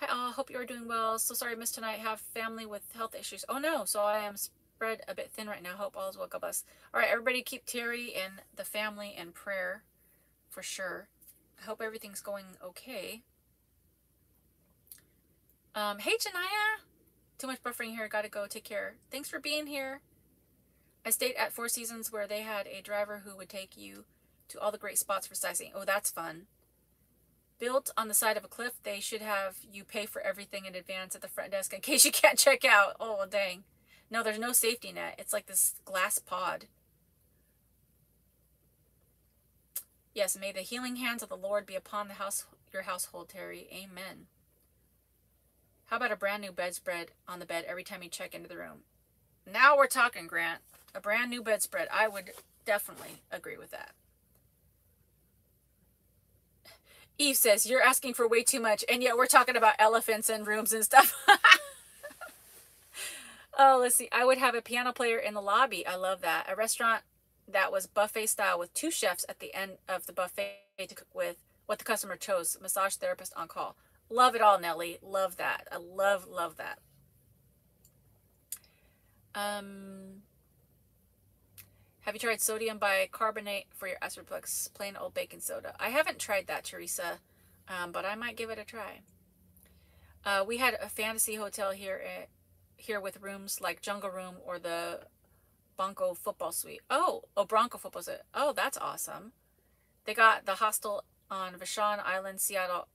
Hi all, hope you are doing well. So sorry I missed tonight. Have family with health issues. Oh no, so I am spread a bit thin right now. Hope all is well. God bless. All right, everybody keep Terry and the family in prayer for sure. I hope everything's going okay. Hey Janaya. Too much buffering here. Gotta go. Take care. Thanks for being here. I stayed at Four Seasons where they had a driver who would take you to all the great spots for sightseeing. Oh, that's fun. Built on the side of a cliff, they should have you pay for everything in advance at the front desk in case you can't check out. Oh, dang. No, there's no safety net. It's like this glass pod. Yes, may the healing hands of the Lord be upon your household, Terry. Amen. How about a brand new bedspread on the bed every time you check into the room? Now we're talking, Grant. A brand new bedspread. I would definitely agree with that. Eve says, you're asking for way too much, and yet we're talking about elephants and rooms and stuff. Oh, let's see. I would have a piano player in the lobby. I love that. A restaurant that was buffet style with 2 chefs at the end of the buffet to cook with what the customer chose. Massage therapist on call. Love it all, Nelly. Love that. I love that. Have you tried sodium bicarbonate for your acid reflux? Plain old baking soda. I haven't tried that, Teresa, but I might give it a try. We had a fantasy hotel here with rooms like Jungle Room or the Bronco Football Suite. Oh, Bronco Football Suite. Oh, that's awesome. They got the hostel on Vashon Island, Seattle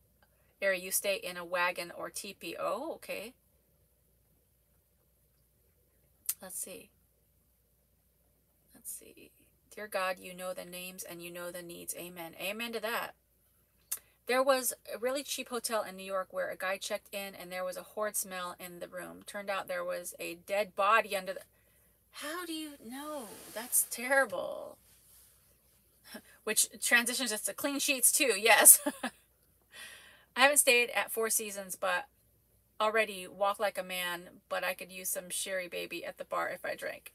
area. You stay in a wagon or teepee. Oh, okay. Let's see. Dear God, you know the names and you know the needs. Amen. Amen to that. There was a really cheap hotel in New York where a guy checked in and there was a horrid smell in the room. Turned out there was a dead body under the... How do you know? That's terrible. Which transitions us to clean sheets too. Yes. I haven't stayed at Four Seasons, but already walk like a man, but I could use some sherry baby at the bar if I drank.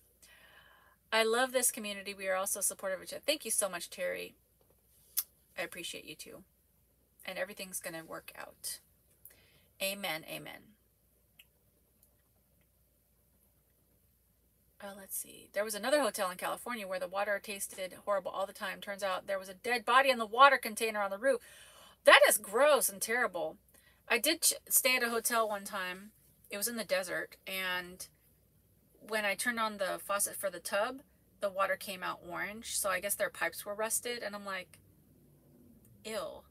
I love this community. We are also supportive of each other. Thank you so much, Terry. I appreciate you too. And everything's going to work out. Amen. Amen. Let's see. There was another hotel in California where the water tasted horrible all the time. Turns out there was a dead body in the water container on the roof. That is gross and terrible. I did stay at a hotel one time. It was in the desert, and when I turned on the faucet for the tub, the water came out orange. So I guess their pipes were rusted, and I'm like, ew.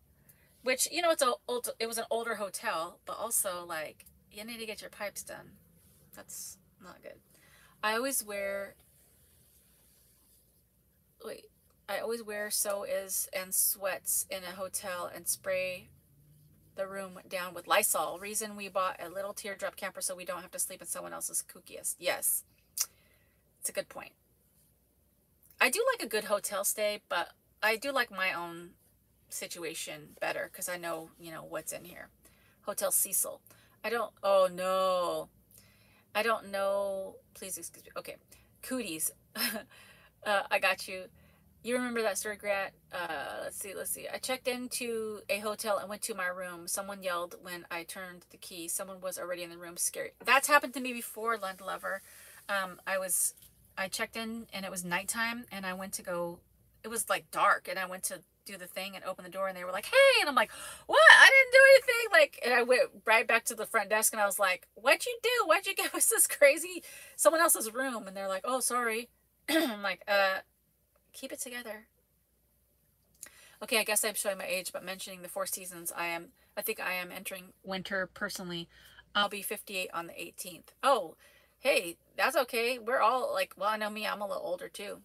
Which, you know, it was an older hotel, but also like, you need to get your pipes done. That's not good. I always wear so-is and sweats in a hotel and spray the room down with Lysol. Reason we bought a little teardrop camper so we don't have to sleep in someone else's kookiest. Yes. It's a good point. I do like a good hotel stay, but I do like my own situation better because I know, you know, what's in here. Hotel Cecil. Oh no. I don't know. Please excuse me. Okay. Cooties. I got you. You remember that story, Grant? Let's see. I checked into a hotel and went to my room. Someone yelled when I turned the key. Someone was already in the room. Scary. That's happened to me before, Land Lover. I checked in and it was nighttime and I went to go, it was like dark and I went to do the thing and open the door and they were like, hey, and I'm like, what? I didn't do anything. Like, and I went right back to the front desk and I was like, what'd you do? Why'd you give us this crazy, someone else's room? And they're like, oh, sorry. I'm like, keep it together. Okay, I guess I'm showing my age, but mentioning the 4 seasons, I think I am entering winter personally. I'll be 58 on the 18th. Oh, hey, that's okay. We're all like, well, I know me, I'm a little older too.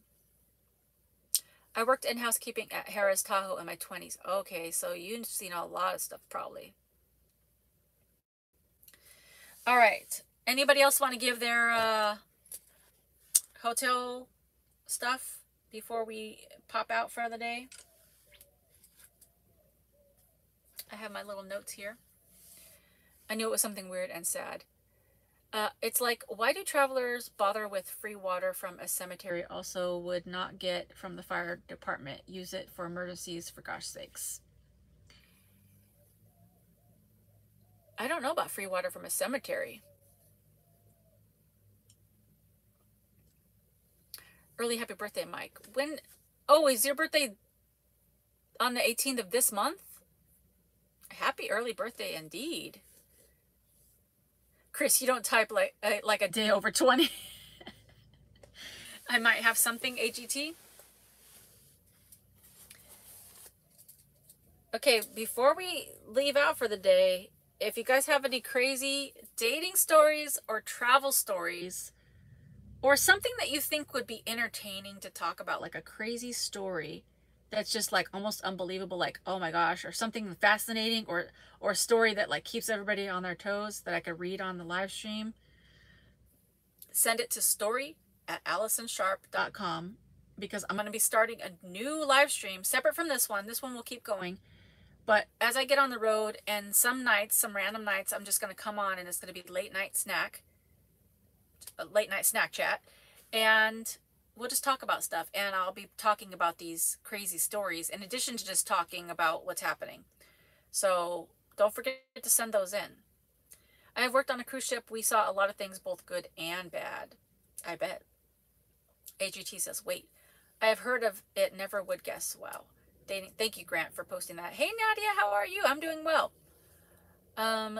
I worked in housekeeping at Harrah's Tahoe in my 20s. Okay, so you've seen a lot of stuff probably. All right. Anybody else want to give their hotel stuff before we pop out for the day? I have my little notes here. I knew it was something weird and sad. It's like, why do travelers bother with free water from a cemetery? Also would not get from the fire department. Use it for emergencies, for gosh sakes. I don't know about free water from a cemetery. Early happy birthday, Mike. When? Oh, is your birthday on the 18th of this month? Happy early birthday indeed. Chris, you don't type like a day over 20. I might have something, AGT. Okay, before we leave out for the day, if you guys have any crazy dating stories or travel stories, or something that you think would be entertaining to talk about, like a crazy story that's just like almost unbelievable, like, oh my gosh, or something fascinating, or a story that like keeps everybody on their toes that I could read on the live stream, send it to story@AllisonSharpe.com, because I'm going to be starting a new live stream separate from this one. This one will keep going. But as I get on the road, and some nights, some random nights, I'm just going to come on and it's going to be late night snack chat. And we'll just talk about stuff. And I'll be talking about these crazy stories in addition to just talking about what's happening. So don't forget to send those in. I have worked on a cruise ship. We saw a lot of things, both good and bad. I bet. AGT says, wait, I have heard of it, never would guess. Wow. Dating. Thank you, Grant, for posting that. Hey, Nadia, how are you? I'm doing well.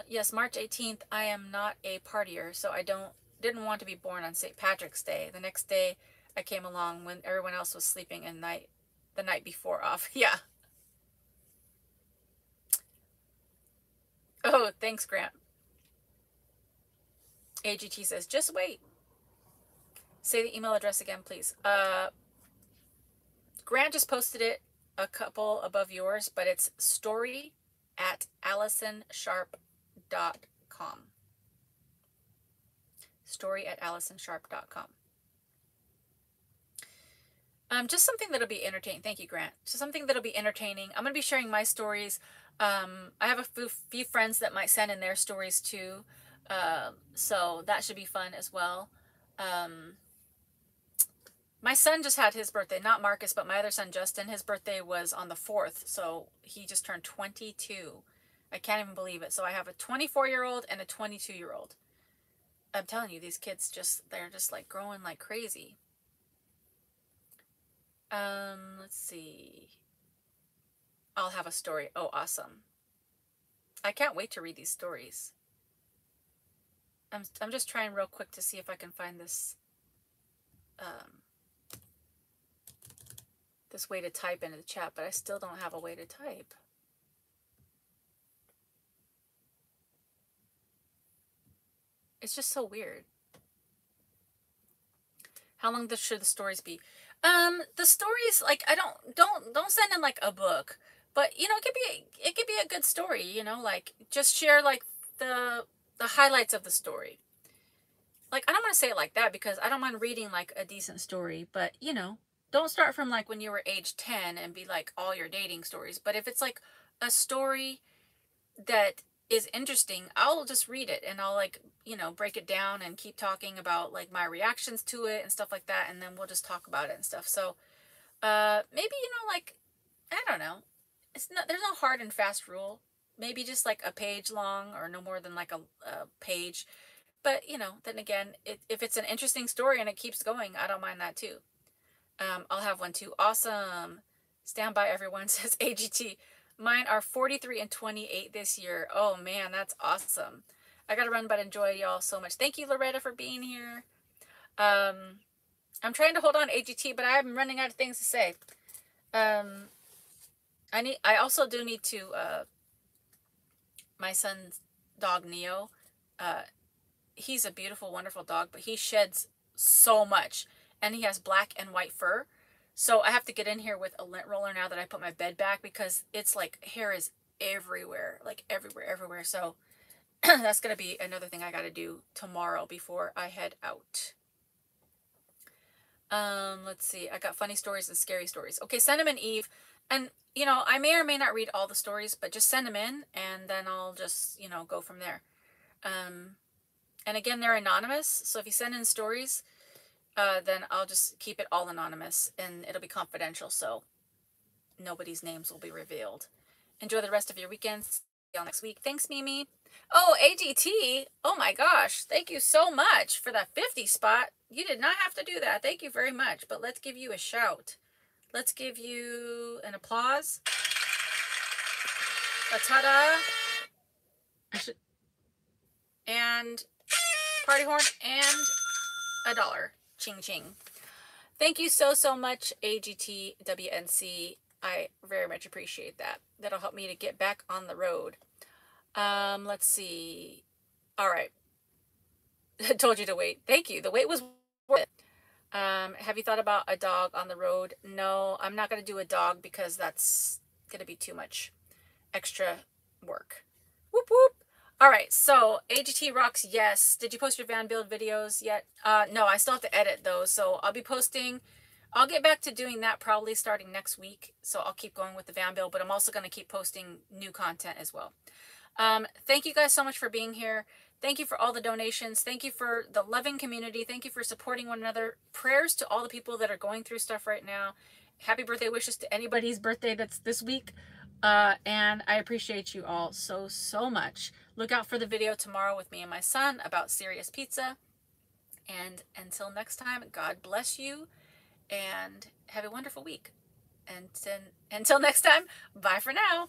Yes, March 18th, I am not a partier, so I didn't want to be born on St. Patrick's Day. The next day, I came along when everyone else was sleeping and the night before off. Yeah. Oh, thanks, Grant. AGT says, just wait. Say the email address again, please. Grant just posted it a couple above yours, but it's story@AllisonSharpe.com. Story@AllisonSharpe.com. Just something that'll be entertaining. Thank you, Grant. Just something that'll be entertaining. I'm going to be sharing my stories. I have a few friends that might send in their stories too. So that should be fun as well. My son just had his birthday, not Marcus, but my other son, Justin. His birthday was on the 4th, so he just turned 22. I can't even believe it. So I have a 24-year-old and a 22-year-old. I'm telling you, these kids they're just like growing like crazy. Let's see. I'll have a story. Oh, awesome. I can't wait to read these stories. I'm just trying real quick to see if I can find this this way to type into the chat, but I still don't have a way to type. It's just so weird. How long should the stories be? The stories, like, I don't send in like a book, but you know, it could be a good story, you know, like just share like the highlights of the story. Like, I don't want to say it like that because I don't mind reading like a decent story, but you know, don't start from like when you were age 10 and be like all your dating stories. But if it's like a story that is interesting, I'll just read it and I'll like, you know, break it down and keep talking about like my reactions to it and stuff like that. And then we'll just talk about it and stuff. So, maybe, you know, like, I don't know. There's no hard and fast rule. Maybe just like a page long or no more than like a page. But, you know, then again, if it's an interesting story and it keeps going, I don't mind that too. I'll have one too. Awesome. Stand by, everyone, says AGT. Mine are 43 and 28 this year. Oh, man, that's awesome. I got to run, but enjoy y'all so much. Thank you, Loretta, for being here. I'm trying to hold on, AGT, but I'm running out of things to say. I also do need to, my son's dog, Neo, he's a beautiful, wonderful dog, but he sheds so much, and he has black and white fur. So I have to get in here with a lint roller now that I put my bed back, because it's like hair is everywhere, like everywhere. So that's going to be another thing I got to do tomorrow before I head out. Let's see. I got funny stories and scary stories. Okay, send them in, Eve. And, you know, I may or may not read all the stories, but just send them in, and then I'll just, you know, go from there. And again, they're anonymous. So if you send in stories, then I'll just keep it all anonymous, and it'll be confidential. So nobody's names will be revealed. Enjoy the rest of your weekends. See y'all next week. Thanks, Mimi. Oh, AGT. Oh my gosh. Thank you so much for that 50 spot. You did not have to do that. Thank you very much. But let's give you a shout. Let's give you an applause. A ta-da. And party horn and $1. Ching ching. Thank you so much, AGTWNC. I very much appreciate that. That'll help me to get back on the road. Let's see. All right. I told you to wait. Thank you. The wait was worth it. Have you thought about a dog on the road? No, I'm not going to do a dog because that's going to be too much extra work. Whoop whoop. All right, so AGT rocks, yes. Did you post your van build videos yet? No, I still have to edit those. So I'll be posting. I'll get back to doing that probably starting next week. So I'll keep going with the van build, but I'm also going to keep posting new content as well. Thank you guys so much for being here. Thank you for all the donations. Thank you for the loving community. Thank you for supporting one another. Prayers to all the people that are going through stuff right now. Happy birthday wishes to anybody's birthday that's this week. And I appreciate you all so much. Look out for the video tomorrow with me and my son about serious pizza. And until next time, God bless you and have a wonderful week. And until next time, bye for now.